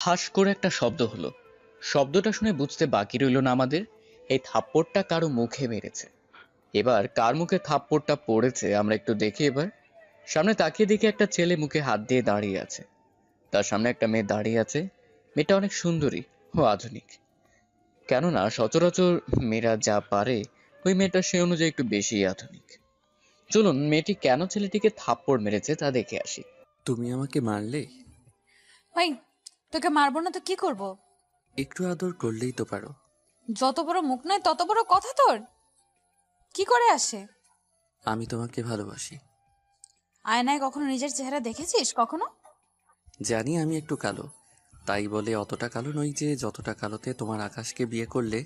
হাস করে একটা শব্দ হলো। শব্দটা শুনে বুঝতে বাকি রইল না আমাদের, এই থাপ্পড়টা কারো মুখে মেরেছে। এবার কার মুখে থাপ্পড়টা পড়েছে আমরা একটু দেখি। এবার সামনে তাকিয়ে দেখি একটা ছেলে মুখে হাত দিয়ে দাঁড়িয়ে আছে। তার সামনে একটা মেয়ে দাঁড়িয়ে আছে। মেয়েটা অনেক সুন্দরী ও আধুনিক। কেননা সচরাচর মেয়েরা যা পারে, ওই মেয়েটা সে অনুযায়ী একটু বেশি আধুনিক। চলুন মেয়েটি কেন ছেলেটিকে থাপ্পড় মেরেছে তা দেখে আসি। তুমি আমাকে মারলে? ভাই, তোকে মারবো না তো কি করব? একটু আদর করলেই তো পারো। যত বড় মুখ নয় তত বড় কথা তোর। কি করে আসে? আমি তোমাকে ভালোবাসি। আয়নায় কখনো নিজের চেহারা দেখেছিস কখনো? জানি আমি একটু কালো, তাই বলে অতটা কালো নই যে যতটা কালোতে তোমার আকাশকে বিয়ে করলে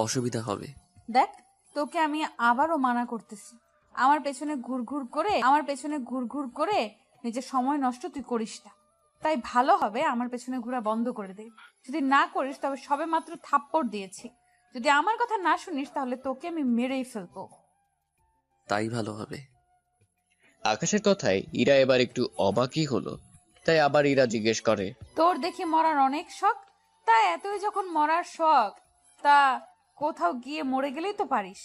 অসুবিধা হবে। দেখ, তোকে আমি আবারও মানা করতেছি। আমার পেছনে ঘুরঘুর করে নিজের সময় নষ্ট তুই করিস না। তাই ভালো হবে আমার পেছনে ঘোরা বন্ধ করে দে। যদি না করিস তবে সবে মাত্র থাপ্পড় দিয়েছি। যদি আমার কথা না শুনিস তাহলে তোকে আমি মেরেই ফেলবো। তাই ভালো হবে। আকাশের কথায় ইরা এবার একটু অবাকই হলো। তাই আবার ইরা জিজ্ঞেস করে, তোর দেখি মরার অনেক শখ। তা এতই যখন মরার শখ, তা কোথাও গিয়ে মরে গেলেই তো পারিস।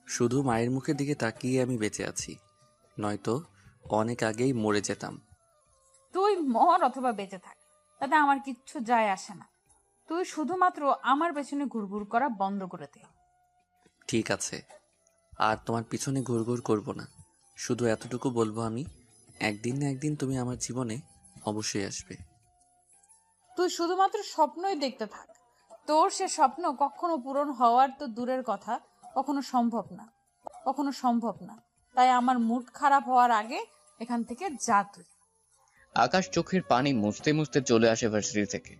শুধু মায়ের মুখের দিকে তাকিয়ে আমি বেঁচে আছি, নয়তো অনেক আগেই মরে যেতাম। তুই মর অথবা বেঁচে থাক, তাতে আমার কিচ্ছু যায় আসে না। তুই শুধুমাত্র আমার পেছনে ঘুরঘুর করা বন্ধ করে দে। ঠিক আছে, আর তোমার পিছনে ঘুরঘুর করব না। শুধু এতটুকু বলবো, আমি একদিন না একদিন তুমি আমার জীবনে অবশ্যই আসবে। তুই শুধুমাত্র স্বপ্নই দেখতে থাক। তোর সে স্বপ্ন কখনো পূরণ হওয়ার তো দূরের কথা, কখনো সম্ভব না, কখনো সম্ভব না। তাই আমার মুড খারাপ হওয়ার আগে এখান থেকে যা তুই। আকাশ চোখের পানি মুছতে মুছতে চলে আসে ভার্সিটি থেকে।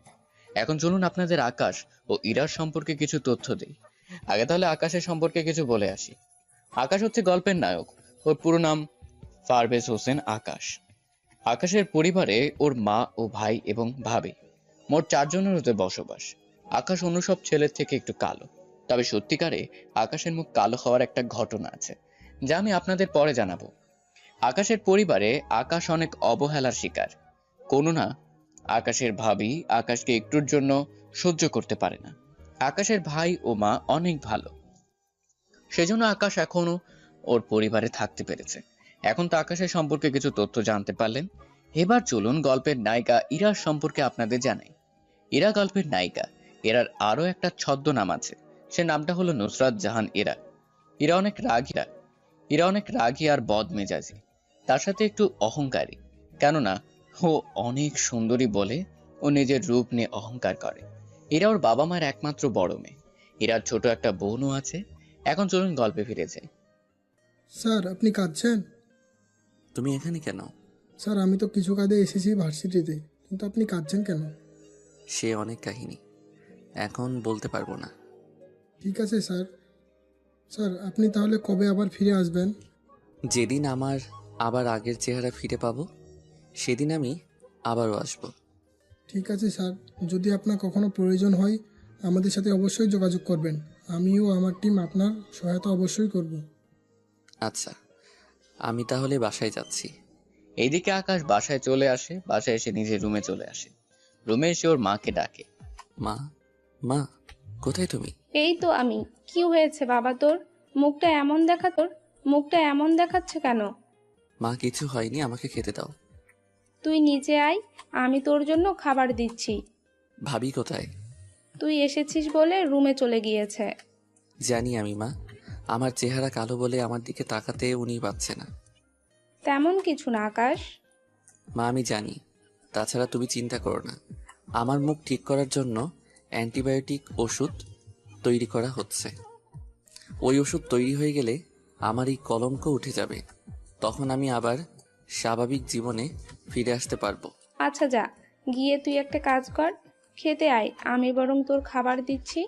এখন চলুন আপনাদের আকাশ ও ইরার সম্পর্কে কিছু তথ্য দেই। আগে তাহলে আকাশের সম্পর্কে কিছু বলে আসি। আকাশ হচ্ছে গল্পের নায়ক। ওর পুরো নাম পারভেজ হোসেন আকাশ। আকাশের পরিবারে ওর মা ও ভাই এবং ভাবি, মোট 4 জনের ওদের বসবাস। আকাশ অন্য সব ছেলের থেকে একটু কালো। তবে সত্যিকারে আকাশের মুখ কালো হওয়ার একটা ঘটনা আছে, যা আমি আপনাদের পরে জানাবো। আকাশের পরিবারে আকাশ অনেক অবহেলার শিকার। কোনো না, আকাশের ভাবি আকাশকে একটুর জন্য সহ্য করতে পারে না। আকাশের ভাই ও মা অনেক ভালো, সেজন্য আকাশ এখনো ওর পরিবারে থাকতে পেরেছে। এখন তো আকাশের সম্পর্কে কিছু তথ্য জানতে পারলেন। এবার চলুন গল্পের নায়িকা ইরার সম্পর্কে আপনাদের জানাই। ইরা গল্পের নায়িকা। এরার আরো একটা ছদ্মনাম আছে, সে নামটা হলো নুসরাত জাহান ইরা। ইরা অনেক রাগী। ইরা অনেক রাগী আর বদমেজাজি, তার সাথে একটু অহংকারী। কেননা ও অনেক সুন্দরী বলে ও নিজের রূপ নিয়ে অহংকার করে। এরা ওর বাবা মায়ের একমাত্র বড় মেয়ে। এরার ছোট একটা বোনও আছে। এখন চলুন গল্পে ফিরে যাই। স্যার, আপনি কাঁদছেন? তুমি এখানে কেন? স্যার, আমি তো কিছু কাজে এসেছি ভার্সিটিতে, কিন্তু আপনি কাঁদছেন কেন? সে অনেক কাহিনী, এখন বলতে পারবো না। ঠিক আছে স্যার। স্যার, আপনি তাহলে কবে আবার ফিরে আসবেন? যেদিন আমার আবার আগের চেহারা ফিরে পাবো, সেদিন আমি আবারও আসবো। ঠিক আছে স্যার, যদি আপনার কখনো প্রয়োজন হয় আমাদের সাথে অবশ্যই যোগাযোগ করবেন। আমিও আমার টিম আপনার সহায়তা অবশ্যই করব। আচ্ছা, আমি তাহলে বাসায় যাচ্ছি। এইদিকে আকাশ বাসায় চলে আসে। বাসায় এসে নিজের রুমে চলে আসে। রুমে এসে ওর মাকে ডাকে। মা, মা, কোথায় তুমি? এই তো আমি। কি হয়েছে বাবা তোর? মুখটা এমন দেখাচ্ছে কেন? মা, কিছু হয়নি, আমাকে খেতে দাও। তুই নিচে আয়, আমি তোর জন্য খাবার দিচ্ছি। ভাবি কোথায়? তুই এসেছিস বলে রুমে চলে গিয়েছে। জানি আমি মা, আমার চেহারা কালো বলে আমার দিকে তাকাতে উনি পাচ্ছে না। তেমন কিছু না আকাশ। মা, আমি জানি। তাছাড়া তুমি চিন্তা করো না, আমার মুখ ঠিক করার জন্য অ্যান্টিবায়োটিক ওষুধ তৈরি করা হচ্ছে। ওই ওষুধ তৈরি হয়ে গেলে আমার এই কলঙ্ক উঠে যাবে। তখন আমি আবার স্বাভাবিক জীবনে ফিরে আসতে পারবো। আচ্ছা যা, গিয়ে তুই একটা কাজ কর, খেতে আয়, আমি বরং তোর খাবার দিচ্ছি।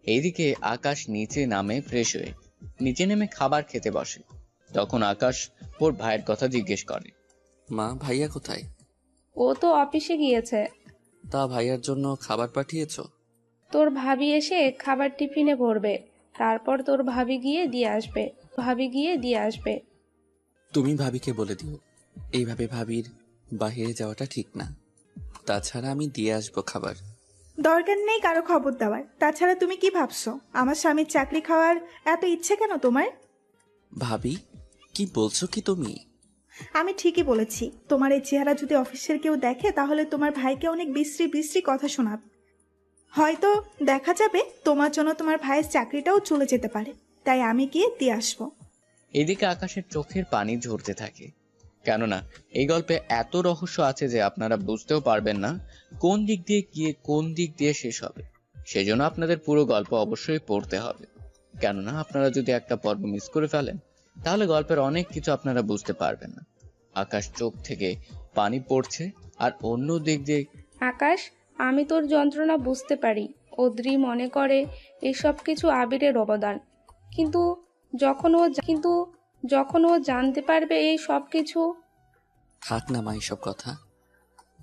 এইদিকে আকাশ নিচে নামে ফ্রেশ হয়ে নিচে নেমে খাবার খেতে বসে। তখন আকাশ ওর ভাইয়ের কথা জিজ্ঞেস করে। মা, ভাইয়া কোথায়? ও তো অফিসে গিয়েছে। তা ভাইয়ার জন্য খাবার পাঠিয়েছো? তোর ভাবি এসে খাবার টিফিনে ভরবে, তারপর তোর ভাবি গিয়ে দিয়ে আসবে। তুমি ভাবিকে বলে দিও, এইভাবে ভাবির বাহিরে যাওয়াটা ঠিক না। তাছাড়া আমি দিয়ে আসবো খাবার। দরকার নেই কারো খবর দেওয়ার। তাছাড়া তুমি কি ভাবছো আমার স্বামীর চাকরি খাওয়ার এত ইচ্ছে কেন তোমার? ভাবি, কি বলছো কি তুমি? আমি ঠিকই বলেছি। তোমার এই চেহারা যদি অফিসের কেউ দেখে তাহলে তোমার ভাইকে অনেক বিশ্রী বিশ্রী কথা শোনাবে। হয়তো দেখা যাবে তোমার জন্য তোমার ভাইয়ের চাকরিটাও চলে যেতে পারে। তাই আমি গিয়ে দিয়ে আসবো। এদিকে আকাশের চোখের পানি ঝরতে থাকে, কেননা এই গল্পে এত রহস্য আছে যে আপনারা বুঝতেও পারবেন না কোন দিক দিয়ে গিয়ে কোন দিক দিয়ে শেষ হবে। সেজন্য আপনাদের পুরো গল্প অবশ্যই পড়তে হবে, কেননা আপনারা যদি একটা পর্ব মিস করে ফেলেন তাহলে গল্পের অনেক কিছু আপনারা বুঝতে পারবেন না। আকাশ চোখ থেকে পানি পড়ছে, আর অন্য দিক দিয়ে আকাশ, আমি তোর যন্ত্রণা বুঝতে পারি। অদ্রি মনে করে এসব কিছু আবিরের অবদান, কিন্তু যখন ও জানতে পারবে এই সব কিছু। থাক না মা এইসব কথা।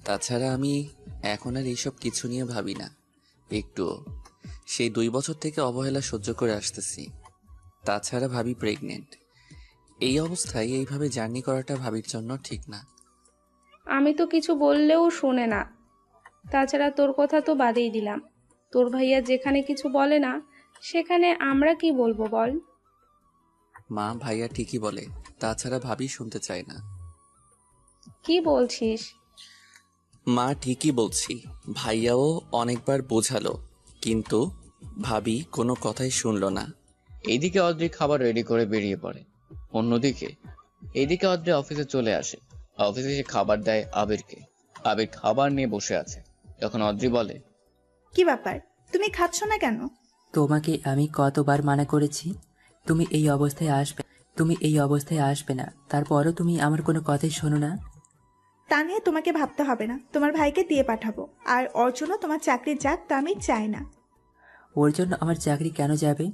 তাছাড়া আমি এখন আর এইসব কিছু নিয়ে ভাবি না একটুও। সেই 2 বছর থেকে অবহেলা সহ্য করে আসতেছি। তাছাড়া ভাবি প্রেগনেন্ট। এই অবস্থায় এইভাবে জার্নি করাটা ভাবির জন্য ঠিক না। আমি তো কিছু বললেও শোনে না। তাছাড়া তোর কথা তো বাদেই দিলাম। তোর ভাইয়া যেখানে কিছু বলে না সেখানে আমরা কি বলবো বল? মা, ভাইয়া ঠিকই বলে, তাছাড়া ভাবি শুনতে চায় না। কি বলছিস? মা, ঠিকই বলছি। ভাইয়াও অনেকবার বোঝালো, কিন্তু ভাবি কোনো কথাই শুনলো না। এইদিকে অদ্রি খাবার রেডি করে বেরিয়ে পড়ে। অন্যদিকে এইদিকে অদ্রি অফিসে চলে আসে। অফিসে এসে খাবার দেয় আবিরকে। আবির খাবার নিয়ে বসে আছে। তখন অদ্রি বলে, কি ব্যাপার, তুমি খাচ্ছ না কেন? তোমাকে আমি কতবার মানা করেছি তুমি এই অবস্থায় আসবে না, তারপরও তুমি আমার কোনো কথাই শোনো না। তা নিয়ে তোমাকে ভাবতে হবে না। তোমার ভাইকে দিয়ে পাঠাবো। আর ওর জন্য তোমার চাকরি যাক তা আমি চাই না। ওর জন্য আমার চাকরি কেন যাবে?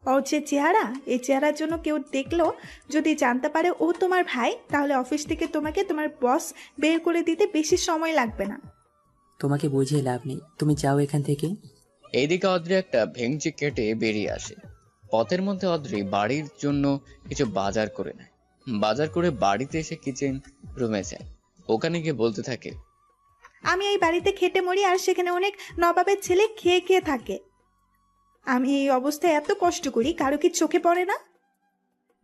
ওর যে চেহারা, এই চেহারার জন্য কেউ দেখলো যদি জানতে পারে ও তোমার ভাই, তাহলে অফিস থেকে তোমাকে তোমার বস বের করে দিতে বেশি সময় লাগবে না। তোমাকে বুঝিয়ে লাভ নেই, তুমি যাও এখান থেকে। এইদিকে অদ্রি একটা ভেঙচি কেটে বেরিয়ে আসে। পথের মধ্যে অদ্রি বাড়ির জন্য কিছু বাজার করে নেয়। বাজার করে বাড়িতে এসে কিচেন রুমে যায়। ওখানে গিয়ে বলতে থাকে, আমি এই বাড়িতে খেটে মরি আর সেখানে অনেক নবাবের ছেলে খেয়ে খেয়ে থাকে। আমি এই অবস্থায় এত কষ্ট করি, কারো কি চোখে পড়ে না?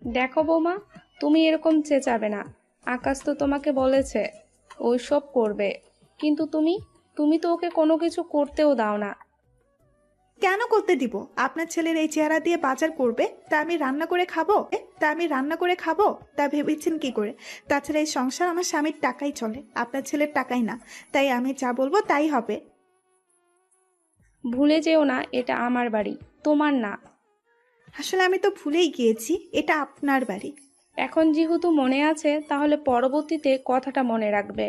দেখো বৌমা, তুমি এরকম চেঁচাবে না। আকাশ তো তোমাকে বলেছে ওই সব করবে, কিন্তু তুমি তো ওকে কোনো কিছু করতেও দাও না। কেন করতে দিব? আপনার ছেলের এই চেহারা দিয়ে বাজার করবে, তা আমি রান্না করে খাবো তা ভেবেছেন কি করে? তাছাড়া এই সংসার আমার স্বামীর টাকাই চলে, আপনার ছেলের টাকাই না। তাই আমি যা বলবো তাই হবে। ভুলে যেও না, এটা আমার বাড়ি, তোমার না। আসলে আমি তো ভুলেই গিয়েছি, এটা আপনার বাড়ি। এখন যেহেতু মনে আছে তাহলে পরবর্তীতে কথাটা মনে রাখবে।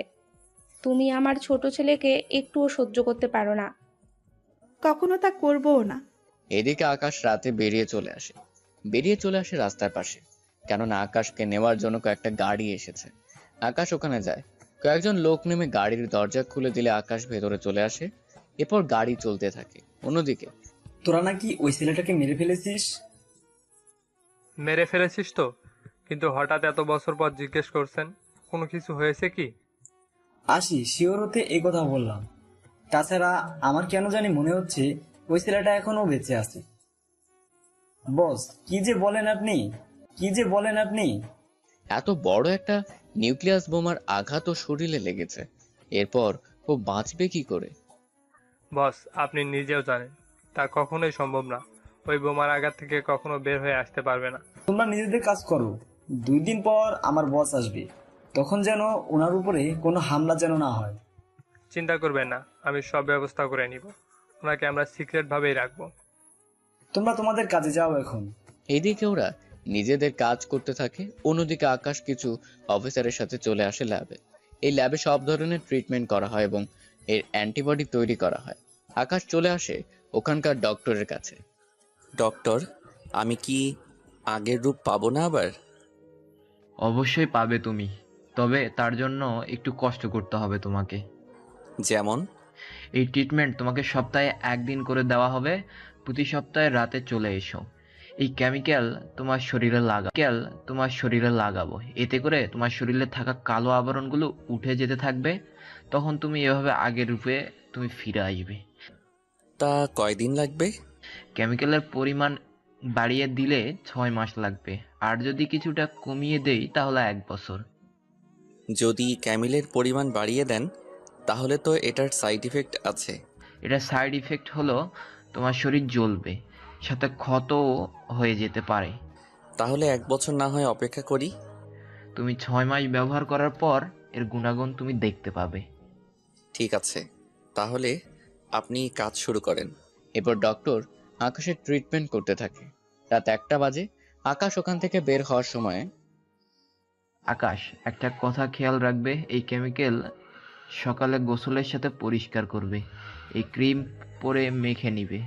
তুমি আমার ছোট ছেলেকে একটুও সহ্য করতে পারো না। কখনো তা করবোও না। এদিকে আকাশ রাতে বেরিয়ে চলে আসে রাস্তার পাশে, কেননা আকাশকে নেওয়ার জন্য কয়েকটা গাড়ি এসেছে। আকাশ ওখানে যায়। কয়েকজন লোক নেমে গাড়ির দরজা খুলে দিলে আকাশ ভেতরে চলে আসে। এরপর গাড়ি চলতে থাকে। অন্যদিকে তোরা নাকি ওই ছেলেটাকে মেরে ফেলেছিস? মেরে ফেলেছিস তো, কিন্তু হঠাৎ এত বছর পর জিজ্ঞেস করছেন, কোনো কিছু হয়েছে কি? আসি শিওর হতে এই কথা বললাম। তাছাড়া আমার কেন জানি মনে হচ্ছে ওই ছেলেটা এখনো বেঁচে আছে। বস, কি যে বলেন আপনি? এত বড় একটা নিউক্লিয়াস বোমার আঘাত ও শরীরে লেগেছে, এরপর ও বাঁচবে কি করে? বস, আপনি নিজেও জানেন তা কখনোই সম্ভব না। ওই বোমার আঘাত থেকে কখনো বের হয়ে আসতে পারবে না। তোমরা নিজেদের কাজ করো। 2 দিন পর আমার বস আসবে, তখন যেন ওনার উপরে কোনো হামলা যেন না হয়। চিন্তা করবেন না, আমি সব ব্যবস্থা করে নিব। ওনাকে আমরা সিক্রেট ভাবেই রাখবো। তোমরা তোমাদের কাজে যাও এখন। এইদিকে ওরা নিজেদের কাজ করতে থাকে। অন্যদিকে আকাশ কিছু অফিসারের সাথে চলে আসে ল্যাবে। এই ল্যাবে সব ধরনের ট্রিটমেন্ট করা হয় এবং এর অ্যান্টিবডি তৈরি করা হয়। আকাশ চলে আসে ওখানকার ডক্টরের কাছে। ডক্টর, আমি কি আগের রূপ পাবো না আবার? অবশ্যই পাবে তুমি, তবে তার জন্য একটু কষ্ট করতে হবে তোমাকে। যেমন? এই ট্রিটমেন্ট তোমাকে সপ্তাহে 1 দিন করে দেওয়া হবে। প্রতি সপ্তাহে রাতে চলে এসো। এই কেমিক্যাল তোমার শরীরে লাগাবো। এতে করে তোমার শরীরে থাকা কালো আবরণগুলো উঠে যেতে থাকবে। তখন তুমি এভাবে আগের রূপে তুমি ফিরে আসবে। তা কয়দিন লাগবে? কেমিক্যালের পরিমাণ বাড়িয়ে দিলে 6 মাস লাগবে, আর যদি কিছুটা কমিয়ে দেই তাহলে 1 বছর। যদি ক্যামিলের পরিমাণ বাড়িয়ে দেন তাহলে তো এটার সাইড ইফেক্ট আছে। এটা সাইড ইফেক্ট হলো তোমার শরীর জ্বলবে, সাথে ক্ষতও হয়ে যেতে পারে। তাহলে 1 বছর না হয় অপেক্ষা করি। তুমি 6 মাস ব্যবহার করার পর এর গুণাগুণ তুমি দেখতে পাবে। ঠিক আছে, তাহলে আপনি কাজ শুরু করেন। এরপর ডক্টর আকাশের ট্রিটমেন্ট করতে থাকে। রাত 1টা বাজে। আকাশ ওখান থেকে বের হওয়ার সময় আকাশ, একটা কথা খেয়াল রাখবে, এই কেমিক্যাল সকালে গোসলের সাথে পরিষ্কার করবে, এই ক্রিম পরে মেখে নিবে।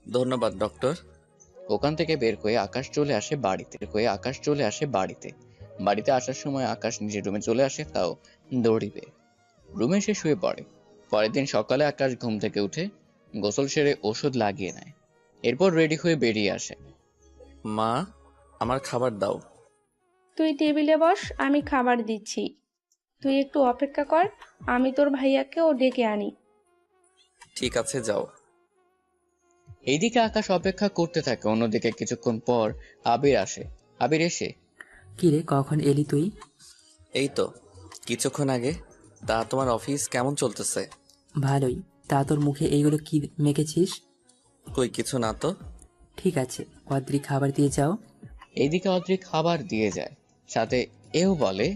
ধন্যবাদ ডক্টর। ওখান থেকে বের হয়ে আকাশ চলে আসে বাড়িতে। বাড়িতে আসার সময় আকাশ নিজের রুমে চলে আসে, তাও দৌড়ি পেয়ে। রুমে সে শুয়ে পড়ে। পরের দিন সকালে আকাশ ঘুম থেকে উঠে গোসল সেরে ওষুধ লাগিয়ে নেয়। এরপর রেডি হয়ে বেরিয়ে আসে। মা, আমার খাবার দাও। তুই টেবিলে বস, আমি খাবার দিচ্ছি। তুই একটু অপেক্ষা কর, আমি তোর ভাইয়াকেও ডেকে আনি। ঠিক আছে, যাও। এইদিকে আকাশ অপেক্ষা করতে থাকে। অন্যদিকে কিছুক্ষণ পর আবির আসে। আবির এসে, কি রে, কখন এলি তুই? এই তো কিছুক্ষণ আগে। তা তোমার অফিস কেমন চলতেছে? ভালোই। তা তোর মুখে এইগুলো কি মেখেছিস? কই কিছু না তো। ঠিক আছে, অদ্রি খাবার দিয়ে যাও। এইদিকে অদ্রি খাবার দিয়ে যায়, সাথে এও বলে,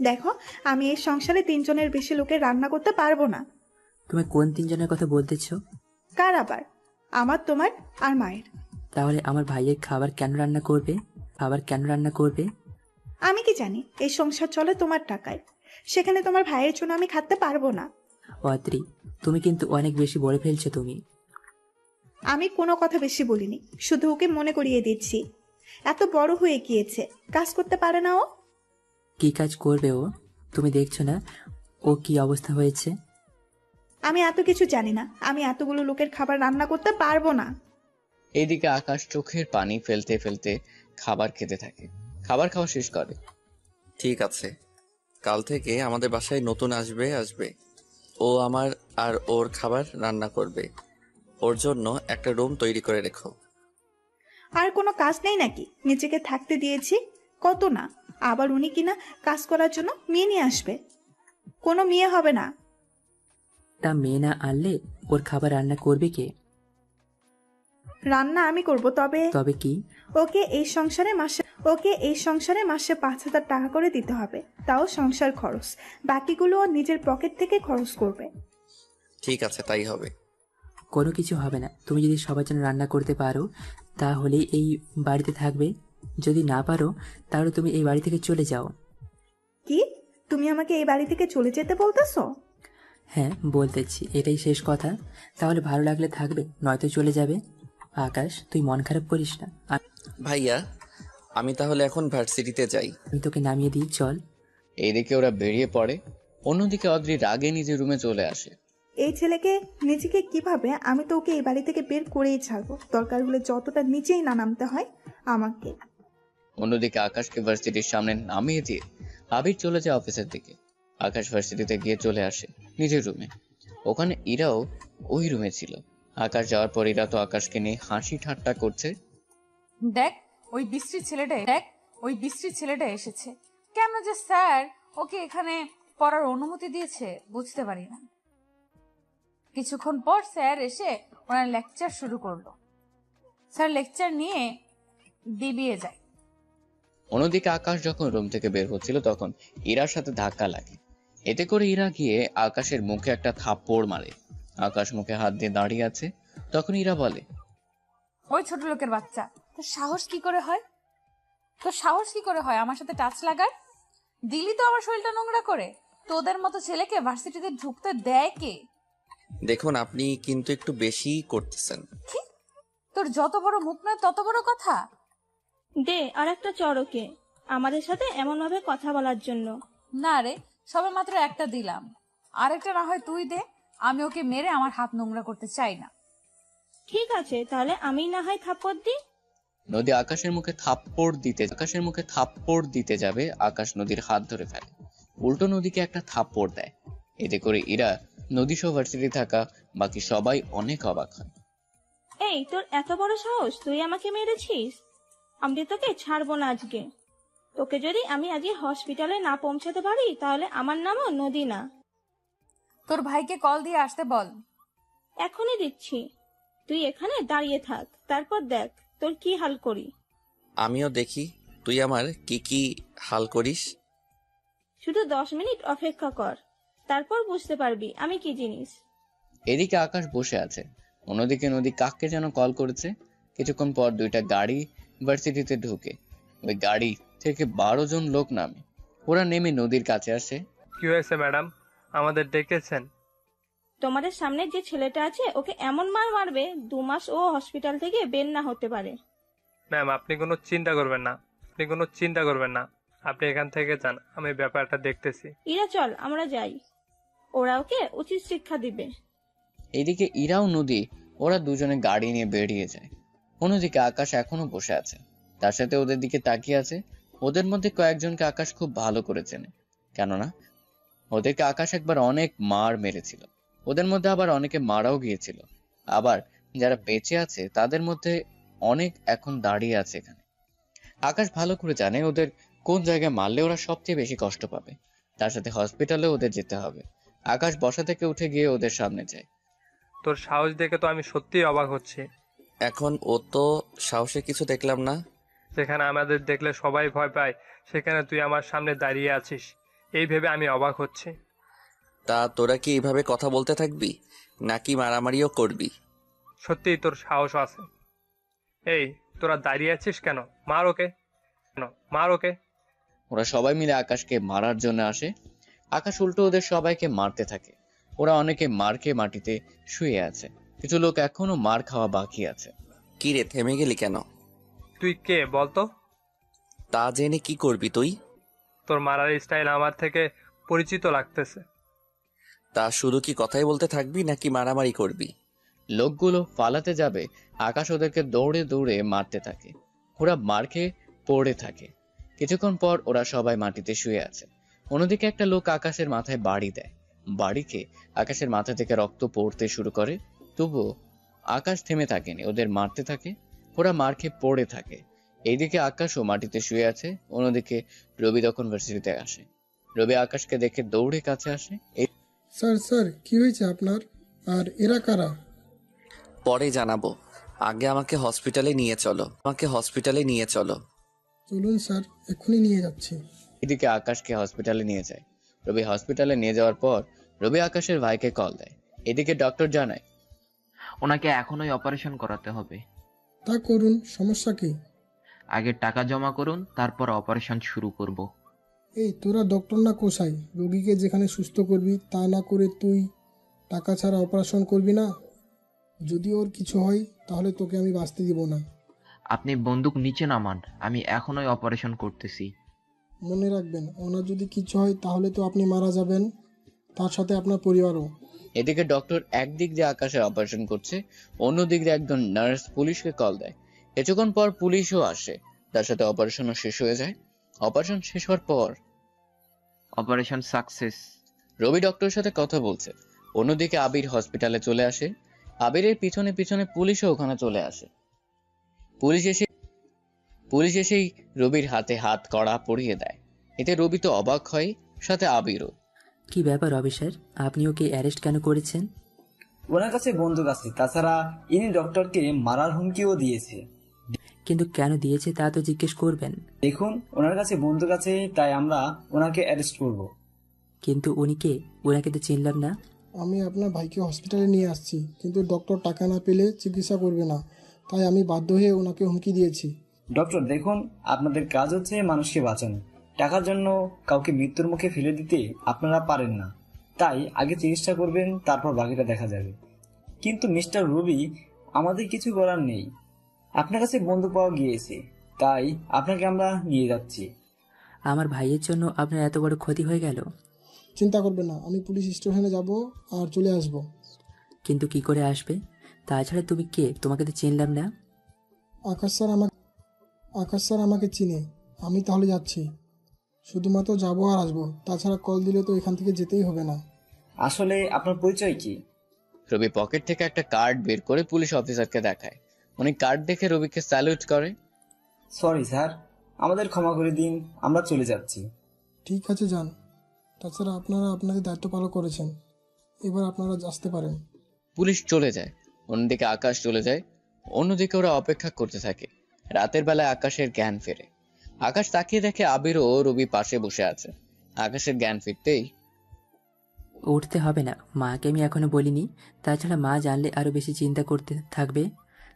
দেখো, আমি এই সংসারে 3 জনের বেশি লোকের রান্না করতে পারবো না। তুমি কোন 3 জনের কথা বলতেছ? কার আবার? আমার, তোমার আর মায়ের। তাহলে আমার ভাইয়ের খাবার কেন রান্না করবে? আমি কি জানি? এই সংসার চলে তোমার টাকায়, সেখানে তোমার ভাইয়ের জন্য আমি খাটতে পারবো না। অদ্রি, তুমি কিন্তু অনেক বেশি বলে ফেলছো তুমি। আমি কোনো কথা বেশি বলিনি, শুধু ওকে মনে করিয়ে দিচ্ছি। এত বড় হয়ে গিয়েছে, কাজ করতে পারে না ও? কি কাজ করবে ও? তুমি দেখছো না ও কি অবস্থা হয়েছে? আমি এত কিছু জানি না, আমি এতগুলো লোকের খাবার রান্না করতে পারবো না। এইদিকে আকাশ চোখের পানি ফেলতে ফেলতে খাবার খেতে থাকে। খাবার খাওয়া শেষ করে। ঠিক আছে, কাল থেকে আমাদের বাসায় নতুন আসবে। ও আমার আর ওর খাবার রান্না করবে। ওর জন্য একটা রুম তৈরি করে রেখো। আর কোনো কাজ নেই নাকি? নিজেকে থাকতে দিয়েছি কত না, আবার উনি কিনা কাজ করার জন্য মেয়ে নিয়ে আসবে। কোনো মেয়ে হবে না। তা মেয়ে না আনলে ওর খাবার রান্না করবে কে? রান্না আমি করব, তবে কি? ওকে এই সংসারে মাসে 5,000 টাকা করে দিতে হবে, তাও সংসার খরচ। বাকিগুলো ও নিজের পকেট থেকে খরচ করবে। ঠিক আছে, তাই হবে। কোনো কিছু হবে না। তুমি যদি সবার জন্য রান্না করতে পারো তাহলে এই বাড়িতে থাকবে, যদি না পারো তাহলে তুমি এই বাড়ি থেকে চলে যাও। কি? তুমি আমাকে এই বাড়ি থেকে চলে যেতে বলতেছো? হ্যাঁ, বলতেছি, এটাই শেষ কথা। তাহলে ভালো লাগলে থাকবে, নয়তো চলে যাবে। আকাশ, তুই মন খারাপ করিস না। ভাইয়া, আমি তাহলে এখন ভার্সিটিতে যাই। আমি তোকে নামিয়ে দিই, চল। এইদিকে ওরা বেরিয়ে পড়ে। অন্যদিকে অদ্রি রাগে নিজের রুমে চলে আসে। এই ছেলেকে নিজেকে কিভাবে, আমি তো ওকে এই বাড়ি থেকে বের করেই ছাড়বো, দরকার হলে যতটা নিচেই না নামতে হয় আমাকে। অন্যদিকে আকাশকে ভার্সিটির সামনে নামিয়ে দিয়ে আবির চলে যায় অফিসের দিকে। আকাশ ভার্সিটিতে গিয়ে চলে আসে নিজের রুমে। ওখানে ইরাও ওই রুমে ছিল। আকাশ যাওয়ার পর ইরা তো আকাশকে নিয়ে হাসি ঠাট্টা করছে। দেখ ওই বিশ্রী ছেলেটা এসেছে। কেন যে স্যার ওকে এখানে পড়ার অনুমতি দিয়েছে বুঝতে পারি না। কিছুক্ষণ পর স্যার এসে ওনার লেকচার শুরু করলো। স্যার লেকচার নিয়ে দিবিয়ে যায়। অন্যদিকে আকাশ যখন রুম থেকে বের হচ্ছিল তখন ইরার সাথে ধাক্কা লাগে। এতে করে ইরা গিয়ে আকাশের মুখে একটা থাপ্পড় মারে। আকাশ মুখে হাত দিয়ে দাঁড়িয়ে আছে। তখন ইরা বলে, ওই ছোট লোকের বাচ্চা, তোর সাহস কি করে হয় আমার সাথে টাচ লাগার? দিলি তো আমার শরীরটা নোংরা করে। তোদের মতো ছেলেকে ভার্সিটিতে ঢুকতে দেয় কে? দেখুন, আপনি কিন্তু একটু বেশি করতেছেন। কি? তোর যত বড় মুখ নয় তত বড় কথা। দে আর একটা চড়কে, আমাদের সাথে এমন ভাবে কথা বলার জন্য। না রে, সবে মাত্র একটা দিলাম, আরেকটা না হয় তুই দে। আমি ওকে মেরে আমার হাত নোংরা করতে চাই না। ঠিক আছে, তাহলে আমি না হয় থাপ্পড় দিই। নদী আকাশের মুখে থাপ্পড় দিতে যাবে। আকাশ নদীর হাত ধরে ফেলে, উল্টো নদীকে একটা থাপ্পড় দেয়। এতে করে ইরা, নদী সহ ভার্সিটি থাকা বাকি সবাই অনেক অবাক হয়। এই তোর এত বড় সাহস, তুই আমাকে মেরেছিস? আমি তোকে ছাড়বো না আজকে। তোকে যদি আমি আজকে হসপিটালে না পৌঁছাতে পারি তাহলে আমার নামও নদী না। তোর ভাইকে কল দিয়ে আসতে বল। এখনই দিচ্ছি। তুই এখানে দাঁড়িয়ে থাক, তারপর দেখ তোর কি হাল করি। আমিও দেখি তুই আমার কি কি হাল করিস। শুধু 10 মিনিট অপেক্ষা কর, তারপর বুঝতে পারবি আমি কি জিনিস। এদিকে আকাশ বসে আছে, অন্যদিকে নদী কাককে যেন কল করেছে। কিছুক্ষণ পর দুইটা গাড়ি ভার্সিটিতে ঢুকে। ওই গাড়ি থেকে 12 জন লোক নামে। ওরা নেমে নদীর কাছে আসে। কি হয়েছে ম্যাডাম, আমাদের ডেকেছেন? তোমাদের সামনে যে ছেলেটা আছে ওকে এমন মার মারবে 2 মাস ও হসপিটাল থেকে বের না হতে পারে। ম্যাম, আপনি কোনো চিন্তা করবেন না, আপনি এখান থেকে যান, আমি ব্যাপারটা দেখতেছি। ইরা চল আমরা যাই, ওরা ওকে উচিত শিক্ষা দিবে। এদিকে ইরা ও নদী, ওরা দুজনে গাড়ি নিয়ে বেরিয়ে যায়। অন্যদিকে আকাশ এখনো বসে আছে, তার সাথে ওদের দিকে তাকিয়ে আছে। ওদের মধ্যে কয়েকজনকে আকাশ খুব ভালো করে চেনে, কেননা ওদেরকে আকাশ একবার অনেক মার মেরেছিল। ওদের মধ্যে আবার অনেকে মারাও গিয়েছিল। আবার যারা বেঁচে আছে তাদের মধ্যে অনেক এখন দাঁড়িয়ে আছে এখানে। আকাশ ভালো করে জানে ওদের কোন জায়গায় মারলে ওরা সবচেয়ে বেশি কষ্ট পাবে। তার সাথে হসপিটালে ওদের যেতে হবে। আকাশ বসা থেকে উঠে গিয়ে ওদের সামনে যায়। তোর সাহস দেখে তো আমি সত্যিই অবাক হচ্ছি। এখন ও তো সাহসে কিছু দেখলাম না। যেখানে আমাদের দেখলে সবাই ভয় পায়, সেখানে তুই আমার সামনে দাঁড়িয়ে আছিস, এই ভেবে আমি অবাক হচ্ছি। তা তোরা কি এইভাবে কথা বলতে থাকবি নাকি মারামারিও করবি? সত্যিই তোর সাহস আছে। এই, তোরা দাঁড়িয়ে আছিস কেন? মার ওকে। ওরা সবাই মিলে আকাশকে মারার জন্য আসে। আকাশ উল্টো ওদের সবাইকে মারতে থাকে। ওরা অনেকে মার খেয়ে মাটিতে শুয়ে আছে, কিছু লোক এখনো মার খাওয়া বাকি আছে। কি রে, থেমে গেলি কেন? তুই কে বলতো? তা জেনে কি করবি তুই? তোর মারার স্টাইল আমার থেকে পরিচিত লাগতেছে। তা শুধু কি কথাই বলতে থাকবি নাকি মারামারি করবি? লোকগুলো পালাতে যাবে, আকাশ ওদেরকে দৌড়ে দৌড়ে মারতে থাকে। ওরা মার খেয়ে পড়ে থাকে। কিছুক্ষণ পর ওরা সবাই মাটিতে শুয়ে আছে। অন্যদিকে একটা লোক আকাশের মাথায় বাড়ি দেয়। বাড়ি খেয়ে আকাশের মাথা থেকে রক্ত পড়তে শুরু করে। তবুও আকাশ থেমে থাকেনি, ওদের মারতে থাকে। ওরা মার খেয়ে পড়ে থাকে। এইদিকে আকাশও মাটিতে শুয়ে আছে। অন্যদিকে রবি তখন ভার্সিটিতে আসে। রবি আকাশকে দেখে দৌড়ে কাছে আসে। স্যার কি হয়েছে আপনার? আর এরা কারা? পরে জানাবো, আগে আমাকে হসপিটালে নিয়ে চলো। চলুন স্যার, এক্ষুনি নিয়ে যাচ্ছি। এদিকে আকাশকে হসপিটালে নিয়ে যায়। রবি হসপিটালে নিয়ে যাওয়ার পর রবি আকাশের ভাইকে কল দেয়। এদিকে ডক্টর জানায় ওনাকে এখনই অপারেশন করাতে হবে। তা করুন, সমস্যা কি? আগে টাকা জমা করুন, তারপর অপারেশন শুরু করব। এই তোরা ডক্টর না কোসাই? রোগীকে যেখানে সুস্থ করবি তা না করে তুই টাকা ছাড়া অপারেশন করবি না? যদি ওর কিছু হয় তাহলে তোকে আমি বাঁচতে দিব না। আপনি বন্দুক নিচে নামান, আমি এখনই অপারেশন করতেছি। মনে রাখবেন, ওনার যদি কিছু হয় তাহলে তো আপনি মারা যাবেন, তার সাথে আপনার পরিবারও। এদিকে ডক্টর একদিক দিয়ে আকাশের অপারেশন করছে, অন্যদিক দিয়ে একজন নার্স পুলিশকে কল দেয়। কিছুক্ষণ পর পুলিশও আসে, তার সাথে অপারেশনও শেষ হয়ে যায়। অপারেশন শেষ হওয়ার পর অপারেশন সাকসেস। রবি ডক্টরের সাথে কথা বলছে। অন্যদিকে আবির হসপিটালে চলে আসে। আবিরের পিছনে পিছনে পুলিশও ওখানে চলে আসে। পুলিশ এসেই রবির হাতে হাত কড়া পরিয়ে দেয়। এতে রবি তো অবাক হয়, সাথে আবিরও। কি ব্যাপার রবি স্যার, আপনি ওকে অ্যারেস্ট কেন করেছেন? ওনার কাছে বন্দুক আছে, তাছাড়া ইনি ডক্টরকে মারার হুমকিও দিয়েছে। কিন্তু কেন দিয়েছে তা তো জিজ্ঞেস করবেন। দেখুন, ওনার কাছে বন্দুক আছে, তাই আমরা ওনাকে অ্যারেস্ট করব। কিন্তু উনি কে? ওনাকে তো চিনলাম না। আমি আপনার ভাইকে হসপিটালে নিয়ে আসছি, কিন্তু ডক্টর টাকা না পেলে চিকিৎসা করবে না, তাই আমি বাধ্য হয়ে ওনাকে হুমকি দিয়েছি। ডক্টর দেখুন, আপনাদের কাজ হচ্ছে মানুষকে বাঁচানো। টাকার জন্য কাউকে মৃত্যুর মুখে ফেলে দিতে আপনারা পারেন না, তাই আগে চিকিৎসা করবেন, তারপর বাকিটা দেখা যাবে। কিন্তু মিস্টার রবি, আমাদের কিছু করার নেই। আপনার কাছে বন্দুক পাওয়া গিয়েছে, তাই আপনাকে আমরা নিয়ে যাচ্ছি। আমার ভাইয়ের জন্য আপনার এত বড় ক্ষতি হয়ে গেল। চিন্তা করবেন না, আমি পুলিশ স্টেশনে যাব আর চলে আসব। কিন্তু কি করে আসবে? তাছাড়া তুমি কে? তোমাকে তো চিনলাম না। আকাশ স্যার আমাকে চিনে। আমি তাহলে যাচ্ছি, শুধুমাত্র যাবো আর আসবো, তাছাড়া কল দিলে তো এখান থেকে যেতেই হবে না। আসলে আপনার পরিচয় কি? রবি পকেট থেকে একটা কার্ড বের করে পুলিশ অফিসারকে দেখায়। উনি কার্ড দেখে রবিকে স্যালুট করে। সরি স্যার, আমাদের ক্ষমা করে দিন, আমরা চলে যাচ্ছি। ঠিক আছে যান। তাছাড়া আপনারা আপনাদের দায়িত্ব পালন করেছেন, এবার আপনারা আসতে পারেন। পুলিশ চলে যায়। অন্যদিকে আকাশ চলে যায়। অন্যদিকে ওরা অপেক্ষা করতে থাকে। রাতের বেলায় আকাশের জ্ঞান ফেরে। আকাশ তাকিয়ে দেখে আবির ও রবি পাশে বসে আছে। আকাশের জ্ঞান ফিরতেই উঠতে হবে না, মাকে আমি এখনো বলিনি। তাছাড়া মা জানলে আরো বেশি চিন্তা করতে থাকবে।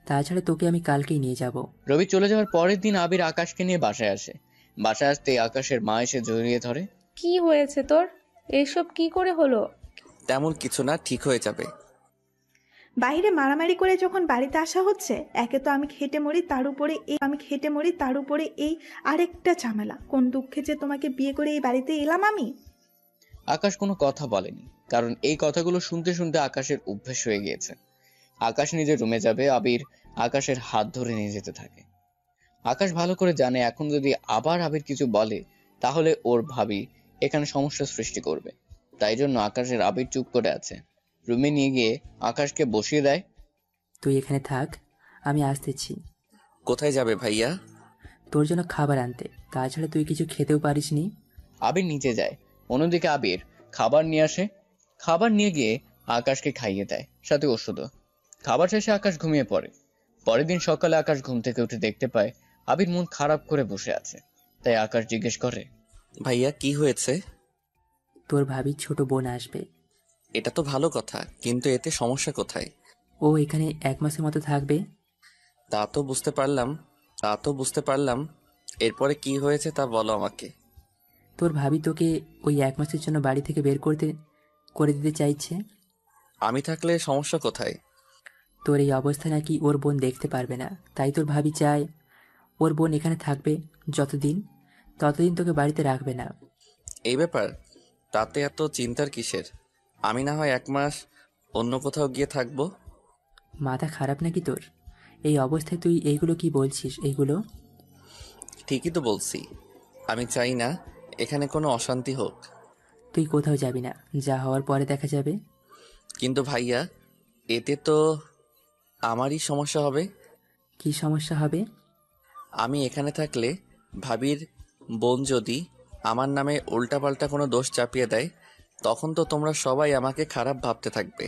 তাছাড়া তোকে আমি কালকেই নিয়ে যাব। রবি চলে যাওয়ার পরের দিন আবির আকাশকে নিয়ে বাসায় আসে। বাসায় আসতেই আকাশের মা এসে জড়িয়ে ধরে। কি হয়েছে তোর? এসব কি করে হলো? তেমন কিছু না, ঠিক হয়ে যাবে। বাইরে মারামারি করে যখন বাড়িতে আসা হচ্ছে, একে তো আমি খেটে মরি, তার উপরে এই আরেকটা ঝামেলা। কোন দুঃখে যে তোমাকে বিয়ে করে এই বাড়িতে এলাম আমি। আকাশ কোনো কথা বলেনি, কারণ এই কথাগুলো শুনতে শুনতে আকাশের অভ্যেস হয়ে গিয়েছে। আকাশ নিজের রুমে যাবে, আবির আকাশের হাত ধরে নিয়ে যেতে থাকে। আকাশ ভালো করে জানে এখন যদি আবার আবির কিছু বলে তাহলে ওর ভাবি এখানে সমস্যা সৃষ্টি করবে। তাই জন্য আকাশের আবির চুপ করে আছে। রুমে নিয়ে গিয়ে আকাশকে বসিয়ে দেয়। তুই এখানে থাক, আমি আসতেছি। কোথায় যাবে ভাইয়া? তোর জন্য খাবার আনতে। তাছাড়া তুই কিছু খেতেও পারিসনি। আবির নিচে যায়। অন্যদিকে আবির খাবার নিয়ে আসে। খাবার নিয়ে গিয়ে আকাশকে খাইয়ে দেয়, সাথে ওষুধও। খাবার শেষে আকাশ ঘুমিয়ে পড়ে। পরের দিন সকালে আকাশ ঘুম থেকে উঠে দেখতে পায় আবির মন খারাপ করে বসে আছে। তাই আকাশ জিজ্ঞেস করে, ভাইয়া কি হয়েছে? তোর ভাবি ছোট বোন আসবে। এটা তো ভালো কথা, কিন্তু এতে সমস্যা কোথায়? ও এখানে 1 মাসের মতো থাকবে। তা তো বুঝতে পারলাম। এরপরে কি হয়েছে তা বলো আমাকে। তোর ভাবি তোকে ওই 1 মাসের জন্য বাড়ি থেকে বের করে দিতে চাইছে। আমি থাকলে সমস্যা কোথায়? তোর এই অবস্থা নাকি ওর বোন দেখতে পারবে না, তাই তোর ভাবি চায় ওর বোন এখানে থাকবে ততদিন তোকে বাড়িতে রাখবে না। এই ব্যাপার? তাতে এত চিন্তার কিসের? আমি না হয় 1 মাস অন্য কোথাও গিয়ে থাকবো। মাথা খারাপ নাকি তোর? এই অবস্থায় তুই এইগুলো কি বলছিস? এইগুলো ঠিকই তো বলছি, আমি চাই না এখানে কোনো অশান্তি হোক। তুই কোথাও যাবি না, যা হওয়ার পরে দেখা যাবে। কিন্তু ভাইয়া, এতে তো আমারই সমস্যা হবে। কি সমস্যা হবে? আমি এখানে থাকলে ভাবির বোন যদি আমার নামে উল্টাপাল্টা কোনো দোষ চাপিয়ে দেয়, তখন তো তোমরা সবাই আমাকে খারাপ ভাবতে থাকবে।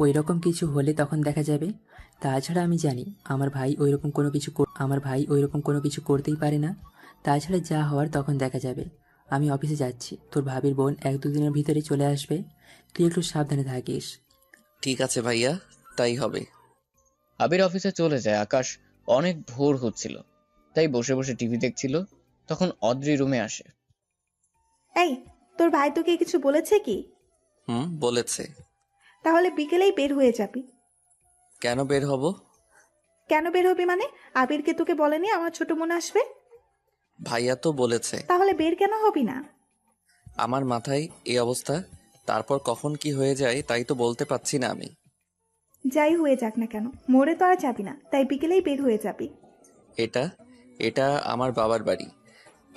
ওই রকম কিছু হলে তখন দেখা যাবে। তাছাড়া আমি জানি আমার ভাই ওইরকম কোনো কিছু করতেই পারে না। তাছাড়া যা হওয়ার তখন দেখা যাবে। আমি অফিসে যাচ্ছি, তোর ভাবির বোন 1-2 দিনের ভিতরে চলে আসবে। তুই একটু সাবধানে থাকিস। ঠিক আছে ভাইয়া, তাই হবে। আবির অফিসে চলে যায়। আকাশ অনেক ভোর হচ্ছিল, তাই বসে বসে টিভি দেখছিল। তখন অদ্রি রুমে আসে। এই, তোর ভাই তোকে কিছু বলেছে কি? বলেছে। তাহলে বিকেলেই বের হয়ে যাবি। কেন বের হব? কেন বের হবি মানে? আবিরকে তোকে বলেনি আমার ছোট বোন আসবে? ভাইয়া তো বলেছে। তাহলে বের কেন হবি না? আমার মাথায় এই অবস্থা, তারপর কখন কি হয়ে যায় তাই তো বলতে পারছি না আমি। যাই হয়ে যাক না কেন, মোড়ে তো আর যাবি না, তাই বিকেলেই বের হয়ে যাবি। এটা আমার বাবার বাড়ি।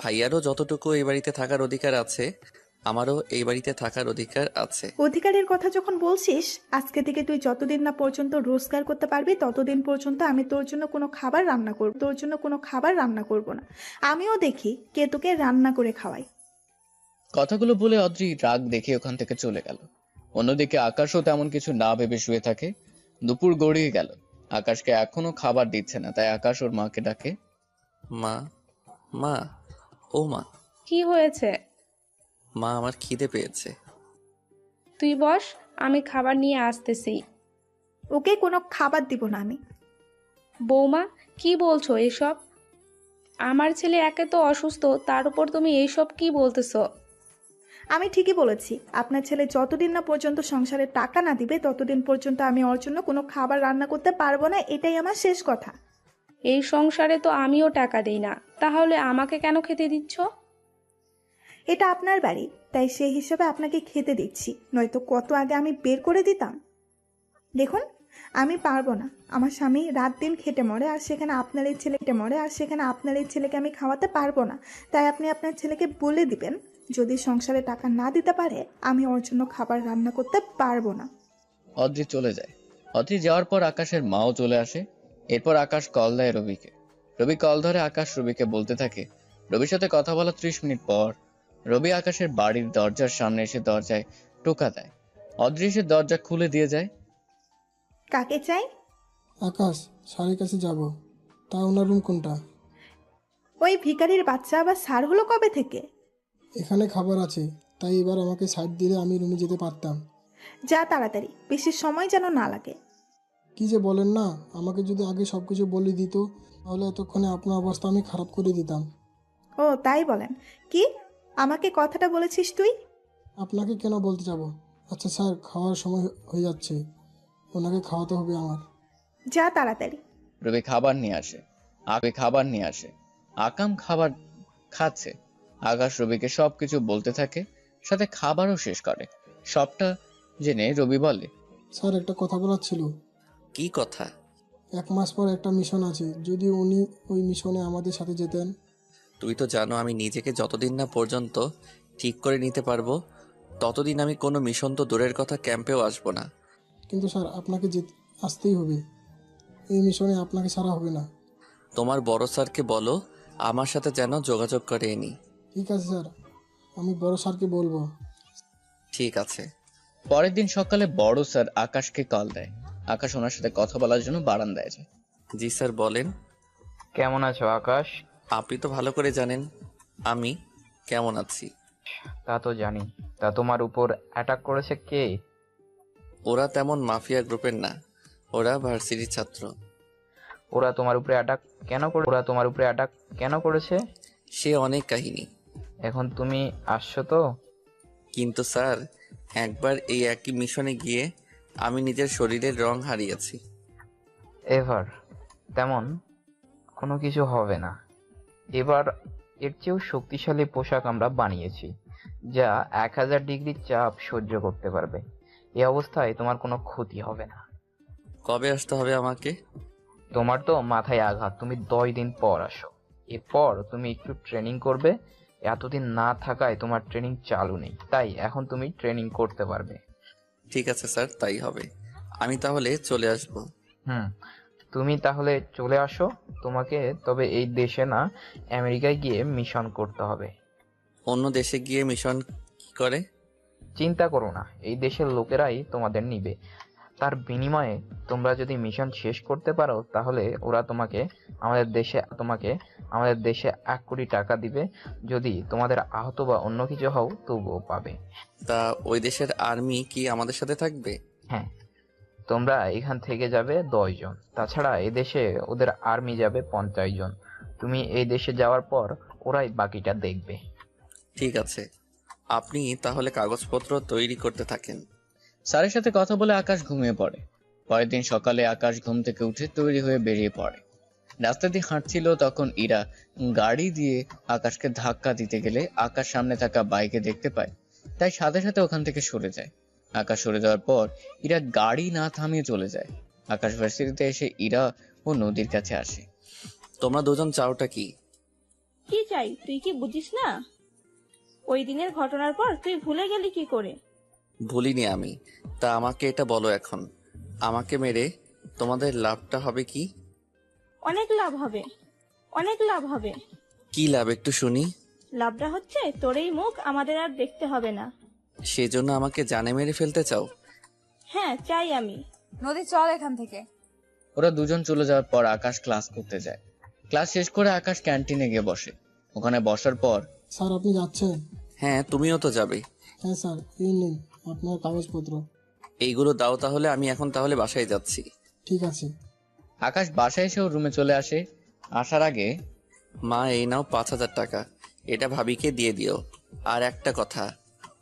ভাইয়ারও যতটুকু এই বাড়িতে থাকার অধিকার আছে, আমারও এই বাড়িতে থাকার অধিকার আছে। অধিকারের কথা যখন বলছিস, আজকে থেকে তুই যতদিন না পর্যন্ত রোজগার করতে পারবি ততদিন পর্যন্ত আমি তোর জন্য কোনো খাবার রান্না করব না। আমিও দেখি কে তোকে রান্না করে খাওয়াই। কথাগুলো বলে অদ্রি রাগ দেখে ওখান থেকে চলে গেল। অন্যদিকে আকাশও তেমন কিছু না ভেবে শুয়ে থাকে। দুপুর গড়িয়ে গেল, আকাশকে এখনো খাবার দিচ্ছে না। তাই আকাশ ওর মাকে ডাকে। মা, মা, ও মা। কি হয়েছে? মা, আমার খিদে পেয়েছে। তুই বস, আমি খাবার নিয়ে আসতেছি। ওকে কোনো খাবার দিব না আমি। বৌমা, কি বলছো এসব? আমার ছেলে একে তো অসুস্থ, তার উপর তুমি এইসব কি বলতেছো? আমি ঠিকই বলেছি। আপনার ছেলে যতদিন না পর্যন্ত সংসারে টাকা না দিবে ততদিন পর্যন্ত আমি ওর জন্য কোনো খাবার রান্না করতে পারবো না, এটাই আমার শেষ কথা। এই সংসারে তো আমিও টাকা দিই না, তাহলে আমাকে কেন খেতে দিচ্ছ? এটা আপনার বাড়ি, তাই সেই হিসাবে আপনাকে খেতে দিচ্ছি, নয়তো কত আগে আমি বের করে দিতাম। দেখুন, আমি পারবো না। আমার স্বামী রাত দিন খেটে মরে, আর সেখানে আপনার এই ছেলেকে আমি খাওয়াতে পারবো না। তাই আপনি আপনার ছেলেকে বলে দিবেন যদি সংসারে টাকা না দিতে পারে আমি ওর জন্য খাবার রান্না করতে পারবো না। অদ্রি চলে যায়। অদ্রি যাওয়ার পর আকাশের মাও চলে আসে। এরপর আকাশ কল দেয় রবিকে। রবি কল ধরে আকাশ রবিকে বলতে থাকে। রবির সাথে কথা বলা 30 মিনিট পর রবি আকাশের বাড়ির দরজার সামনে এসে দরজায় টোকা দেয়। অদ্রি এসে দরজা খুলে দিয়ে যায়। কাকে চাই? আকাশ, স্যারের কাছে যাব। তা ওনার রুম কোনটা? ওই ভিখারির বাচ্চা আবার সার হলো কবে থেকে? এখানে খাবার আছে, তাই এবার আমাকে সাইড দিলে আমি রুমে যেতে পারতাম। যা তাড়াতাড়ি, বেশি সময় যেন না লাগে। কি যে বলেন না, আমাকে যদি আগে সব কিছু বলে দিত তাহলে এতক্ষণে আপনার অবস্থা আমি খারাপ করে দিতাম। ও তাই বলেন? কি আমাকে কথাটা বলেছিস তুই? আপনাকে কেন বলতে যাব? আচ্ছা স্যার, খাওয়ার সময় হয়ে যাচ্ছে, ওনাকে খাওয়াতে হবে আমার। যা তাড়াতাড়ি। রবি খাবার নিয়ে আসে। আকাম খাবার খাচ্ছে। আকাশ রবিকে সবকিছু বলতে থাকে, সাথে খাবারও শেষ করে। সবটা জেনে রবি বলে, স্যার একটা কথা বলার ছিল। কি কথা? 1 মাস পর একটা মিশন আছে, যদি উনি ওই মিশনে আমাদের সাথে যেতেন। তুই তো জানো আমি নিজেকে যতদিন না পর্যন্ত ঠিক করে নিতে পারবো ততদিন আমি কোনো মিশন তো দূরের কথা ক্যাম্পেও আসবো না। কিন্তু স্যার আপনাকে আসতেই হবে, এই মিশনে আপনাকে ছাড়া হবে না। তোমার বড় স্যারকে বলো আমার সাথে যেন যোগাযোগ করে নি। ঠিক আছে স্যার, আমি বড় স্যারকে বলবো। ঠিক আছে। পরের দিন সকালে বড় স্যার আকাশকে কল দেয়। আকাশ ওনার সাথে কথা বলার জন্য বারান্দায় যায়। জি স্যার বলেন। কেমন আছো আকাশ? আপনি তো ভালো করে জানেন আমি কেমন আছি। তা তো জানি। তা তোমার উপর অ্যাটাক করেছে কে? ওরা তেমন মাফিয়া গ্রুপের না, ওরা ভার্সিটির ছাত্র। ওরা তোমার উপরে অ্যাটাক কেন করেছে? সে অনেক কাহিনী। এখন তুমি আসছো তো? কিন্তু স্যার, একবার এই একই মিশনে গিয়ে আমি নিজের শরীরের রং হারিয়েছি। এভার তেমন কোনো কিছু হবে না। এবার এর চেয়েও শক্তিশালী পোশাক আমরা বানিয়েছি, যা 1000 ডিগ্রি চাপ সহ্য করতে পারবে। এই অবস্থায় তোমার কোনো ক্ষতি হবে না। কবে আসতে হবে আমাকে? তোমার তো মাথায় আঘাত, তুমি 10 দিন পর আসো। এরপর তুমি একটু ট্রেনিং করবে। এতদিন না থাকায় তোমার ট্রেনিং চালু নেই, তাই এখন তুমি ট্রেনিং করতে পারবে। ঠিক আছে স্যার, তাই হবে। আমি তাহলে চলে আসব। তুমি তাহলে চলে আসো। তোমাকে তবে এই দেশে না, আমেরিকায় গিয়ে মিশন করতে হবে। অন্য দেশে গিয়ে মিশন কি করে? চিন্তা করো না, এই দেশের লোকেরাই তোমাদের নিবে। তার বিনিময়ে তোমরা যদি মিশন শেষ করতে পারো তাহলে ওরা তোমাকে আমাদের দেশে 1 কোটি টাকা দিবে। যদি তোমাদের আহত বা অন্য কিছু হও তবুও পাবে। তা ওই দেশের আর্মি কি আমাদের সাথে থাকবে? হ্যাঁ, তোমরা এখান থেকে যাবে 10 জন। তাছাড়া এদেশে ওদের আর্মি যাবে 50 জন। তুমি এই দেশে যাওয়ার পর ওরাই বাকিটা দেখবে। ঠিক আছে, আপনি তাহলে কাগজপত্র তৈরি করতে থাকেন। স্যারের সাথে কথা বলে আকাশ ঘুমিয়ে পড়ে। পরের দিন সকালে আকাশ ঘুম থেকে উঠে তৈরি হয়ে বেরিয়ে পড়ে। রাস্তা দিয়ে হাঁটছিল, তখন ইরা গাড়ি দিয়ে আকাশকে ধাক্কা দিতে গেলে আকাশ সামনে থাকা বাইকে দেখতে পায়, তাই সাথে সাথে ওখান থেকে সরে যায়। আকাশ সরে যাওয়ার পর ইরা গাড়ি না থামিয়ে চলে যায়। আকাশ ভার্সিটিতে এসে ইরা ও নদীর কাছে আসে। তোমরা দুজন চাওটা কি? কি চাই তুই কি বুঝিস না? ওই দিনের ঘটনার পর তুই ভুলে গেলি কি করে? ভুলিনি আমি। তা আমাকে এটা বলো এখন, আমাকে মেরে তোমাদের লাভটা হবে কি? অনেক লাভ হবে, অনেক লাভ হবে। কি লাভ একটু শুনি। লাভটা হচ্ছে তোর এই মুখ আমাদের আর দেখতে হবে না। সেজন্য আমাকে জানে মেরে ফেলতে চাও? হ্যাঁ চাই আমি। নদী চল এখান থেকে। ওরা দুজন চলে যাওয়ার পর আকাশ ক্লাস করতে যায়। ক্লাস শেষ করে আকাশ ক্যান্টিনে গিয়ে বসে। ওখানে বসার পর, স্যার আপনি যাচ্ছেন? হ্যাঁ, তুমিও তো যাবে। হ্যাঁ স্যার, এই নিন আপনার কাগজপত্র। এইগুলো দাও তাহলে, আমি এখন তাহলে বাসায় যাচ্ছি। ঠিক আছে। আকাশ বাসায় এসে ওর রুমে চলে আসে। আসার আগে, মা এই নাও 5000 টাকা, এটা ভাবিকে দিয়ে দিও। আর একটা কথা,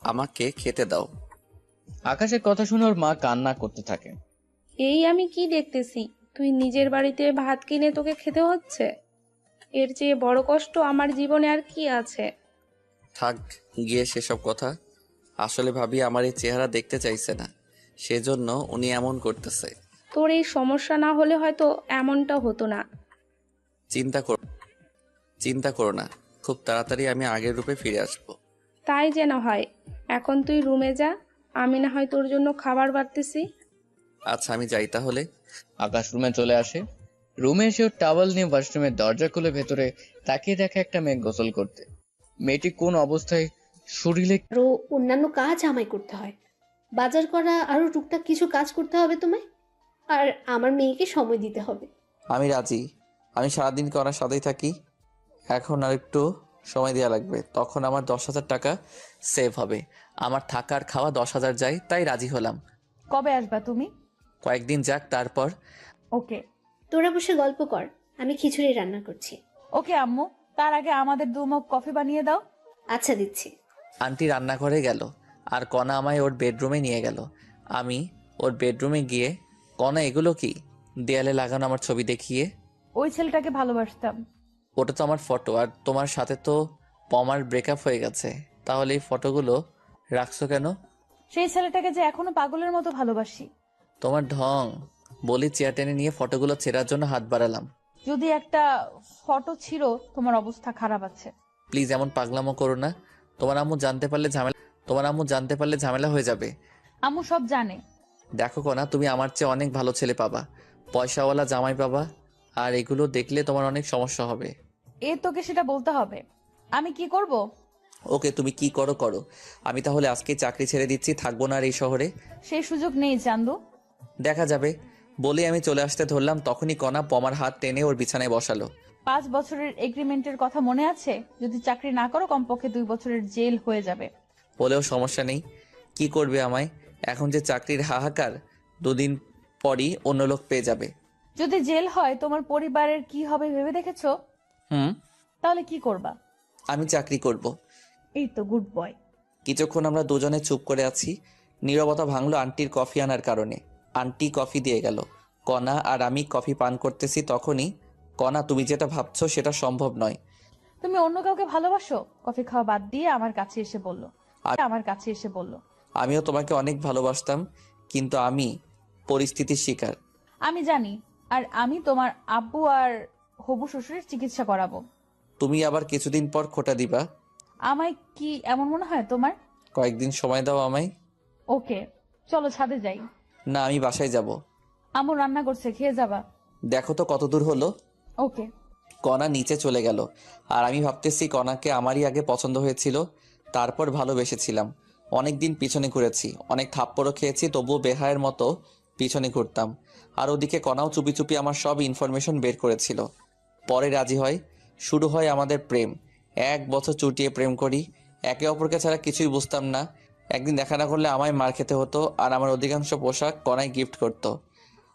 আমাকে খেতে দাও। আকাশের কথা শুনে ওর মা কান্না করতে থাকে। এই আমি কি দেখতেছি, তুই নিজের বাড়িতে ভাত কিনে তোকে খেতে হচ্ছে? এর চেয়ে বড় কষ্ট আমার জীবনে আর কি আছে? থাক গিয়ে সেসব কথা। আসলে ভাবি আমার এই চেহারা দেখতে চাইছে না, সেজন্য উনি এমন করতেছে। তোর এই সমস্যা না হলে হয়তো এমনটা হতো না। চিন্তা করো না, খুব তাড়াতাড়ি আমি আগের রূপে ফিরে আসবো। তাই যেন হয়। এখন তুই রুমে যা, আমি না হয় তোর জন্য খাবার বাড়তেছি। আচ্ছা আমি যাই তাহলে। আকাশ রুমে চলে আসে। রুমে এসে ওর টাওয়াল নিয়ে ওয়াশরুমের দরজা খুলে ভেতরে তাকিয়ে দেখে একটা মেয়ে গোসল করতে। মেয়েটি কোন অবস্থায় শরীরে আরো অন্যান্য কাজ আমায় করতে হয়, বাজার করা, আরো টুকটাক কিছু কাজ করতে হবে তোমায়, আর আমার মেয়েকে সময় দিতে হবে। আমি রাজি। আমি সারাদিন করার সাথেই থাকি। এখন আর একটু সময় দেওয়া লাগবে, তখন আমার 10,000 টাকা সেভ হবে। আমার থাকার খাওয়া 10,000 যায়, তাই রাজি হলাম। কবে আসবা তুমি? কয়েকদিন যাক, তারপর। ওকে। তোরা বসে গল্প কর, আমি খিচুড়ি রান্না করছি। ওকে আম্মু, তার আগে আমাদের 2 মগ কফি বানিয়ে দাও। আচ্ছা দিচ্ছি। আন্টি রান্নাঘরে গেল আর কণা আমায় ওর বেডরুমে নিয়ে গেল। আমি ওর বেডরুমে গিয়ে, কণা এগুলো কি? দেয়ালে লাগানো আমার ছবি দেখিয়ে। ওই ছেলেটাকে ভালোবাসতাম। ওটা তো আমার ফটো, আর তোমার সাথে তো পমার ব্রেকআপ হয়ে গেছে, তাহলে এই ফটোগুলো রাখছো কেন? সেই ছেলেটাকে যে এখনো পাগলের মতো ভালোবাসি। তোমার ঢং। বলি চেয়ার টেনে নিয়ে ফটোগুলো ছেঁড়ার জন্য হাত বাড়ালাম। যদি একটা ফটো ছিল, তোমার অবস্থা খারাপ আছে। প্লিজ এমন পাগলামো করো না। তোমার আম্মু জানতে পারলে ঝামেলা হয়ে যাবে। আম্মু সব জানে। দেখো কণা, তুমি আমার চেয়ে অনেক ভালো ছেলে পাবা, পয়সাওয়ালা জামাই পাবা, আর এগুলো দেখলে তোমার অনেক সমস্যা হবে। তোকে সেটা বলতে হবে। আমি কি করব? ওকে, তুমি কি করো করো। আমি তাহলে আজকে চাকরি ছেড়ে দিচ্ছি, থাকবো না আর এই শহরে। সেই সুযোগ নেই চান্দু। দেখা যাবে। বলে আমি চলে আসতে ধরলাম, তখনই কণা পমার হাত টেনে ওর বিছানায় বসালো। 5 বছরের এগ্রিমেন্টের কথা মনে আছে? যদি চাকরি না করো কমপক্ষে 2 বছরের জেল হয়ে যাবে। বলেও সমস্যা নেই। কি করবে আমায়? এখন যে চাকরির হাহাকার, 2 দিন পরই অন্য লোক পেয়ে যাবে। যদি জেল হয় তোমার পরিবারের কি হবে ভেবে দেখেছো? তাহলে কি করবা? আমি চাকরি করব। এই তো গুড বয়। কিছুক্ষণ আমরা দুজনে চুপ করে আছি। নীরবতা ভাঙলো আন্টির কফি আনার কারণে। আন্টি কফি দিয়ে গেল। কণা আর আমি কফি পান করতেছি, তখনই, কণা তুমি যেটা ভাবছো সেটা সম্ভব নয়। তুমি অন্য কাউকে ভালোবাসো? কফি খাওয়া বাদ দিয়ে আমার কাছে এসে বলল। আমিও তোমাকে অনেক ভালোবাসতাম, কিন্তু আমি পরিস্থিতির শিকার। আমি জানি, আর আমি তোমার আব্বু আর হবু শ্বশুরের চিকিৎসা করাবো। তুমি আবার কিছুদিন পর খোটা দিবা। আমায় কি এমন মনে হয় তোমার? কয়েকদিন সময় দাও আমায়। ওকে, চলো ছাদে যাই। না, আমি বাসায় যাব। আম্মু রান্না করছে, খেয়ে যাবা। দেখো তো কত দূর হলো। ওকে। কণা নিচে চলে গেল, আর আমি ভাবতেছি কণাকে আমারই আগে পছন্দ হয়েছিল, তারপর ভালোবেসেছিলাম। অনেক দিন পিছনে ঘুরেছি, অনেক থাপ্পড়ও খেয়েছি, তবুও বেহায়ের মতো পিছনে ঘুরতাম। আর ওদিকে কণাও চুপি চুপি আমার সব ইনফরমেশন বের করেছিল। পরে রাজি হয়, শুরু হয় আমাদের প্রেম। 1 বছর চুটিয়ে প্রেম করি, একে অপরকে ছাড়া কিছুই বুঝতাম না। একদিন দেখা না করলে আমায় মার খেতে হতো, আর আমার অধিকাংশ পোশাক কণাই গিফট করতো।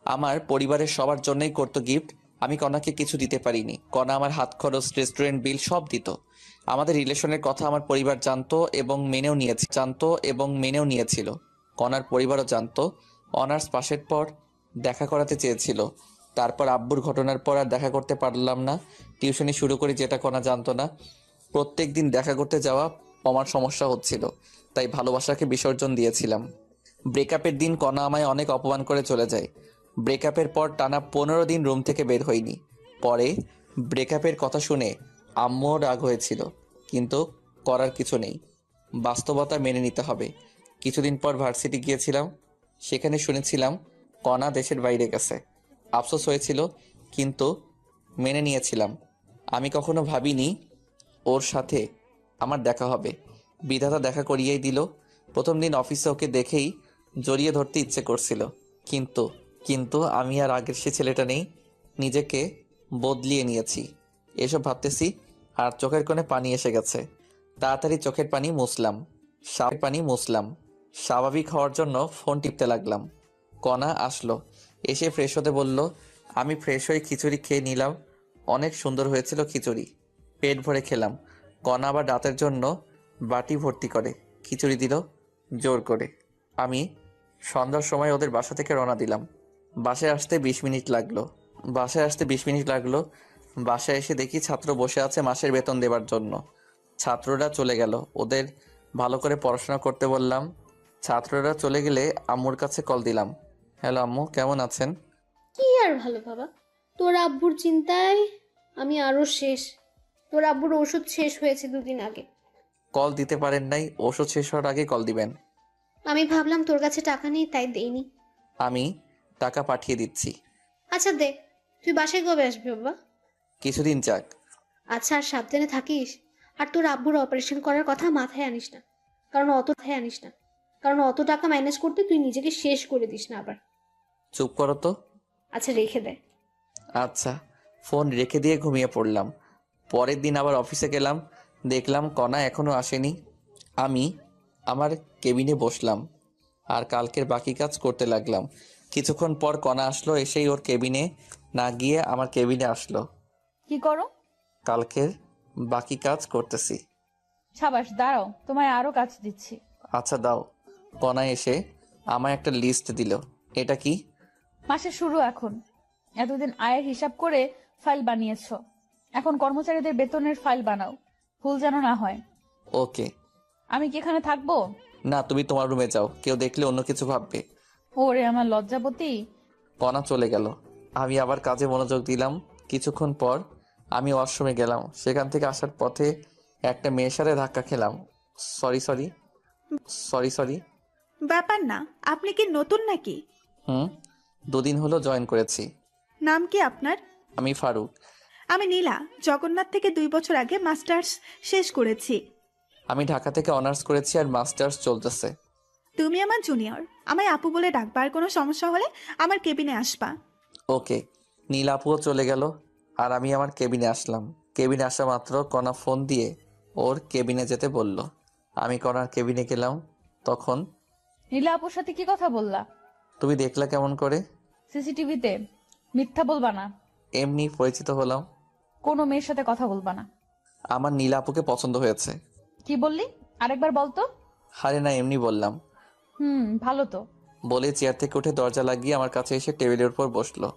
আমার পরিবারের সবার জন্যই করতো গিফট। আমি কণাকে কিছু দিতে পারিনি। কণা আমার হাত খরচ, রেস্টুরেন্ট বিল সব দিত। আমাদের রিলেশনের কথা আমার পরিবার জানতো এবং মেনেও নিয়েছিল। কণার পরিবারও জানতো। অনার্স পাশের পর দেখা করাতে চেয়েছিল। তারপর আব্বুর ঘটনার পর আর দেখা করতে পারলাম না। টিউশনি শুরু করি, যেটা কণা জানতো না। প্রত্যেক দিন দেখা করতে যাওয়া আমার সমস্যা হচ্ছিল, তাই ভালোবাসাকে বিসর্জন দিয়েছিলাম। ব্রেকআপের দিন কণা আমায় অনেক অপমান করে চলে যায়। ব্রেকআপের পর টানা 15 দিন রুম থেকে বের হইনি। পরে ব্রেকআপের কথা শুনে আম্মুও রাগ হয়েছিল, কিন্তু করার কিছু নেই। বাস্তবতা মেনে নিতে হবে। কিছুদিন পর ভার্সিটি গিয়েছিলাম, সেখানে শুনেছিলাম কণা দেশের বাইরে গেছে। আফসোস হয়েছিল, কিন্তু মেনে নিয়েছিলাম। আমি কখনো ভাবিনি ওর সাথে আমার দেখা হবে। বিধাতা দেখা করিয়েই দিল। প্রথম দিন অফিসে ওকে দেখেই জড়িয়ে ধরতে ইচ্ছে করছিল, কিন্তু আমি আর আগের সে ছেলেটা নেই। নিজেকে বদলিয়ে নিয়েছি। এসব ভাবতেছি আর চোখের কোণে পানি এসে গেছে। তাড়াতাড়ি চোখের পানি মুছলাম। স্বাভাবিক হওয়ার জন্য ফোন টিপতে লাগলাম। কণা আসলো, এসে ফ্রেশ হতে বলল। আমি ফ্রেশ হয়ে খিচুড়ি খেয়ে নিলাম। অনেক সুন্দর হয়েছিল খিচুড়ি, পেট ভরে খেলাম। কণা আবার রাতের জন্য বাটি ভর্তি করে খিচুড়ি দিল জোর করে। আমি সন্ধ্যার সময় ওদের বাসা থেকে রওনা দিলাম। বাসায় আসতে 20 মিনিট লাগলো। বাসায় এসে দেখি ছাত্র বসে আছে মাসের বেতন দেবার জন্য। ছাত্ররা চলে গেল, ওদের ভালো করে পড়াশোনা করতে বললাম। ছাত্ররা চলে গেলে আম্মুর কাছে কল দিলাম। হ্যালো আম্মু, কেমন আছেন? কি আর ভালো বাবা, তোর আব্বুর চিন্তায় আমি আরো শেষ। তোর আব্বুর ওষুধ শেষ হয়েছে 2 দিন আগে। কল দিতে পারেন নাই, ওষুধ শেষ হওয়ার আগে কল দিবেন। আমি ভাবলাম তোর কাছে টাকা নেই তাই দেইনি। আমি টাকা পাঠিয়ে দিচ্ছি। আচ্ছা দে। তুই বাসায় কবে আসবি বাবা? কিছুদিন যাক। আচ্ছা আর সাবধানে থাকিস। আর তোর আব্বুর অপারেশন করার কথা মাথায় আনিস না, কারণ অত টাকা ম্যানেজ করতে তুই নিজেকে শেষ করে দিস না আবার। চুপ করো তো। আচ্ছা রেখে দে। আচ্ছা। ফোন রেখে দিয়ে ঘুমিয়ে পড়লাম। পরের দিন আবার অফিসে গেলাম, দেখলাম কণা এখনো আসেনি। আমি আমার কেবিনে বসলাম আর কালকের বাকি কাজ করতে লাগলাম। কিছুক্ষণ পর কণা আসলো, এসেই ওর কেবিনে না গিয়ে আমার কেবিনে আসলো। কি করো? কালকের বাকি কাজ করতেছি। সাবাস, দাঁড়াও, তোমায় আরো কাজ দিচ্ছি। আচ্ছা দাও। কণা এসে আমায় একটা লিস্ট দিল। এটা কি? মাসের শুরু এখন। এতদিন আয়ের হিসাব করে ফাইল বানিয়েছো, এখন কর্মচারীদের বেতনের ফাইল বানাও, ভুল যেন না হয়। ওকে। আমি কি এখানে থাকবো? না, তুমি তোমার রুমে যাও, কেউ দেখলে অন্য কিছু ভাববে। ওরে আমার লজ্জাবতী। কণা চলে গেল। আমি আবার কাজে মনোযোগ দিলাম। কিছুক্ষণ পর আমি ওয়াশরুমে গেলাম। সেখান থেকে আসার পথে একটা মেয়ের সাথে ধাক্কা খেলাম। সরি। ব্যাপার না, আপনি কি নতুন নাকি? 2 দিন হলো জয়েন করেছি। নাম কি আপনার? আমি ফারুক। আমি নীলা, জগন্নাথ থেকে 2 বছর আগে মাস্টার্স শেষ করেছি। আমি ঢাকা থেকে অনার্স করেছি আর মাস্টার্স চলতেছে। তুমি আমার জুনিয়র, আমায় আপু বলে ডাকবা, আর কোনো সমস্যা হলে আমার কেবিনে আসবা। ওকে। নীল আপুও চলে গেল আর আমি আমার কেবিনে আসলাম। কেবিনে আসা মাত্র কণা ফোন দিয়ে ওর কেবিনে যেতে বলল। আমি কণার কেবিনে গেলাম। তখন নীলা আপুর সাথে কি কথা বললা? তুমি দেখলা কেমন করে? সিসিটিভিতে। মিথ্যা বলবা না। এমনি পরিচিত হলাম। কোনো মেয়ের সাথে কথা বলবা না। আমার নীল আপুকে পছন্দ হয়েছে। কি বললি? আরেকবার বলতো। আরে না, এমনি বললাম। ভালো তো। বলে চেয়ার থেকে উঠে দরজা লাগিয়ে আমার কাছে এসে টেবিলের উপর বসলো।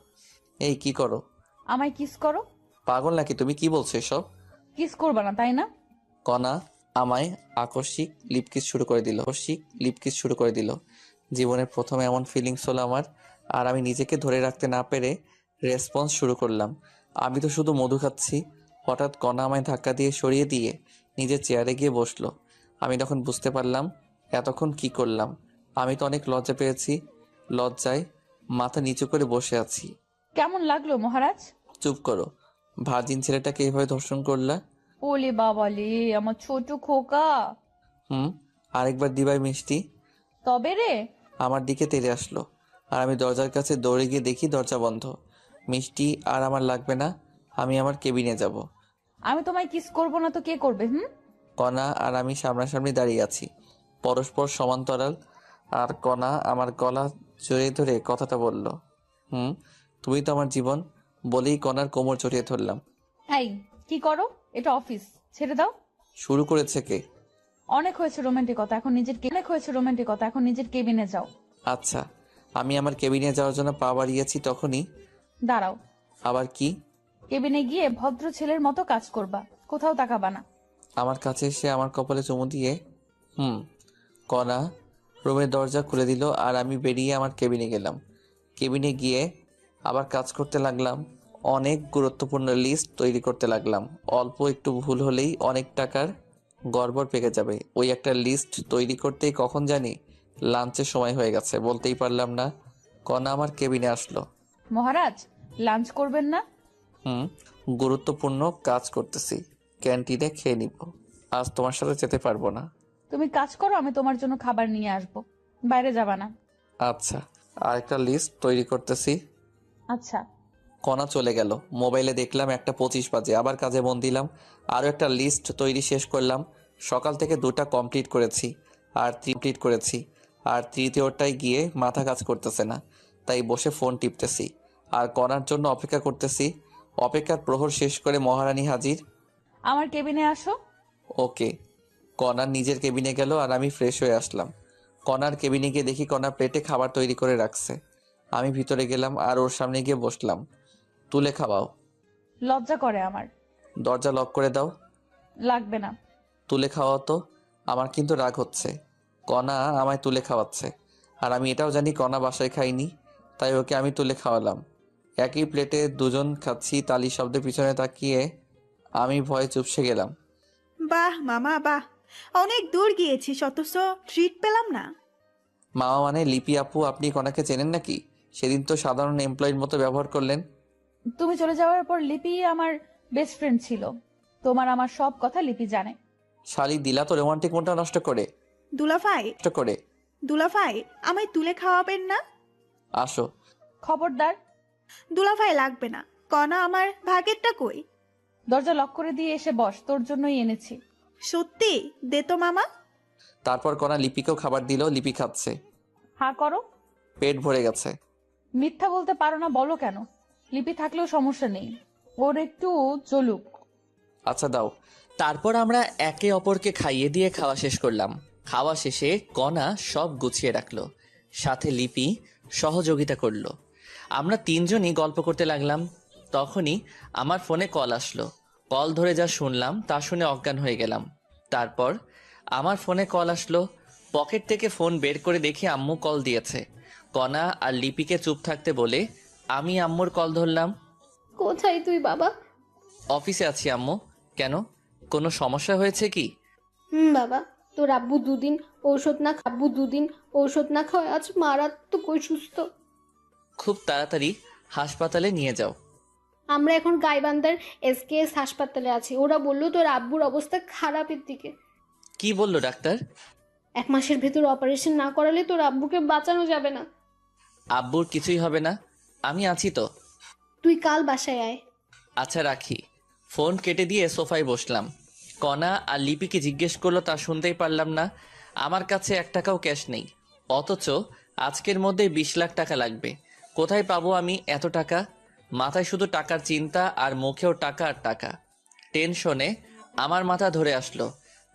এই কি করো? আমায় কিস করো। পাগল নাকি তুমি? কি বলছো এসব? কিস করবা না তাই না? কণা আমায় আকস্মিক লিপকিস শুরু করে দিল। জীবনের প্রথম এমন ফিলিংস হলো আমার। আর আমি নিজেকে ধরে রাখতে না পেরে রেসপন্স শুরু করলাম। আমি তো শুধু মধু খাচ্ছি। হঠাৎ কণা আমায় ধাক্কা দিয়ে সরিয়ে দিয়ে নিজের চেয়ারে গিয়ে বসলো। আমি তখন বুঝতে পারলাম এতক্ষণ কি করলাম। আমি তো অনেক লজ্জা পেয়েছি। লজ্জায় মাথা নিচু করে বসে আছি। কেমন লাগলো মহারাজ? চুপ করো। ভার্জিন ছেলেটাকে এইভাবে ধর্ষণ করলা? ওলে বাবালে, আমার ছোট খোকা। আরেকবার দিবাই মিষ্টি। তবে রে। আমার দিকে তেড়ে আসলো আর আমি দরজার কাছে দৌড়ে গিয়ে দেখি দরজা বন্ধ। মিষ্টি আর আমার লাগবে না, আমি আমার কেবিনে যাব। আমি তোমায় কিস করব না তো কে করবে? কণা আর আমি সামনাসামনি দাঁড়িয়ে আছি, পরস্পর সমান্তরাল। আর কণা আমার গলা জড়িয়ে ধরে কথাটা বলল, তুমি তো আমার জীবন। বলেই কণার কোমর জড়িয়ে ধরলাম। এই কি করো? এটা অফিস, ছেড়ে দাও। শুরু করেছে কে? অনেক হয়েছে রোমান্টিকতা, এখন নিজের কেবিনে যাও। আচ্ছা। আমি আমার কেবিনে যাওয়ার জন্য পা বাড়িয়েছি, তখনই দাঁড়াও। আবার কি? কেবিনে গিয়ে ভদ্র ছেলের মতো কাজ করবা, কোথাও তাকাবা না। আমার কাছে এসে আমার কপালে চুমু দিয়ে কণা রুমের দরজা খুলে দিল আর আমি বেরিয়ে আমার কেবিনে গেলাম। কেবিনে গিয়ে আবার কাজ করতে লাগলাম। অনেক গুরুত্বপূর্ণ লিস্ট তৈরি করতে লাগলাম। অল্প একটু ভুল হলেই অনেক টাকার গড়বড় পেকে যাবে। ওই একটা লিস্ট তৈরি করতেই কখন জানি লাঞ্চের সময় হয়ে গেছে। বলতেই পারলাম না। কণা আমার কেবিনে আসলো। মহারাজ, লাঞ্চ করবেন না? গুরুত্বপূর্ণ কাজ করতেছি, ক্যান্টিনে খেয়ে নিব। আজ তোমার সাথে যেতে পারবো না। তুমি কাজ করো, আমি তোমার জন্য খাবার নিয়ে আসবো। বাইরে যাবা না। আচ্ছা। আরেকটা লিস্ট তৈরি করতেছি। আচ্ছা। কণা চলে গেল। মোবাইলে দেখলাম 1:25 বাজে। আবার কাজে মন দিলাম। আরও একটা লিস্ট তৈরি শেষ করলাম। সকাল থেকে 2টা কমপ্লিট করেছি আর তৃতীয়টায় গিয়ে মাথা কাজ করতেছে না, তাই বসে ফোন টিপতেছি আর কণার জন্য অপেক্ষা করতেছি। অপেক্ষার প্রহর শেষ করে মহারানী হাজির। আমার কেবিনে আসো। ওকে। কণার নিজের কেবিনে গেল আর আমি ফ্রেশ হয়ে আসলাম। কণার কেবিনে গিয়ে দেখি কণা প্লেটে খাবার তৈরি করে রাখছে। আমি ভিতরে গেলাম আর ওর সামনে গিয়ে বসলাম। তুলে খাওয়াও। লজ্জা করে আমার। দরজা লক করে দাও। লাগবে না। তুলে খাওয়াও তো। আমার কিন্তু রাগ হচ্ছে। কণা আমায় তুলে খাওয়াচ্ছে আর আমি এটাও জানি কণা বাসায় খাইনি, তাই ওকে আমি তুলে খাওয়ালাম। একই প্লেটে দুজন খাচ্ছি। তালি শব্দের পিছনে তাকিয়ে আমি ভয়ে চুপসে গেলাম। বাহ মামা বাহ, অনেক দূর গিয়েছি, অথচ ট্রিট পেলাম না। মামা মানে লিপি আপু, আপনি কনাকে চেনেন নাকি? সেদিন তো সাধারণ এমপ্লয়ির মতো ব্যবহার করলেন। তুমি চলে যাওয়ার পর লিপি আমার বেস্ট ফ্রেন্ড ছিল। তোমার আমার সব কথা লিপি জানে। শালি দিলা তো রোমান্টিক মনটা নষ্ট করে। দুলাভাই, দুলাভাই, আমায় তুলে খাওয়াবেন না? আসো। খবরদার। দুলাভাই লাগবে না, কণা আমার ভাগেরটা কই? দরজা লক করে দিয়ে এসে বস, তোর জন্যই এনেছি। সত্যি? দে তো মামা। তারপর কনা লিপিকেও খাবার দিল, লিপি খাচ্ছে। হ্যাঁ করো। পেট ভরে গেছে। মিথ্যা বলতে পারো না, বলো কেন? লিপি থাকলেও সমস্যা নেই, ওর একটু চলুক। আচ্ছা দাও। তারপর আমরা একে অপরকে খাইয়ে দিয়ে খাওয়া শেষ করলাম। খাওয়া শেষে কণা সব গুছিয়ে রাখলো, সাথে লিপি সহযোগিতা করলো। আমরা তিনজনই গল্প করতে লাগলাম। তখনই আমার ফোনে কল আসলো। কল ধরে যা শুনলাম তা শুনে অজ্ঞান হয়ে গেলাম। তারপর আমার ফোনে কল আসলো, পকেট থেকে ফোন বের করে দেখি আম্মু কল দিয়েছে। কণা আর লিপিকে চুপ থাকতে বলে আমি আম্মুর কল ধরলাম। কোথায় তুই বাবা? অফিসে আছি আম্মু। কেন, কোনো সমস্যা হয়েছে কি? বাবা, তোর আব্বু দুদিন ঔষধ না খাওয়ায় আজ মারাত্মক অসুস্থ। খুব তাড়াতাড়ি হাসপাতালে নিয়ে যাও। আমরা এখন গাইবান্ধার SKS হাসপাতালে আছি। ওরা বললো তোর আব্বুর অবস্থা খারাপের দিকে। কি বললো ডাক্তার? 1 মাসের ভেতর অপারেশন না করালে তোর আব্বুকে বাঁচানো যাবে না। আব্বুর কিছুই হবে না, আমি আছি তো। তুই কাল বাসায় আয়। আচ্ছা রাখি। ফোন কেটে দিয়ে সোফায় বসলাম। কণা আর লিপিকে জিজ্ঞেস করলো, তা শুনতেই পারলাম না। আমার কাছে 1 টাকাও ক্যাশ নেই, অথচ আজকের মধ্যে 20 লাখ টাকা লাগবে। কোথায় পাবো আমি এত টাকা? মাথায় শুধু টাকার চিন্তা আর মুখেও টাকা আর টাকা। টেনশনে আমার মাথা ধরে আসলো।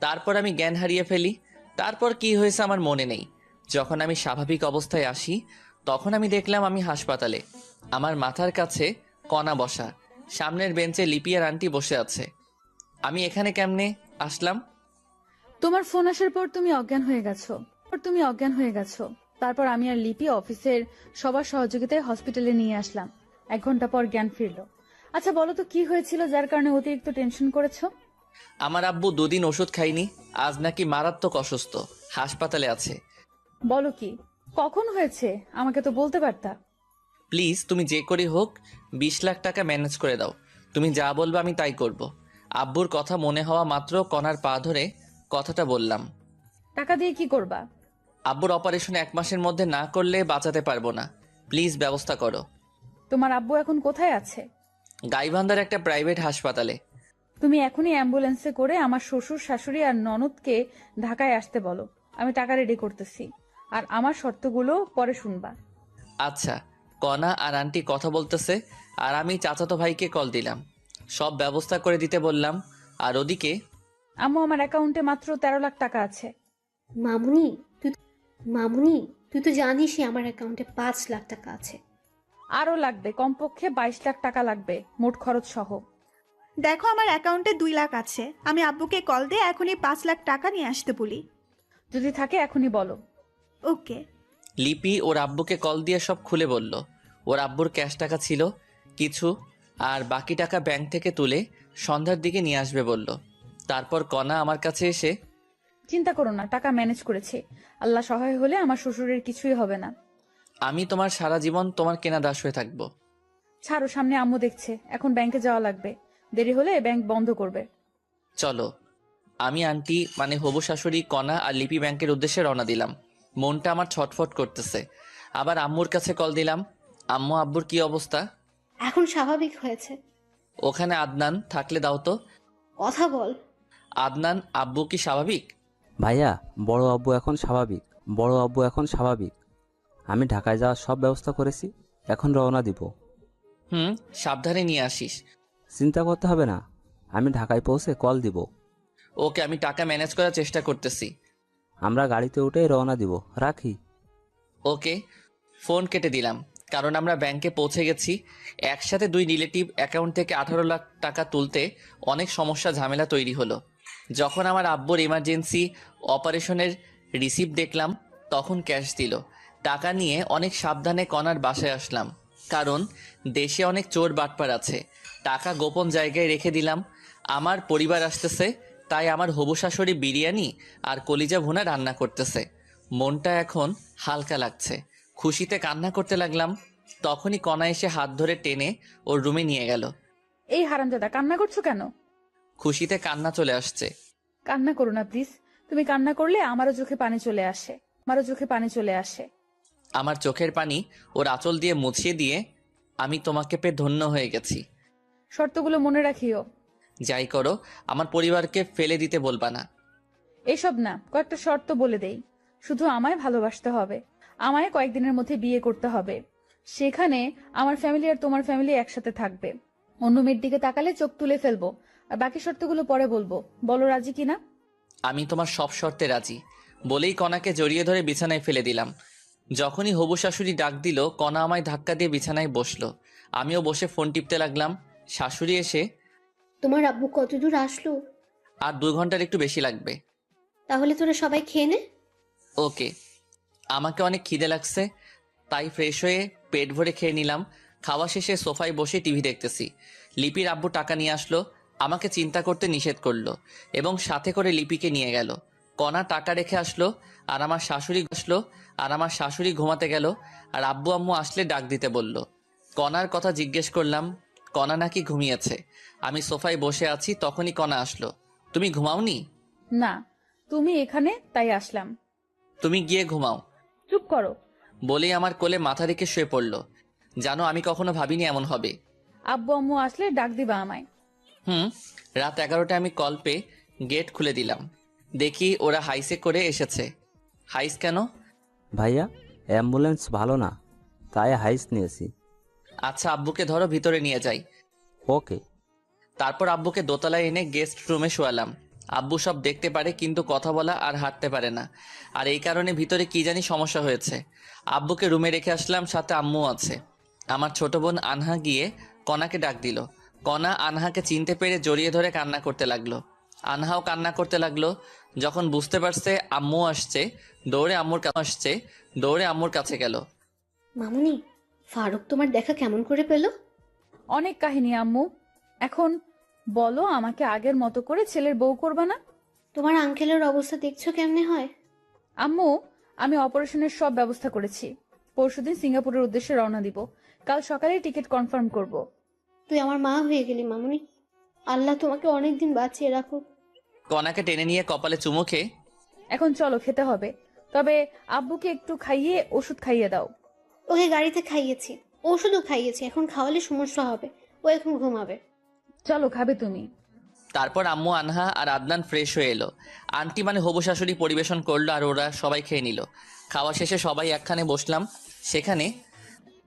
তারপর আমি জ্ঞান হারিয়ে ফেলি। তারপর কি হয়েছে আমার মনে নেই। যখন আমি স্বাভাবিক অবস্থায় আসি তখন আমি দেখলাম আমি হাসপাতালে। আমার মাথার কাছে কণা বসা, সামনের বেঞ্চে লিপি আর আন্টি বসে আছে। আমি এখানে কেমনে আসলাম? তোমার ফোন আসার পর তুমি অজ্ঞান হয়ে গেছো। তারপর আমি আর লিপি অফিসের সবার সহযোগিতায় হসপিটালে নিয়ে আসলাম। 1 ঘন্টা পর জ্ঞান ফিরলো। আচ্ছা বলো তো কি হয়েছিল যার কারণে অতিরিক্ত টেনশন করেছো? আমার আব্বু 2 দিন ওষুধ খাইনি, আজ নাকি মারাত্মক অসুস্থ, হাসপাতালে আছে। বলো কি, কখন হয়েছে? আমাকে তো বলতে পারতা। প্লিজ তুমি যে করে হোক 20 লাখ টাকা ম্যানেজ করে দাও। তুমি যা বলবে আমি তাই করব। আব্বুর কথা মনে হওয়া মাত্র কণার পা ধরে কথাটা বললাম। টাকা দিয়ে কি করবা? আব্বুর অপারেশন 1 মাসের মধ্যে না করলে বাঁচাতে পারবো না, প্লিজ ব্যবস্থা করো। তোমার আব্বু এখন কোথায় আছে? গাইবান্ধার একটা প্রাইভেট হাসপাতালে। তুমি এখনই অ্যাম্বুলেন্সে করে আমার শ্বশুর শাশুড়ি আর ননদকে ঢাকায় আসতে বলো। আমি টাকা রেডি করতেছি, আর আমার শর্তগুলো পরে শুনবা। আচ্ছা। কণা আর আন্টি কথা বলতেছে আর আমি চাচাতো ভাইকে কল দিলাম, সব ব্যবস্থা করে দিতে বললাম। আর ওদিকে আম্মু, আমার অ্যাকাউন্টে মাত্র 13 লাখ টাকা আছে। মামুনি, তুই তো জানিসই আমার অ্যাকাউন্টে 5 লাখ টাকা আছে। আরো লাগবে, কমপক্ষে 22 লাখ টাকা লাগবে মোট খরচ সহ। দেখো আমার অ্যাকাউন্টে 2 লাখ আছে। আমি আব্বুকে কল দিয়ে এখনই 5 লাখ টাকা নিয়ে আসতে বলি। যদি থাকে এখনই বলো। ওকে। লিপি ওর আব্বুকে কল দিয়ে সব খুলে বলল। ওর আব্বুর ক্যাশ টাকা ছিল কিছু, আর বাকি টাকা ব্যাংক থেকে তুলে সন্ধ্যার দিকে নিয়ে আসবে বলল। তারপর কণা আমার কাছে এসে, চিন্তা করো না, টাকা ম্যানেজ করেছি। আল্লাহ সহায় হলে আমার শ্বশুরের কিছুই হবে না। আমি তোমার সারা জীবন তোমার কেনা দাস হয়ে থাকবো। ছাড়ো, সামনে আম্মু দেখছে। এখন ব্যাংকে যাওয়া লাগবে, দেরি হলে ব্যাংক বন্ধ করবে। চলো। আমি আন্টি মানে হবু শাশুড়ি, কণা আর লিপি ব্যাংকের উদ্দেশ্যে রওনা দিলাম। মনটা আমার ছটফট করতেছে। আবার আম্মুর কাছে কল দিলাম। আম্মু, আব্বুর কি অবস্থা? এখন স্বাভাবিক হয়েছে। ওখানে আদনান থাকলে দাও তো। কথা বল। আদনান, আব্বু কি স্বাভাবিক? ভাইয়া, বড় আব্বু এখন স্বাভাবিক। আমি ঢাকায় যাওয়ার সব ব্যবস্থা করেছি, এখন রওনা দিব। সাবধানে নিয়ে আসিস। চিন্তা করতে হবে না, আমি ঢাকায় পৌঁছে কল দিব। ওকে, আমি টাকা ম্যানেজ করার চেষ্টা করতেছি। আমরা গাড়িতে উঠেই রওনা দিব, রাখি। ওকে। ফোন কেটে দিলাম, কারণ আমরা ব্যাংকে পৌঁছে গেছি। একসাথে 2 রিলেটিভ অ্যাকাউন্ট থেকে 18 লাখ টাকা তুলতে অনেক সমস্যা ঝামেলা তৈরি হলো। যখন আমার আব্বুর ইমার্জেন্সি অপারেশনের রিসিপ্ট দেখলাম তখন ক্যাশ দিল। টাকা নিয়ে অনেক সাবধানে কণার বাসায় আসলাম, কারণ দেশে অনেক চোর বাটপার আছে। টাকা গোপন জায়গায় রেখে দিলাম। আমার পরিবার আসতেছে, তাই আমার হবু শাশুড়ি বিরিয়ানি আর কলিজা ভুনা রান্না করতেছে। মনটা এখন হালকা লাগছে, খুশিতে কান্না করতে লাগলাম। তখনই কণা এসে হাত ধরে টেনে ওর রুমে নিয়ে গেল। এই হারামজাদা, কান্না করছো কেন? খুশিতে কান্না চলে আসছে। কান্না করো না প্লিজ। তুমি কান্না করলে আমারও চোখে পানি চলে আসে। আমার চোখের পানি ওর আঁচল দিয়ে মুছিয়ে দিয়ে, আমি তোমাকে পেয়ে ধন্য হয়ে গেছি। শর্তগুলো মনে রাখিও। যাই করো, আমার পরিবারকে ফেলে দিতে বলবা না। এসব না, কয়েকটা শর্ত বলে দেই। শুধু আমায় ভালোবাসতে হবে, আমায় কয়েকদিনের মধ্যে বিয়ে করতে হবে। সেখানে আমার ফ্যামিলি আর তোমার ফ্যামিলি একসাথে থাকবে। অন্য মেয়ের দিকে তাকালে চোখ তুলে ফেলবো। আর বাকি শর্তগুলো পরে বলবো। বলো রাজি কিনা? আমি তোমার সব শর্তে রাজি বলেই কণাকে জড়িয়ে ধরে বিছানায় ফেলে দিলাম। যখনই হবু শাশুড়ি ডাক দিল, কণা আমায় ধাক্কা দিয়ে বিছানায় বসলো। আমিও বসে ফোন টিপতে লাগলাম। শাশুড়ি এসে, তোমার আব্বু কতদূর আসলো? আর 2 ঘন্টার একটু বেশি লাগবে। তাহলে তোরা সবাই খেয়ে নে। ওকে। আমাকে অনেক খিদে লাগছে, তাই ফ্রেশ হয়ে পেট ভরে খেয়ে নিলাম। খাওয়া শেষে সোফায় বসে টিভি দেখতেছি। লিপির আব্বু টাকা নিয়ে আসলো, আমাকে চিন্তা করতে নিষেধ করলো এবং সাথে করে লিপিকে নিয়ে গেল। কণা টাকা রেখে আসলো আর আমার শাশুড়ি ঘুমাতে গেল। আর আব্বু আম্মু আসলে ডাক দিতে বলল। কণার কথা জিজ্ঞেস করলাম, কণা নাকি ঘুমিয়েছে। আমি সোফায় বসে আছি, তখনই কণা আসলো। তুমি ঘুমাওনি? না, তুমি এখানে তাই আসলাম। তুমি গিয়ে ঘুমাও। চুপ করো। বলেই আমার কোলে মাথা রেখে শুয়ে পড়লো। জানো, আমি কখনো ভাবিনি এমন হবে। আব্বু আম্মু আসলে ডাক দিবা আমায়। রাত 11টায় আমি কল পেয়ে গেট খুলে দিলাম। দেখি ওরা হাইসে করে এসেছে। হাইস কেন? ভাইয়া, অ্যাম্বুলেন্স ভালো না, তাই হাইস নিয়েছি। আচ্ছা, আব্বুকে ধরো, ভিতরে নিয়ে যাই। ওকে। তারপর আব্বুকে দোতলায় এনে গেস্ট রুমে শোয়ালাম। আব্বু সব দেখতে পারে কিন্তু কথা বলা আর হাঁটতে পারে না, আর এই কারণে ভিতরে কি জানি সমস্যা হয়েছে। আব্বুকে রুমে রেখে আসলাম, সাথে আম্মু আছে। আমার ছোট বোন আনহা গিয়ে কণাকে ডাক দিল। কণা আনহাকে চিনতে পেরে জড়িয়ে ধরে কান্না করতে লাগলো। আনহাও কান্না করতে লাগলো। যখন বুঝতে পারছে আম্মু আসছে, দৌড়ে আম্মুর কাছে গেল। মামুনি, ফারুক তোমার দেখা কেমন করে পেল? অনেক কাহিনী আম্মু। এখন বলো, আমাকে আগের মতো করে ছেলের বউ করবা না? তোমার আঙ্কেলের অবস্থা দেখছো কেমনে হয়? আম্মু, আমি অপারেশনের সব ব্যবস্থা করেছি। পরশুদিন সিঙ্গাপুরের উদ্দেশ্যে রওনা দিব। কাল সকালে টিকিট কনফার্ম করব। তুই আমার মা হয়ে গেলি মামুনি। আল্লাহ তোমাকে অনেকদিন বাঁচিয়ে রাখুক। কণাকে টেনে নিয়ে কপালে চুমু খেয়ে, এখন চলো, খেতে হবে। তবে আব্বুকে একটু খাইয়ে ওষুধ খাইয়ে দাও। ওকে গাড়িতে খাইয়েছি, ওষুধও খাইয়েছি, এখন খাওয়ালে সমস্যা হবে। ও এখন ঘুমাবে। চলো, খাবে তুমি। তারপর আম্মু, আনহা আর আদনান ফ্রেশ হয়ে এলো। আন্টি মানে হবু শাশুড়ি পরিবেশন করলো আর ওরা সবাই খেয়ে নিল। খাওয়া শেষে সবাই একখানে বসলাম। সেখানে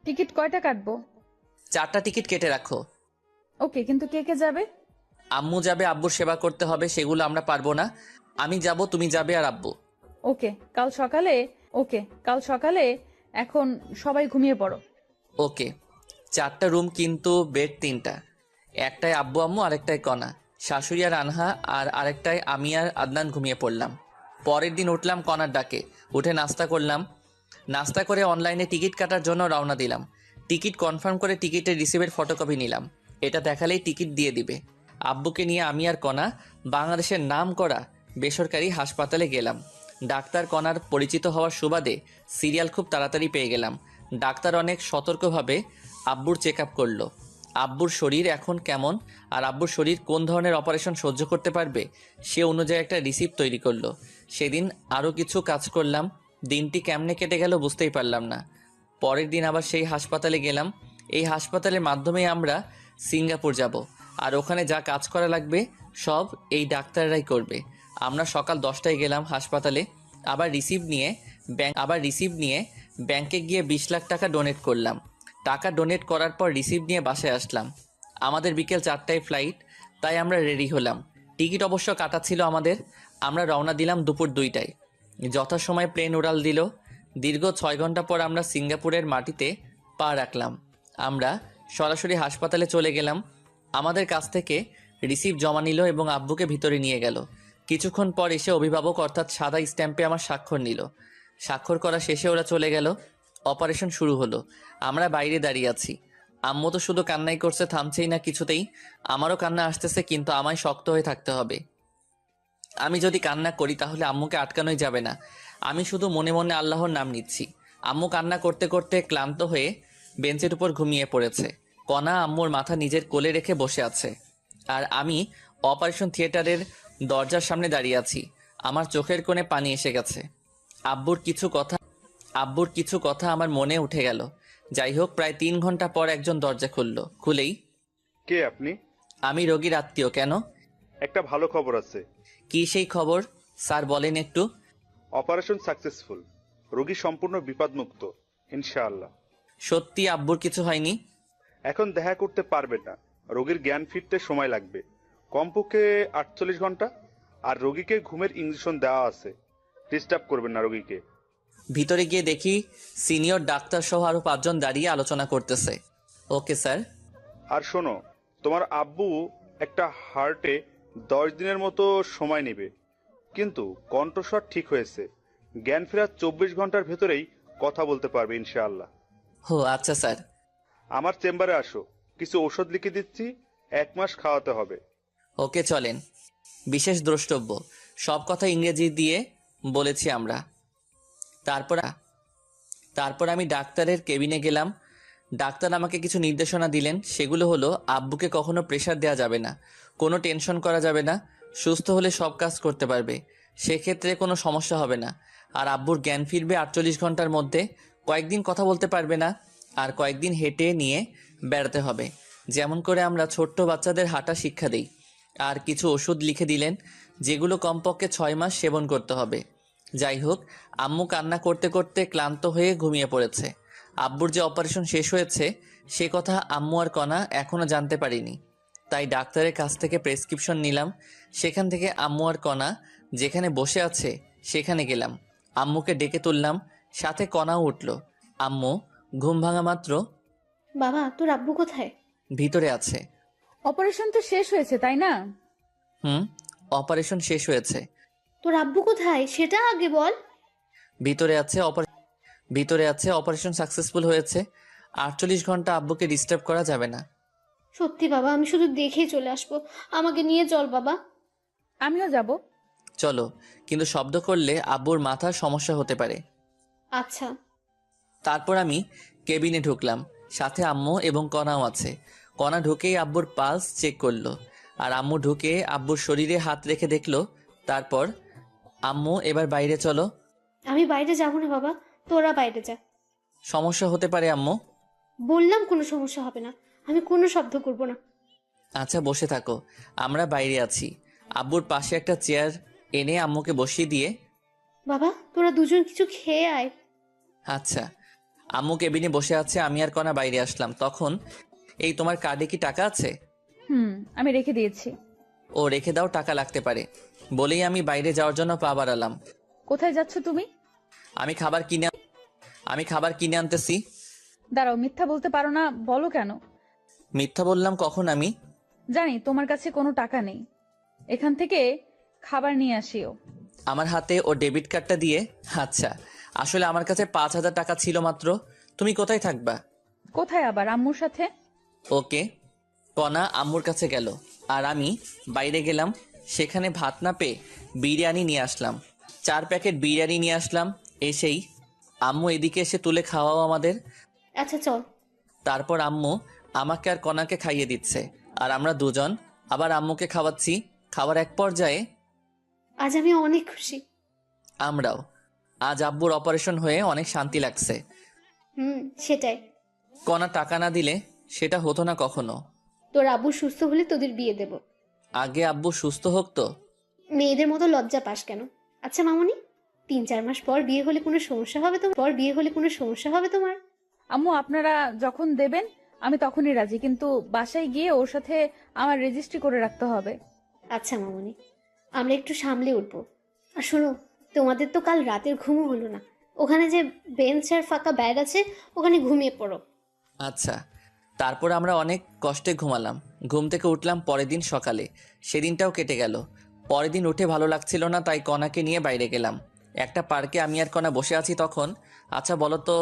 টিকিট কয়টা কাটবো? 4টা টিকিট কেটে রাখো। ওকে, কিন্তু কে কে যাবে? আম্মু যাবে, আব্বুর সেবা করতে হবে, সেগুলো আমরা পারবো না। আমি যাব, তুমি যাবে আর আব্বু। ওকে, কাল সকালে এখন সবাই ঘুমিয়ে পড়ো। ওকে। 4টা রুম, কিন্তু বেড 3টা। একটায় আব্বু আম্মু, আরেকটায় কণা, শাশুড়ি আর আনহা, আর আরেকটায় আমি আর আদনান ঘুমিয়ে পড়লাম। পরের দিন উঠলাম কণার ডাকে, উঠে নাস্তা করলাম। নাস্তা করে অনলাইনে টিকিট কাটার জন্য রওনা দিলাম। টিকিট কনফার্ম করে টিকিটের রিসিভের ফটোকপি নিলাম। এটা দেখালেই টিকিট দিয়ে দিবে। আব্বুকে নিয়ে আমি আর কণা বাংলাদেশের নাম করা বেসরকারি হাসপাতালে গেলাম। ডাক্তার কণার পরিচিত হওয়ার সুবাদে সিরিয়াল খুব তাড়াতাড়ি পেয়ে গেলাম। ডাক্তার অনেক সতর্কভাবে আব্বুর চেক আপ করলো। আব্বুর শরীর এখন কেমন আর আব্বুর শরীর কোন ধরনের অপারেশন সহ্য করতে পারবে সে অনুযায়ী একটা রিসিপ্ট তৈরি করলো। সেদিন আরও কিছু কাজ করলাম। দিনটি কেমনে কেটে গেল বুঝতেই পারলাম না। পরের দিন আবার সেই হাসপাতালে গেলাম। এই হাসপাতালের মাধ্যমেই আমরা সিঙ্গাপুর যাব, আর ওখানে যা কাজ করা লাগবে সব এই ডাক্তাররাই করবে। আমরা সকাল 10টায় গেলাম হাসপাতালে। আবার রিসিভ নিয়ে ব্যাংকে গিয়ে 20 লাখ টাকা ডোনেট করলাম। টাকা ডোনেট করার পর রিসিভ নিয়ে বাসায় আসলাম। আমাদের বিকেল 4টায় ফ্লাইট, তাই আমরা রেডি হলাম। টিকিট অবশ্য কাটা ছিল আমাদের। আমরা রওনা দিলাম দুপুর 2টায়। যথাসময়ে প্লেন উড়াল দিল। দীর্ঘ 6 ঘন্টা পর আমরা সিঙ্গাপুরের মাটিতে পা রাখলাম। আমরা সরাসরি হাসপাতালে চলে গেলাম। আমাদের কাছ থেকে রিসিভ জমা নিল এবং আব্বুকে ভিতরে নিয়ে গেল। কিছুক্ষণ পর এসে অভিভাবক অর্থাৎ সাদা স্ট্যাম্পে আমার স্বাক্ষর নিল। স্বাক্ষর করা শেষে ওরা চলে গেল। অপারেশন শুরু হলো। আমরা বাইরে দাঁড়িয়ে আছি। আম্মু তো শুধু কান্নাই করছে, থামছেই না কিছুতেই। আমারও কান্না আসতেছে, কিন্তু আমায় শক্ত হয়ে থাকতে হবে। আমি যদি কান্না করি তাহলে আম্মুকে আটকানোই যাবে না। আমি শুধু মনে মনে আল্লাহর নাম নিচ্ছি। আম্মু কান্না করতে করতে ক্লান্ত হয়ে বেঞ্চের উপর ঘুমিয়ে পড়েছে। কণা আম্মুর মাথা নিজের কোলে রেখে বসে আছে, আর আমি অপারেশন থিয়েটারের দরজার সামনে দাঁড়িয়ে আছি। আমার চোখের কোণে পানি এসে গেছে। আব্বুর কিছু কথা আমার মনে উঠে গেল। যাই হোক, প্রায় 3 ঘন্টা পর একজন দরজা খুলেই, কে আপনি? আমি রোগীর আত্মীয়। কেন? একটা ভালো খবর আছে। কি সেই খবর স্যার, বলেন একটু। অপারেশন সাকসেসফুল, রোগী সম্পূর্ণ বিপদমুক্ত ইনশাআল্লাহ। সত্যি আব্বুর কিছু হয়নি? এখন দেখা করতে পারবে না, রোগীর জ্ঞান ফিরতে সময় লাগবে, কমপক্ষে 48 ঘন্টা। আর রোগীকে ঘুমের ইঞ্জেকশন দেওয়া আছে, ডিস্টার্ব করবেন না রোগীকে। ভিতরে গিয়ে দেখি সিনিয়র ডাক্তার সহ আরো 5 জন দাঁড়িয়ে আলোচনা করতেছে। Okay sir. আর শোনো, তোমার আব্বু একটা হার্টে 10 দিনের মতো সময় নেবে, কিন্তু কণ্ঠস্বর ঠিক হয়েছে। জ্ঞান ফেরার 24 ঘন্টার ভেতরেই কথা বলতে পারবে ইনশাআল্লাহ। ও আচ্ছা স্যার। আমার চেম্বারে আসো, কিছু ঔষধ লিখে দিচ্ছি, 1 মাস খাওয়াতে হবে। ওকে চলেন। বিশেষ দ্রষ্টব্য, সব কথা ইংরেজি দিয়ে বলেছি আমরা। তারপর আমি ডাক্তারের কেবিনে গেলাম। ডাক্তার আমাকে কিছু নির্দেশনা দিলেন। সেগুলো হলো, আব্বুকে কখনো প্রেশার দেওয়া যাবে না, কোনো টেনশন করা যাবে না, সুস্থ হলে সব কাজ করতে পারবে, সেক্ষেত্রে কোনো সমস্যা হবে না। আর আব্বুর জ্ঞান ফিরবে 48 ঘন্টার মধ্যে। কয়েকদিন কথা বলতে পারবে না, আর কয়েকদিন হেঁটে নিয়ে বেড়াতে হবে, যেমন করে আমরা ছোট্ট বাচ্চাদের হাঁটা শিক্ষা দিই। আর কিছু ওষুধ লিখে দিলেন, যেগুলো কমপক্ষে 6 মাস সেবন করতে হবে। যাই হোক, আম্মু কান্না করতে করতে ক্লান্ত হয়ে ঘুমিয়ে পড়েছে। আব্বুর যে অপারেশন শেষ হয়েছে সে কথা আম্মু আর কণা এখনো জানতে পারিনি। তাই ডাক্তারের কাছ থেকে প্রেসক্রিপশন নিলাম। সেখান থেকে আম্মু আর কণা যেখানে বসে আছে সেখানে গেলাম। আম্মুকে ডেকে তুললাম, সাথে কণাও উঠল। আম্মু ঘুম ভাঙা মাত্র, বাবা তোর আব্বু কোথায়? ভিতরে আছে। অপারেশন তো শেষ হয়েছে তাই না? অপারেশন শেষ হয়েছে। তোর আব্বু কোথায় সেটা আগে বল। ভিতরে আছে, অপারেশন সাকসেসফুল হয়েছে। 48 ঘন্টা আব্বুকে ডিস্টার্ব করা যাবে না। সত্যি বাবা, আমি শুধু দেখেই চলে আসবো, আমাকে নিয়ে চল বাবা। আমিও যাব। চলো, কিন্তু শব্দ করলে আব্বুর মাথার সমস্যা হতে পারে। আচ্ছা। তারপর আমি কেবিনে ঢুকলাম, সাথে আম্মু এবং কণাও আছে। কণা ঢুকেই আব্বুর পালস চেক করলো, আর আম্মু ঢুকে আব্বুর শরীরে হাত রেখে দেখলো। তারপর, আম্মু এবার বাইরে চলো। আমি বাইরে যাবো না বাবা, তোরা বাইরে যা। সমস্যা হতে পারে আম্মু। বললাম কোনো সমস্যা হবে না, আমি কোনো শব্দ করব না। আচ্ছা বসে থাকো, আমরা বাইরে আছি। আব্বুর পাশে একটা চেয়ার এনে আম্মুকে বসিয়ে দিয়ে, বাবা তোরা দুজন কিছু খেয়ে আয়। আচ্ছা। আম্মু কেবিনে বসে আছে, আমি আর কণা বাইরে আসলাম। তখন, এই তোমার কার্ডে কি টাকা আছে? আমি রেখে দিয়েছি। ও রেখে দাও, টাকা লাগতে পারে। বলেই আমি বাইরে যাওয়ার জন্য পা বাড়ালাম। কোথায় যাচ্ছ তুমি? আমি খাবার কিনে আনতেছি। দাঁড়াও, মিথ্যা বলতে পারো না, বলো কেন? মিথ্যা বললাম কখন আমি? জানি তোমার কাছে কোনো টাকা নেই, এখান থেকে খাবার নিয়ে আসিও। আমার হাতে ও ডেবিট কার্ডটা দিয়ে, আচ্ছা আসলে আমার কাছে 5,000 টাকা ছিল মাত্র। তুমি কোথায় থাকবা? কোথায় আবার, আম্মুর সাথে। ওকে। কণা আম্মুর কাছে গেল, আর আমি বাইরে গেলাম। সেখানে ভাত না পেয়ে বিরিয়ানি নিয়ে আসলাম। 4 প্যাকেট বিরিয়ানি নিয়ে আসলাম। এসেই আম্মু এদিকে এসে তুলে খাওয়াও আমাদের। আচ্ছা চল। তারপর আম্মু আমাকে আর কণাকে খাইয়ে দিচ্ছে, আর আমরা দুজন আবার আম্মুকে খাওয়াচ্ছি। খাবার এক পর্যায়ে, আজ আমি অনেক খুশি। আমরাও। আজ আব্বুর অপারেশন হয়ে অনেক শান্তি লাগছে। সেটাই। কণা টাকা না দিলে সেটা হতো না কখনো। তোর আব্বু সুস্থ হলে তোদের বিয়ে দেব। আগে আব্বু সুস্থ হোক তো। মেয়েদের মতো লজ্জা পাস কেন? আচ্ছা মামুনি, 3-4 মাস পর বিয়ে হলে কোনো সমস্যা হবে তোমার? আম্মু আপনারা যখন দেবেন আমি তখনই রাজি, কিন্তু বাসায় গিয়ে ওর সাথে আমার রেজিস্ট্রি করে রাখতে হবে। আচ্ছা মামুনি, আমরা একটু সামলে উঠবো। আর শোনো, তোমাদের তো কাল রাতের ঘুমও হলো না। ওখানে যে বেঞ্চ আর ফাঁকা ব্যাগ আছে ওখানে ঘুমিয়ে পড়ো। আচ্ছা। তারপর আমরা অনেক কষ্টে ঘুমালাম। ঘুম থেকে উঠলাম পরের দিন সকালে। সেদিনটাও কেটে গেল। পরের দিন উঠে ভালো লাগছিল না, তাই কণাকে নিয়ে বাইরে গেলাম। একটা পার্কে আমি আর কণা বসে আছি তখন। আচ্ছা বলো তো,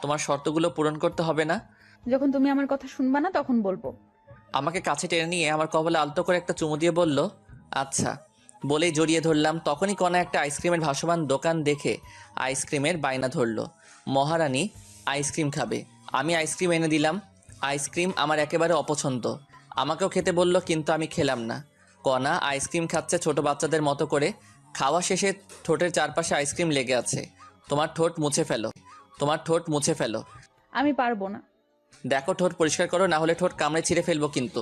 তোমার শর্তগুলো পূরণ করতে হবে না? যখন তুমি আমার কথা শুনবা না তখন বলবো। আমাকে কাছে টেনে নিয়ে আমার কপালে আলতো করে একটা চুমু দিয়ে বলল, আচ্ছা। বলেই জড়িয়ে ধরলাম। তখনই কণা একটা আইসক্রিমের ভাসমান দোকান দেখে আইসক্রিমের বায়না ধরলো। মহারানী আইসক্রিম খাবে। আমি আইসক্রিম এনে দিলাম। আইসক্রিম আমার একেবারে অপছন্দ। আমাকেও খেতে বলল, কিন্তু আমি খেলাম না। কণা আইসক্রিম খাচ্ছে ছোট বাচ্চাদের মতো করে। খাওয়া শেষে ঠোঁটের চারপাশে আইসক্রিম লেগে আছে। তোমার ঠোঁট মুছে ফেলো, তোমার ঠোঁট মুছে ফেলো। আমি পারবো না। দেখো ঠোঁট পরিষ্কার করো, না হলে ঠোঁট কামড়ে ছিঁড়ে ফেলবো কিন্তু।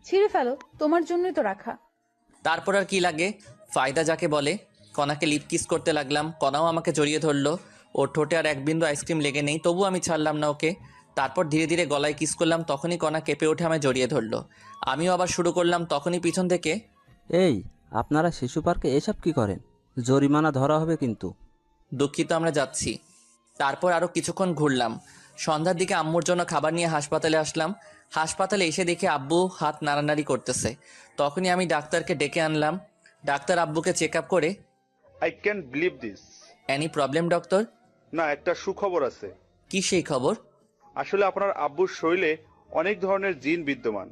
ছিঁড়ে ফেলো, তোমার জন্যই তো রাখা। তারপর আর কি লাগে, ফায়দা যাকে বলে। কণাকে লিপ কিস করতে লাগলাম। কণাও আমাকে জড়িয়ে ধরলো। ওর ঠোঁটে আর এক বিন্দু আইসক্রিম লেগে নেই, তবু আমি ছাড়লাম না ওকে। তারপর ধীরে ধীরে গলায় কিস করলাম। তখনই কণা কেঁপে উঠে আমায় জড়িয়ে ধরলো। আমিও আবার শুরু করলাম। তখনই পিছন থেকে, এই আপনারা শিশু পার্কে এসব কি করেন? জরিমানা ধরা হবে কিন্তু। দুঃখিত, আমরা যাচ্ছি। তারপর আরও কিছুক্ষণ ঘুরলাম। সন্ধ্যার দিকে আম্মুর জন্য খাবার নিয়ে হাসপাতালে আসলাম। হাসপাতালে এসে দেখে আব্বু হাত নাড়ানাড়ি করতেছে। তখনই আমি ডাক্তারকে ডেকে আনলাম। ডাক্তার আব্বুকে চেক আপ করে, I can believe this. Any problem doctor? না, একটা সুখবর আছে। কি সেই খবর? আসলে আপনার আব্বুর শরীরে অনেক ধরনের জিন বিদ্যমান,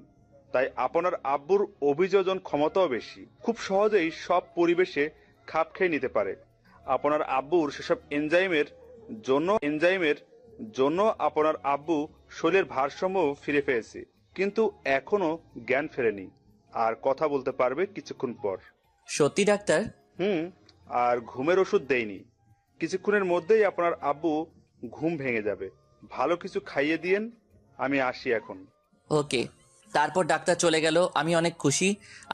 তাই আপনার আব্বুর অভিযোজন ক্ষমতাও বেশি। খুব সহজেই সব পরিবেশে খাপ খেয়ে নিতে পারে। আপনার আব্বুর সেসব এনজাইমের জন্য আপনার আব্বু শরীরের ভারসাম্য ফিরে পেয়েছে, কিন্তু এখনো জ্ঞান ফেরেনি আর কথা বলতে পারবে কিছুক্ষণ পর। সত্যি ডাক্তার? আর ঘুমের ওষুধ দেয়নি। কিছুক্ষণের মধ্যেই আপনার আব্বু ঘুম ভেঙে যাবে। ভালো কিছু খাইয়ে দিয়েন। আমি আসি এখন। ওকে। তারপর ডাক্তার চলে গেল। আমি অনেক খুশি,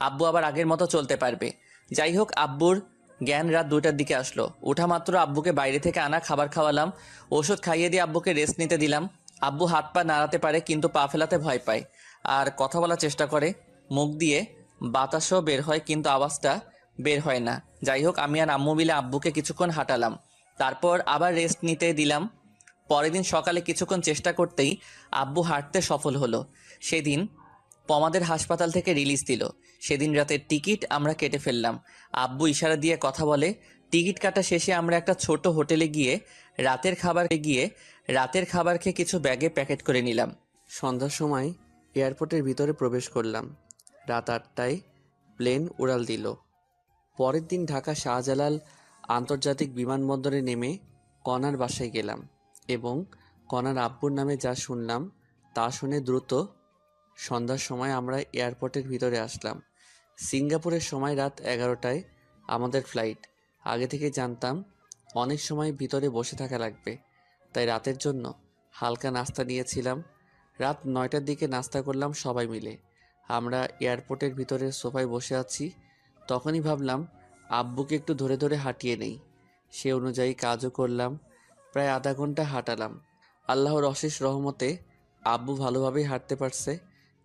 আব্বু আবার আগের মতো চলতে পারবে। যাই হোক, আব্বুর জ্ঞান রাত 2টার দিকে আসলো। ওঠা মাত্র আব্বুকে বাইরে থেকে আনা খাবার খাওয়ালাম। ওষুধ খাইয়ে দিয়ে আব্বুকে রেস্ট নিতে দিলাম। আব্বু হাত পা নাড়াতে পারে, কিন্তু পা ফেলাতে ভয় পায় আর কথা বলার চেষ্টা করে। মুখ দিয়ে বাতাসও বের হয়, কিন্তু আওয়াজটা বের হয় না। যাই হোক, আমি আর আম্মু মিলে আব্বুকে কিছুক্ষণ হাঁটালাম। তারপর আবার রেস্ট নিতে দিলাম। পরের দিন সকালে কিছুক্ষণ চেষ্টা করতেই আব্বু হাঁটতে সফল হলো। সেদিন পমাদের হাসপাতাল থেকে রিলিজ দিল। সেদিন রাতের টিকিট আমরা কেটে ফেললাম। আব্বু ইশারা দিয়ে কথা বলে। টিকিট কাটা শেষে আমরা একটা ছোট হোটেলে গিয়ে রাতের খাবার খেয়ে কিছু ব্যাগে প্যাকেট করে নিলাম। সন্ধ্যার সময় এয়ারপোর্টের ভিতরে প্রবেশ করলাম। রাত 8টায় প্লেন উড়াল দিল। পরের দিন ঢাকা শাহজালাল আন্তর্জাতিক বিমানবন্দরে নেমে কণার বাসায় গেলাম এবং কণার আব্বুর নামে যা শুনলাম তা শুনে দ্রুত সন্ধ্যার সময় আমরা এয়ারপোর্টের ভিতরে আসলাম। সিঙ্গাপুরের সময় রাত 11টায় আমাদের ফ্লাইট। আগে থেকে জানতাম অনেক সময় ভিতরে বসে থাকা লাগবে, তাই রাতের জন্য হালকা নাস্তা নিয়েছিলাম। রাত 9টার দিকে নাস্তা করলাম সবাই মিলে। আমরা এয়ারপোর্টের ভিতরের সোফায় বসে আছি। তখনই ভাবলাম আব্বুকে একটু ধরে ধরে হাঁটিয়ে নেই। সে অনুযায়ী কাজও করলাম। প্রায় আধা ঘন্টা হাঁটালাম। আল্লাহর অশেষ রহমতে আব্বু ভালোভাবেই হাঁটতে পারছে।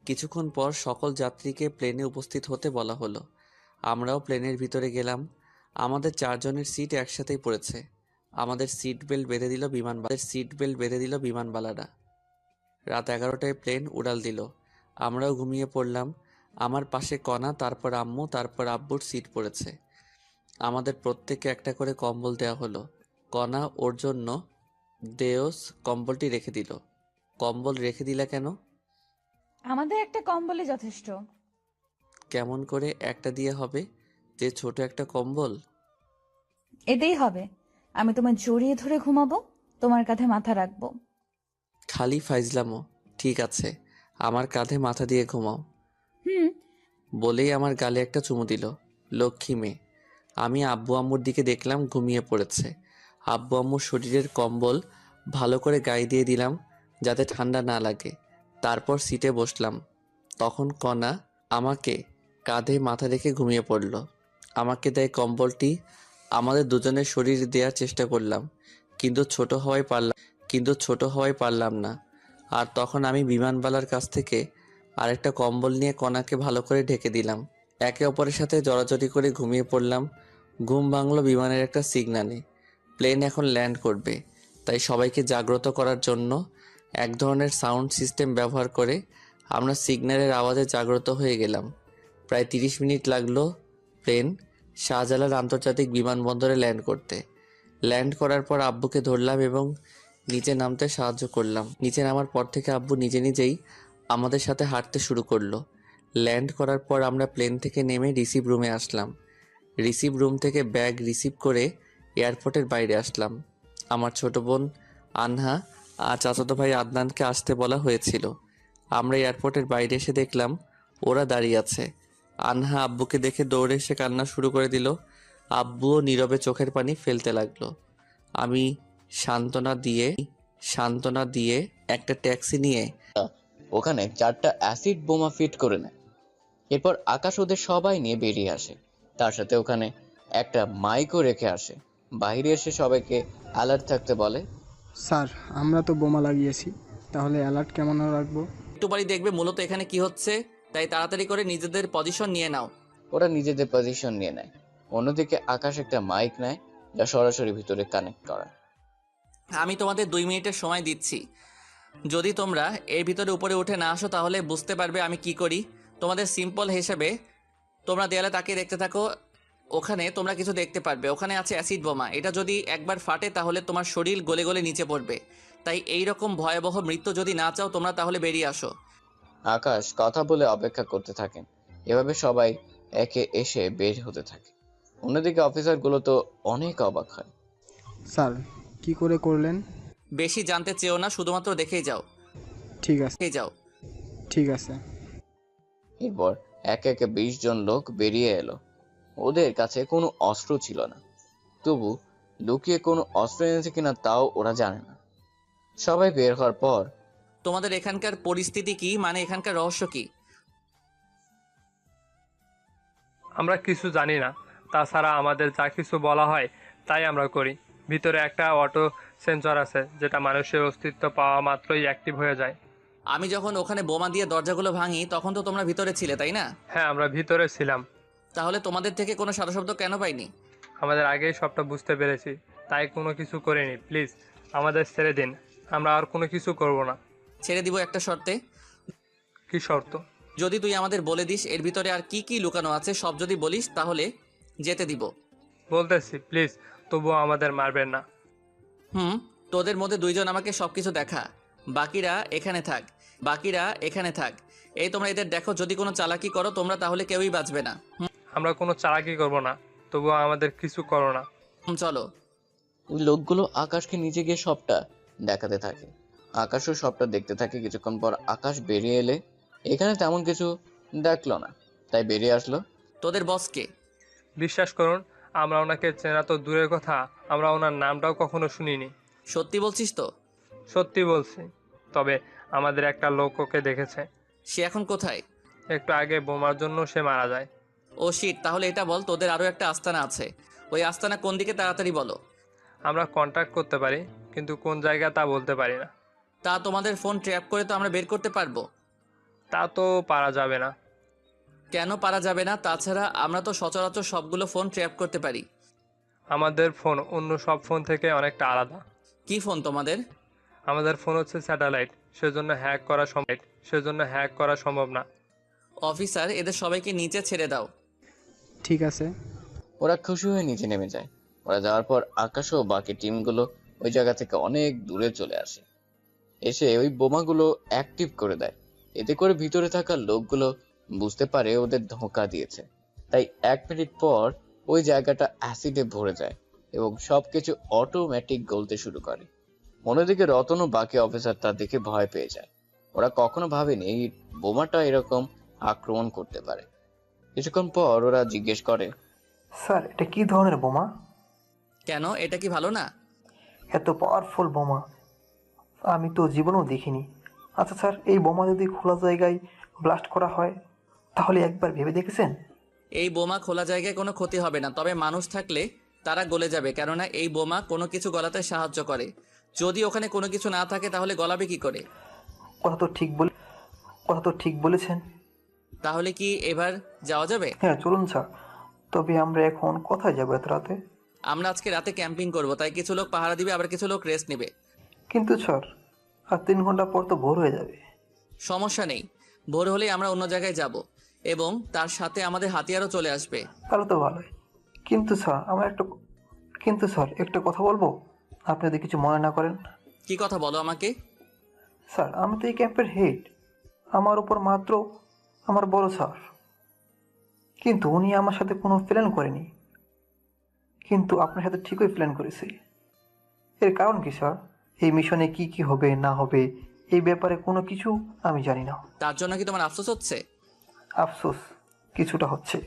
কিছুক্ষণ পর সকল যাত্রীকে প্লেনে উপস্থিত হতে বলা হলো। আমরাও প্লেনের ভিতরে গেলাম। আমাদের 4 জনের সিট একসাথেই পড়েছে। আমাদের সিট বেল্ট বেঁধে দিল বিমানবালারা। রাত 11টায় প্লেন উড়াল দিল। আমরাও ঘুমিয়ে পড়লাম। আমার পাশে কণা, তারপর আম্মু, তারপর আব্বুর সিট পড়েছে। আমাদের প্রত্যেককে একটা করে কম্বল দেওয়া হলো। কণা ওর জন্য দেওস কম্বলটি রেখে দিল। কম্বল রেখে দিলা কেন? আমাদের একটা কম্বলই যথেষ্ট। কেমন করে একটা দিয়ে হবে, যে ছোট একটা কম্বল? এতেই হবে। আমি তোমায় জড়িয়ে ধরে ঘুমাবো, তোমার কাঁধে মাথা রাখবো। খালি ফাইজলামো। ঠিক আছে, আমার কাঁধে মাথা দিয়ে ঘুমাও। বলেই আমার গালে একটা চুমু দিল। লক্ষ্মী মেয়ে। আমি আব্বু আম্মুর দিকে দেখলাম, ঘুমিয়ে পড়েছে। আব্বু আম্মুর শরীরের কম্বল ভালো করে গায়ে দিয়ে দিলাম যাতে ঠান্ডা না লাগে। তারপর সিটে বসলাম। তখন কণা আমাকে কাঁধে মাথা রেখে ঘুমিয়ে পড়ল। আমাকে দেয় কম্বলটি। আমাদের দুজনের শরীর দেওয়ার চেষ্টা করলাম, কিন্তু ছোট হওয়ায় পারলাম না। আর তখন আমি বিমানবালার কাছ থেকে আরেকটা কম্বল নিয়ে কণাকে ভালো করে ঢেকে দিলাম। একে অপরের সাথে জড়াজড়ি করে ঘুমিয়ে পড়লাম। ঘুম ভাঙল বিমানের একটা সিগন্যালে। প্লেন এখন ল্যান্ড করবে, তাই সবাইকে জাগ্রত করার জন্য এক ধরনের সাউন্ড সিস্টেম ব্যবহার করে আমরা সিগন্যালের আওয়াজে জাগ্রত হয়ে গেলাম। প্রায় 30 মিনিট লাগলো প্লেন শাহজালাল আন্তর্জাতিক বিমানবন্দরে ল্যান্ড করতে। ল্যান্ড করার পর আব্বুকে ধরলাম এবং নিচে নামতে সাহায্য করলাম। নিচে নামার পর থেকে আব্বু নিজে নিজেই আমাদের সাথে হাঁটতে শুরু করলো। ল্যান্ড করার পর আমরা প্লেন থেকে নেমে রিসিভ রুমে আসলাম। রিসিভ রুম থেকে ব্যাগ রিসিভ করে এয়ারপোর্টের বাইরে আসলাম। আমার ছোট বোন আনহা আর চাচাতো ভাই আদনানকে আসতে বলা হয়েছিল। আমরা এয়ারপোর্টের বাইরে এসে দেখলাম ওরা দাঁড়িয়ে আছে। আনহা আব্বুকে দেখে দৌড়ে এসে কান্না শুরু করে দিল। আব্বুও নীরবে চোখের পানি ফেলতে লাগলো। আমি সান্ত্বনা দিয়ে একটা ট্যাক্সি নিয়ে ওখানে 4টা অ্যাসিড বোমা ফিট করে নেয়। এরপর আকাশ ওদের সবাই নিয়ে বেরিয়ে আসে। তার সাথে ওখানে একটা মাইকও রেখে আসে। বাইরে এসে সবাইকে অ্যালার্ট থাকতে বলে। স্যার, আমরা তো বোমা লাগিয়েছি, তাহলে অ্যালার্ট কেমন রাখবো? একটু পরেই দেখবে মূলত এখানে কি হচ্ছে, তাই তাড়াতাড়ি করে নিজেদের পজিশন নিয়ে নাও। ওরা নিজেদের পজিশন নিয়ে নেয়। অন্যদিকে আকাশ একটা মাইক নেয়, যা সরাসরি ভিতরে কানেক্ট করা। আমি তোমাদের 2 মিনিটের সময় দিচ্ছি। যদি তোমরা এর ভিতরে উপরে উঠে না আসো তাহলে বুঝতে পারবে আমি কি করি। তোমাদের সিম্পল হিসেবে তোমরা দেয়ালে তাকিয়ে দেখতে থাকো। ওখানে তোমরা কিছু দেখতে পারবে। ওখানে আছে অ্যাসিড বোমা। এটা যদি একবার ফাটে তাহলে তোমার শরীর গলে গলে নিচে পড়বে। তাই এই রকম ভয়াবহ মৃত্যু যদি না চাও তোমরা তাহলে বেরিয়ে আসো। আকাশ কথা বলে অপেক্ষা করতে থাকেন। এভাবে সবাই একে এসে বের হতে থাকে। অন্যদিকে অফিসারগুলো তো অনেক অবাক হয়। স্যার, কি করে করলেন? বেশি জানতে চেও না, শুধুমাত্র দেখেই যাও। ঠিক আছে, ঠিক আছে। এরপর একে একে 20 জন লোক বেরিয়ে এলো। ওদের কাছে কোনো অস্ত্র ছিল না, তবু লুকিয়ে কোনো অস্ত্র এনেছে কিনা তাও ওরা জানে না। সবাই বের হওয়ার পর তোমাদের এখানকার পরিস্থিতি কি, মানে এখানকার রহস্য কি? আমরা কিছু জানি না। তাছাড়া আমাদের যা কিছু বলা হয় তাই আমরা করি। ভিতরে একটা অটো সেন্সর আছে, যেটা মানুষের অস্তিত্ব পাওয়া মাত্রই অ্যাক্টিভ হয়ে যায়। আমি যখন ওখানে বোমা দিয়ে দরজাগুলো ভাঙি তখন তো তোমরা ভিতরে ছিলে, তাই না? হ্যাঁ, আমরা ভিতরে ছিলাম। তাহলে তোমাদের থেকে কোনো সাদা শব্দ কেন পাইনি? আমাদের আগেই সবটা বুঝতে পেরেছি, তাই কোনো কিছু করিনি। প্লিজ আমাদের ছেড়ে দিন, আমরা আর কোনো কিছু করব না। ছেড়ে দিব একটা শর্তে। কি শর্ত? যদি তুই আমাদের বলে দিস এর ভিতরে আর কি কি লুকানো আছে, সব যদি বলিস তাহলে যেতে দিব। বলতেছি, প্লিজ তবুও আমাদের মারবেন না। তোদের মধ্যে 2 জন আমাকে সবকিছু দেখা, বাকিরা এখানে থাক। এই তোমরা এদের দেখো, যদি কোনো চালাকি করো তোমরা তাহলে কেউই বাঁচবে না। আমরা কোনো চালাকি করব না, তবুও আমাদের কিছু করো না। চলো। ওই লোকগুলো আকাশকে নিচে গিয়ে সবটা দেখাতে থাকে। আকাশও সবটা দেখতে থাকে। কিছুক্ষণ পর আকাশ বেরিয়ে এলে এখানে তেমন কিছু দেখলো না, তাই বেরিয়ে আসলো। তোদের বসকে? বিশ্বাস করুন, আমরা ওনাকে চেনা তো দূরের কথা, আমরা ওনার নামটাও কখনো শুনিনি। সত্যি বলছিস তো? সত্যি বলছি। তবে আমাদের একটা লোক ওকে দেখেছে। সে এখন কোথায়? একটু আগে বোমার জন্য সে মারা যায়। ও শিট, তাহলে এটা বল, তোদের আরো একটা আস্তানা আছে। ওই আস্তানা কোন দিকে, তাড়াতাড়ি বলো। আমরা কন্ট্যাক্ট করতে পারি, কিন্তু কোন জায়গা তা বলতে পারি না। তা তোমাদের ফোন ট্র্যাপ করে তো আমরা বের করতে পারবো। তা তো পারা যাবে না। কেন পারা যাবে না? তাছাড়া আমরা তো সচরাচর সবগুলো ফোন ট্র্যাপ করতে পারি। আমাদের ফোন অন্য সব ফোন থেকে অনেকটা আলাদা। কি ফোন তোমাদের? আমাদের ফোন হচ্ছে স্যাটেলাইট, সেজন্য হ্যাক করা সম্ভব না। অফিসার, এদের সবাইকে নিচে ছেড়ে দাও। ঠিক আছে। ওরা খুশি হয়ে নিচে নেমে যায়। ওরা যাওয়ার পর আকাশ ও বাকি টিমগুলো ওই জায়গা থেকে অনেক দূরে চলে আসে, এসে ওই বোমাগুলো অ্যাক্টিভ করে দেয়। এতে করে ভিতরে থাকা লোকগুলো বুঝতে পারে ওদের ধোঁকা দিয়েছে। তাই 1 মিনিট পর ওই জায়গাটা অ্যাসিডে ভরে যায় এবং সবকিছু অটোমেটিক গলতে শুরু করে। অন্যদিকে রতন ও বাকি অফিসার তা দেখে ভয় পেয়ে যায়। ওরা কখনো ভাবেনি এই বোমাটা এরকম আক্রমণ করতে পারে। কিছুক্ষণ পর ওরা জিজ্ঞেস করে, স্যার, এটা কি ধরনের বোমা? কেন, এটা কি ভালো না? এত পাওয়ারফুল বোমা আমি তো জীবনেও দেখিনি। আচ্ছা স্যার, এই বোমা যদি খোলা জায়গায় ব্লাস্ট করা হয় তাহলে একবার ভেবে দেখেছেন? এই বোমা খোলা জায়গায় কোনো ক্ষতি হবে না, তবে মানুষ থাকলে তারা গলে যাবে, কেননা এই বোমা কোনো কিছু গলাতে সাহায্য করে। যদি ওখানে কোনো কিছু না থাকে তাহলে গলাবে কি করে? কথা তো ঠিক বলেছেন। তাহলে কি এবার যাওয়া যাবে? হ্যাঁ, চলুন স্যার। তবে আমরা এখন কোথায় যাবো এত রাতে? আমরা আজকে রাতে ক্যাম্পিং করব, তাই কিছু লোক পাহারা দিবে, আবার কিছু লোক রেস্ট নেবে। কিন্তু স্যার, আর 3 ঘন্টা পর তো ভোর হয়ে যাবে। সমস্যা নেই, ভোর হলেই আমরা অন্য জায়গায় যাব এবং তার সাথে আমাদের হাতিয়ারও চলে আসবে। তাহলে তো ভালোই। কিন্তু স্যার, একটা কথা বলবো, আপনি যদি কিছু মনে না করেন। কি কথা, বলো আমাকে। স্যার, আমি তো এই ক্যাম্পের হেড। আমার উপর মাত্র আমার বড় স্যার, কিন্তু উনি আমার সাথে কোনো প্ল্যান করেনি। কিন্তু আপনার সাথে ঠিকই প্ল্যান করেছি। এর কারণ কি স্যার? এই মিশনে কি কি হবে না হবে এই ব্যাপারে কোনো কিছু আমি জানি না। তার জন্য কি তোমার আফসোস হচ্ছে? আফসোস কিছুটা হচ্ছে।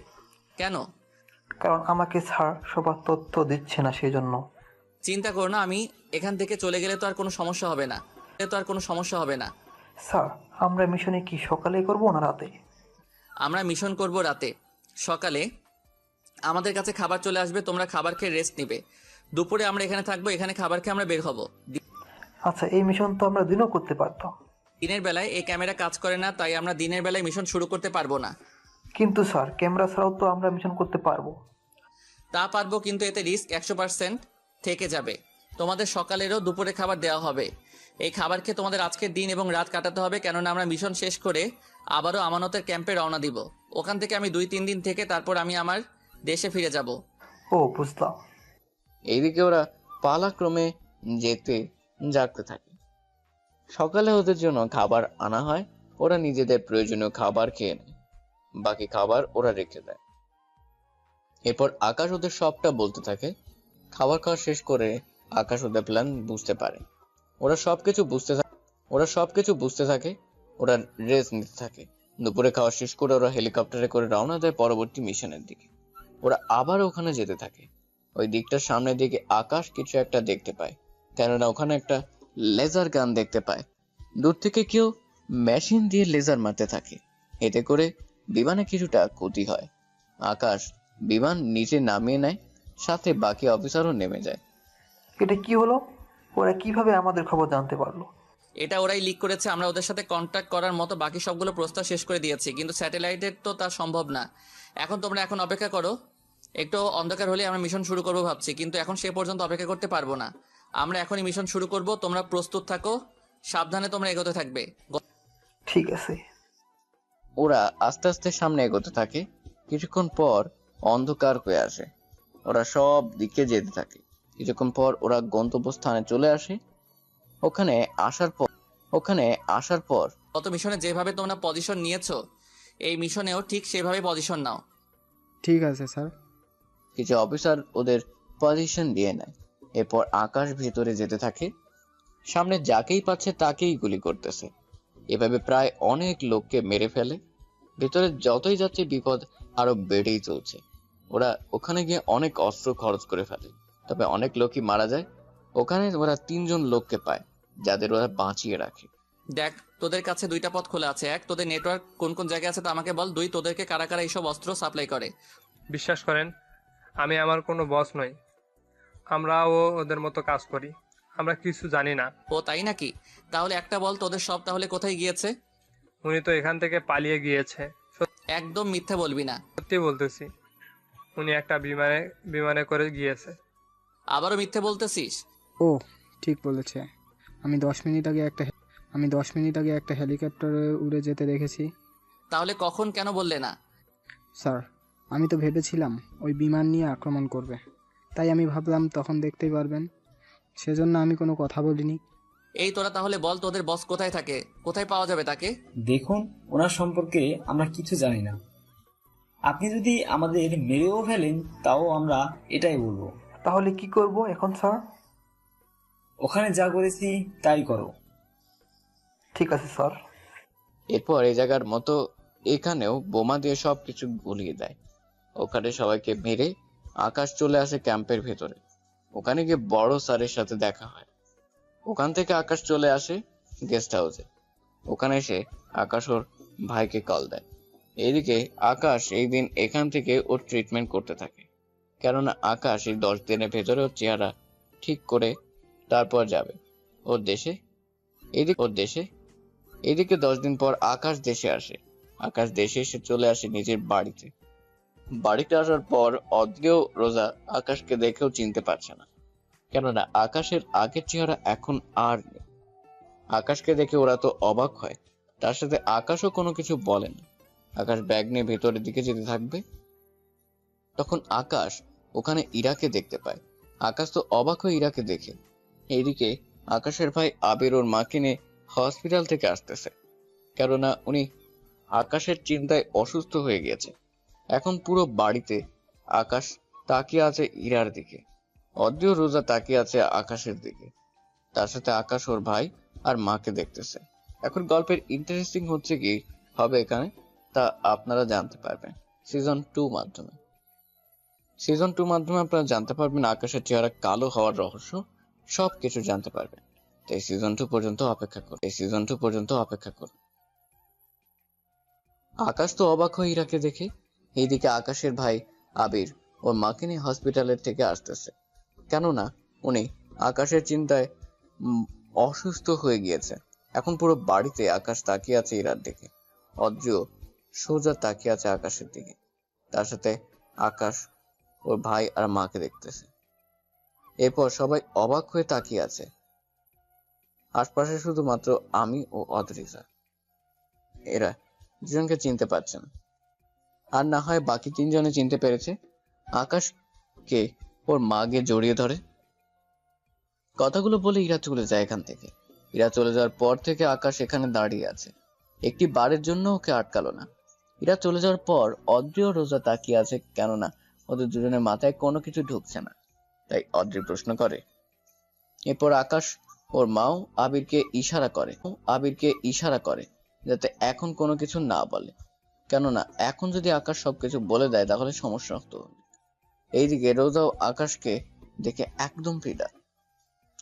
কেন? কারণ আমাকে স্যার সবার তথ্য দিচ্ছে না, সেই জন্য। চিন্তা করো না, আমি এখান থেকে চলে গেলে তো আর কোনো সমস্যা হবে না। স্যার আমরা মিশনে কি সকালে করব না রাতে? আমরা মিশন করব রাতে। সকালে আমাদের কাছে খাবার চলে আসবে, তোমরা খাবার খেয়ে রেস্ট নিবে। দুপুরে আমরা এখানে থাকবো, এখানে খাবার খেয়ে আমরা বের হব। আচ্ছা, এই মিশন তো আমরা দিনও করতে পারতাম। দিনের বেলায় এই ক্যামেরা কাজ করে না, তাই আমরা দিনের বেলায় মিশন শুরু করতে পারবো না। কিন্তু স্যার ক্যামেরা ছাড়াও তো আমরা মিশন করতে পারবো। তা পারবো, কিন্তু এতে রিস্ক 100% থেকে যাবে। তোমাদের সকালেরও দুপুরে খাবার দেওয়া হবে। এই খাবার খেয়ে তোমাদের আজকের দিন এবং রাত কাটাতে হবে, কেননা আমরা মিশন শেষ করে আবারও আমানতের ক্যাম্পে রওনা দিব। ওখান থেকে আমি 2-3 দিন থেকে তারপর আমি আমার দেশে ফিরে যাব। ও বুঝলাম। এইদিকে ওরা পালাক্রমে জাগতে থাকে। সকালে ওদের জন্য খাবার আনা হয়, ওরা নিজেদের প্রয়োজনীয় খাবার খেয়ে নেয়, বাকি খাবার ওরা রেখে দেয়। এরপর আকাশ ওদের সবটা বলতে থাকে। খাবার খাওয়া শেষ করে আকাশ ওদের প্ল্যান বুঝতে পারে। ওরা সবকিছু বুঝতে থাকে। ওরা রেস্ট নিতে থাকে। দুপুরে খাওয়া শেষ করে ওরা হেলিকপ্টারে করে রওনা দেয় পরবর্তী মিশনের দিকে। ওরা আবার ওখানে যেতে থাকে। ওই দিকটার সামনের দিকে আকাশ কিছু একটা দেখতে পায়, কেননা ওখানে একটা লেজার গান দেখতে পায়। দূর থেকে কেউ মেশিন দিয়ে লেজার মারতে থাকে। এতে করে বিমানে কিছুটা ক্ষতি হয়। আকাশ বিমান নিচে নামিয়ে নেয়, সাথে বাকি অফিসারও নেমে যায়। এটা কি হলো? ওরা কিভাবে আমাদের খবর জানতে পারলো? এটা ওরাই লিক করেছে। আমরা ওদের সাথে কন্ট্যাক্ট করার মতো বাকি সবগুলো প্রস্তাব শেষ করে দিয়েছি, কিন্তু স্যাটেলাইটের তো তা সম্ভব না। তোমরা এখন অপেক্ষা করো। একটু অন্ধকার হলে আমরা মিশন শুরু করবো ভাবছি, কিন্তু এখন সে পর্যন্ত অপেক্ষা করতে পারবো না। আমরা এখনই মিশন শুরু করব, তোমরা প্রস্তুত থাকো, সাবধানে তোমরা এগোতে থাকবে। ঠিক আছে। ওরা আস্তে আস্তে সামনে এগোতে থাকে। কিছুক্ষণ পর অন্ধকার হয়ে আসে। ওরা সব দিকে যেতে থাকে। কিছুক্ষণ পর ওরা গন্তব্যস্থানে চলে আসে। ওখানে আসার পর গত মিশনে যেভাবে তোমরা পজিশন নিয়েছো, এই মিশনেও ঠিক সেভাবে পজিশন নাও। ঠিক আছে স্যার। কিছু অফিসার ওদের পজিশন দিয়ে নেয়। এরপর আকাশ ভেতরে যেতে থাকে। সামনে যাকেই পাচ্ছে তাকেই গুলি করতেছে। এভাবে প্রায় অনেক লোককে মেরে ফেলে। ভেতরে যতই যাচ্ছে বিপদ আরো বেড়েই চলছে। ওরা ওখানে গিয়ে অনেক অস্ত্র খরচ করে ফেলে, তবে অনেক লোকই মারা যায়। ওখানে ওরা 3 জন লোককে পায়, যাদের ওরা বাঁচিয়ে রাখে। দেখ, তোদের কাছে 2টা পথ খোলা আছে। 1, তোদের নেটওয়ার্ক কোন কোন জায়গায় আছে তা আমাকে বল। 2, তোদেরকে কারা কারা এইসব অস্ত্র সাপ্লাই করে। বিশ্বাস করেন, আমি আমার কোনো বস নই। আমরাও ওদের মতো কাজ করি। আমরা কিছু জানি না। ও তাই নাকি? তাহলে একটা বল, তোদের সব তাহলে কোথায় গিয়েছে? উনি তো এখান থেকে পালিয়ে গিয়েছে। একদম মিথ্যা বলবি না। সত্যি বলতেছি, উনি একটা বিমানে করে গিয়েছে। আবারও মিথ্যে বলতেছিস? ও ঠিক বলেছে। আমি 10 মিনিট আগে একটা হেলিকপ্টারে উড়ে যেতে দেখেছি। তাহলে কখন কেন বললে না? স্যার আমি তো ভেবেছিলাম ওই বিমান নিয়ে আক্রমণ করবে, তাই আমি ভাবলাম তখন দেখতেই পারবেন, সেজন্য আমি কোনো কথা বলিনি। এই তোরা তাহলে বল, তোদের বস কোথায় থাকে? কোথায় পাওয়া যাবে তাকে? দেখুন, ওনার সম্পর্কে আমরা কিছু জানি না। আপনি যদি আমাদের মেরেও ফেলেন তাও আমরা এটাই বলবো। তাহলে কি করব এখন স্যার? ওখানে যা করেছি তাই করো। ঠিক আছে স্যার। এরপর এই জায়গার মতো এখানেও বোমা দিয়ে সবকিছু গুলিয়ে দেয়। ওখানে সবাইকে মেরে আকাশ চলে আসে ক্যাম্পের ভেতরে। ওখানে গিয়ে বড় স্যারের সাথে দেখা হয়। ওখান থেকে আকাশ চলে আসে গেস্ট হাউসে। ওখানে এসে আকাশ ওর ভাইকে কল দেয়। এইদিকে আকাশ এই দিন এখান থেকে ওর ট্রিটমেন্ট করতে থাকে, কেননা আকাশ এই 10 দিনের ভেতরে ওর চেহারা ঠিক করে তারপর যাবে ওর দেশে। এদিকে 10 দিন পর আকাশ দেশে আসে। আকাশ দেশে এসে চলে আসে নিজের বাড়িতে আসার পর অদ্রিও রোজা আকাশকে দেখেও চিনতে পারছে না, কেননা আকাশের আগের চেহারা এখন আর নেই। আকাশকে দেখে ওরা তো অবাক হয়, তার সাথে আকাশও কোনো কিছু বলে না। আকাশ ব্যাগ নিয়ে ভেতরের দিকে যেতে থাকবে, তখন আকাশ ওখানে ইরাকে দেখতে পায়। আকাশ তো অবাক হয়ে ইরাকে দেখে। এইদিকে আকাশের ভাই আবির ওর মাকে নিয়ে হসপিটাল থেকে আসতেছে, কেননা উনি আকাশের চিন্তায় অসুস্থ হয়ে গিয়েছে। এখন পুরো বাড়িতে আকাশ তাকিয়ে আছে ইরার দিকে। অদ্রিও রোজা তাকিয়ে আছে আকাশের দিকে। তার সাথে আকাশ ওর ভাই আর মাকে দেখতেছে। এখন গল্পের ইন্টারেস্টিং হচ্ছে কি হবে এখানে তা আপনারা জানতে পারবেন সিজন 2 মাধ্যমে। সিজন 2 মাধ্যমে আপনারা জানতে পারবেন আকাশের চেহারা কালো হওয়ার রহস্য, সবকিছু জানতে পারবেন। তাই সিজন 2 পর্যন্ত অপেক্ষা করুন। আকাশ তো অবাক হয়ে ইরাকে দেখে। এইদিকে আকাশের ভাই আবির ওর মাকে নিয়ে হসপিটালের থেকে আসতেছে, কেননা উনি আকাশের চিন্তায় অসুস্থ হয়ে গিয়েছে। এখন পুরো বাড়িতে আকাশ তাকিয়ে আছে ইরার দিকে। অদ্রিও সোজা তাকিয়ে আছে আকাশের দিকে। তার সাথে আকাশ ওর ভাই আর মাকে দেখতেছে। এরপর সবাই অবাক হয়ে তাকিয়ে আছে। আশপাশে শুধুমাত্র আমি ও অদ্রিজা। এরা দুজনকে চিনতে পারছে না, আর না হয় বাকি তিনজনে চিনতে পেরেছে। আকাশকে ওর মা গিয়ে জড়িয়ে ধরে। কথাগুলো বলে ইরা চলে যায় এখান থেকে। ইরা চলে যাওয়ার পর থেকে আকাশ এখানে দাঁড়িয়ে আছে, একটি বারের জন্য ওকে আটকালো না। ইরা চলে যাওয়ার পর অদ্রি ও রোজা তাকিয়ে আছে, কেননা ওদের দুজনের মাথায় কোনো কিছু ঢুকছে না। তাই অদ্রি প্রশ্ন করে। এরপর আকাশ ওর মাও আবিরকে ইশারা করে যাতে এখন কোনো কিছু না বলে, কেননা এখন যদি আকাশ সবকিছু বলে দেয় তাহলে সমস্যা হতো। এইদিকে রোজাও আকাশকে দেখে একদম ফিদা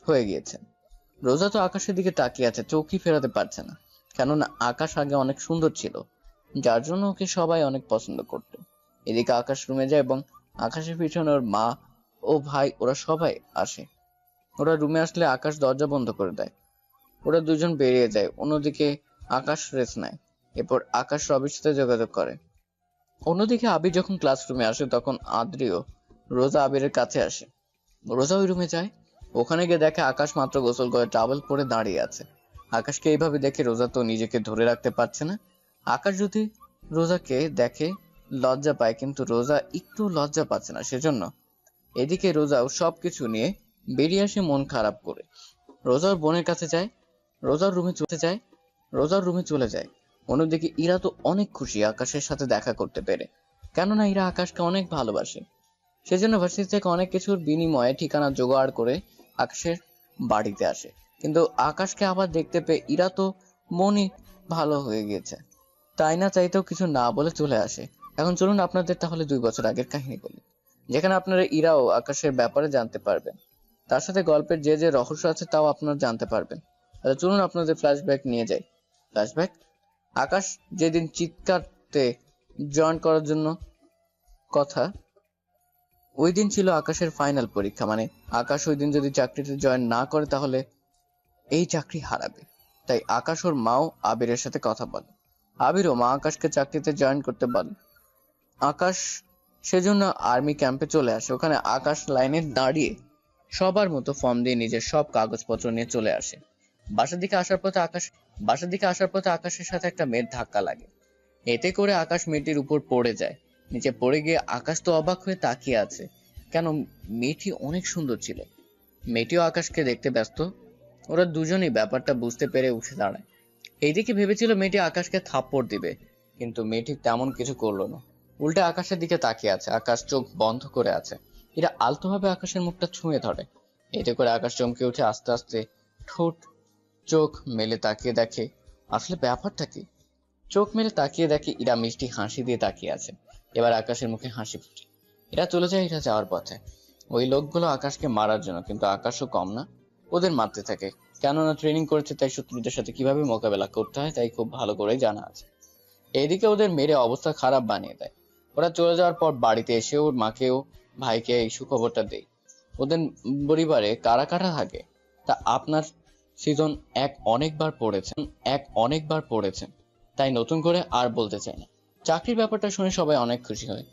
হয়ে গিয়েছে। রোজা তো আকাশের দিকে তাকিয়ে আছে, চোখই ফেরাতে পারছে না, কেননা আকাশ আগে অনেক সুন্দর ছিল, যার জন্য ওকে সবাই অনেক পছন্দ করত। এদিকে আকাশ রুমে যায় এবং আকাশের পিছনে ওর মা ও ভাই ওরা সবাই আসে। ওরা রুমে আসলে আকাশ দরজা বন্ধ করে দেয়। ওরা দুজন বেরিয়ে যায়। অন্যদিকে আকাশ রেস্ট নেয়। এরপর আকাশ রবির সাথে যোগাযোগ করে। অন্যদিকে আবির যখন ক্লাসরুমে আসে তখন আদ্রিও রোজা আবিরের কাছে আসে। রোজা ওই রুমে যায়। ওখানে গিয়ে দেখে আকাশ মাত্র গোসল করে টাওয়েল পরে দাঁড়িয়ে আছে। আকাশকে এইভাবে দেখে রোজা তো নিজেকে ধরে রাখতে পারছে না। আকাশ যদি রোজাকে দেখে লজ্জা পায়, কিন্তু রোজা একটু লজ্জা পাচ্ছে না, সেজন্য এদিকে রোজাও সবকিছু নিয়ে বেরিয়ে আসে মন খারাপ করে। রোজার বোনের কাছে যায়, রোজার রুমে চলে যায়। অন্যদিকে ইরা তো অনেক খুশি আকাশের সাথে দেখা করতে পেরে, কেননা ইরা আকাশকে অনেক ভালোবাসে। সেজন্য ভার্সিটি থেকে অনেক কিছুর বিনিময়ে ঠিকানা জোগাড় করে আকাশের বাড়িতে আসে। কিন্তু আকাশকে আবার দেখতে পেয়ে ইরা তো মনই ভালো হয়ে গিয়েছে, তাই না চাইতেও কিছু না বলে চলে আসে। এখন চলুন আপনাদের তাহলে 2 বছর আগের কাহিনী বলি, যেখানে আপনারা ইরা ও আকাশের ব্যাপারে জানতে পারবেন। তার সাথে গল্পের যে যে রহস্য আছে তাও আপনারা জানতে পারবেন। তাহলে চলুন আপনাদের ফ্ল্যাশব্যাক নিয়ে যাই। ফ্ল্যাশব্যাক: আকাশ যেদিন চিৎকারতে জয়েন করার জন্য কথা, ওই দিন ছিল আকাশের ফাইনাল পরীক্ষা। মানে আকাশ ওই দিন যদি চাকরিতে জয়েন না করে তাহলে এই চাকরি হারাবে। তাই আকাশ ওর মাও আবিরের সাথে কথা বলে। আবিরও মা আকাশকে চাকরিতে জয়েন করতে বলে। আকাশ সেজন্য আর্মি ক্যাম্পে চলে আসে। ওখানে আকাশ লাইনে দাঁড়িয়ে সবার মতো ফর্ম দিয়ে নিজের সব কাগজপত্র নিয়ে চলে আসে। বাসার দিকে আসার পথে আকাশের সাথে একটা মেয়ের ধাক্কা লাগে। এতে করে আকাশ মেয়েটির উপর পড়ে যায়। নিচে পড়ে গিয়ে আকাশ তো অবাক হয়ে তাকিয়ে আছে, কেন মেয়েটি অনেক সুন্দর ছিল। মেয়েটিও আকাশকে দেখতে ব্যস্ত। ওরা দুজনেই ব্যাপারটা বুঝতে পেরে উঠে দাঁড়ায়। এইদিকে ভেবেছিল মেয়েটি আকাশকে থাপ্পড় দিবে, কিন্তু মেয়েটি তেমন কিছু করলো না, উল্টে আকাশের দিকে তাকিয়ে আছে। আকাশ চোখ বন্ধ করে আছে। এরা আলতোভাবে আকাশের মুখটা ছুঁয়ে ধরে। এতে করে আকাশ চমকে উঠে আস্তে আস্তে ঠোঁট চোখ মেলে তাকিয়ে দেখে আসলে ব্যাপারটা কি। চোখ মেলে তাকিয়ে দেখে ইরা মিষ্টি হাসি দিয়ে তাকিয়ে আছে। এবার আকাশের মুখে হাসি ফুটে। এরা চলে যায় এরা যাওয়ার পথে ওই লোকগুলো আকাশকে মারার জন্য, কিন্তু আকাশও কম না, ওদের মারতে থাকে। কেননা ট্রেনিং করেছে, তাই শত্রুদের সাথে কিভাবে মোকাবেলা করতে হয় তাই খুব ভালো করেই জানা আছে। এইদিকে ওদের মেরে অবস্থা খারাপ বানিয়ে দেয়। ওরা চলে যাওয়ার পর বাড়িতে এসে ওর মাকেও ভাইকে এই সুখবরটা দেয়। ওদের পরিবারে কারা কারা থাকে তা আপনার সিজন 1 অনেকবার পড়েছেন, তাই নতুন করে আর বলতে চাই না। চাকরির ব্যাপারটা শুনে সবাই অনেক খুশি হয়।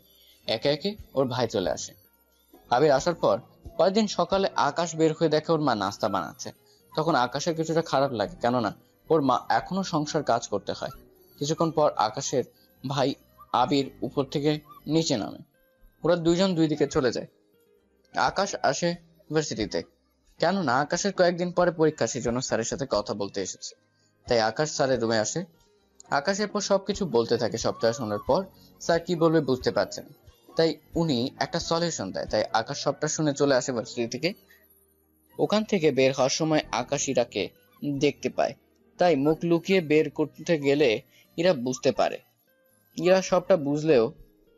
একে একে ওর ভাই চলে আসে। আবির আসার পর কয়েকদিন সকালে আকাশ বের হয়ে দেখে ওর মা নাস্তা বানাচ্ছে। তখন আকাশের কিছুটা খারাপ লাগে, কেননা ওর মা এখনো সংসার কাজ করতে হয়। কিছুক্ষণ পর আকাশের ভাই আবির উপর থেকে নিচে নামে। ওরা দুইজন দুই দিকে চলে যায়। আকাশ আসে ইউনিভার্সিটিতে, কেননা আকাশের কয়েকদিন পরে পরীক্ষা, সেজন্য স্যারের সাথে কথা বলতে এসেছে। তাই আকাশ স্যারের রুমে আসে। আকাশের পর সবকিছু বলতে থাকে। সপ্তাহ শোনার পর স্যার কি বলবে বুঝতে পারছেন। তাই উনি একটা সলিউশন দেয়। তাই আকাশ সবটা শুনে চলে আসে ভার্সিটি থেকে। ওখান থেকে বের হওয়ার সময় আকাশ ইরাকে দেখতে পায়, তাই মুখ লুকিয়ে বের করতে গেলে ইরা বুঝতে পারে। ইরা সবটা বুঝলেও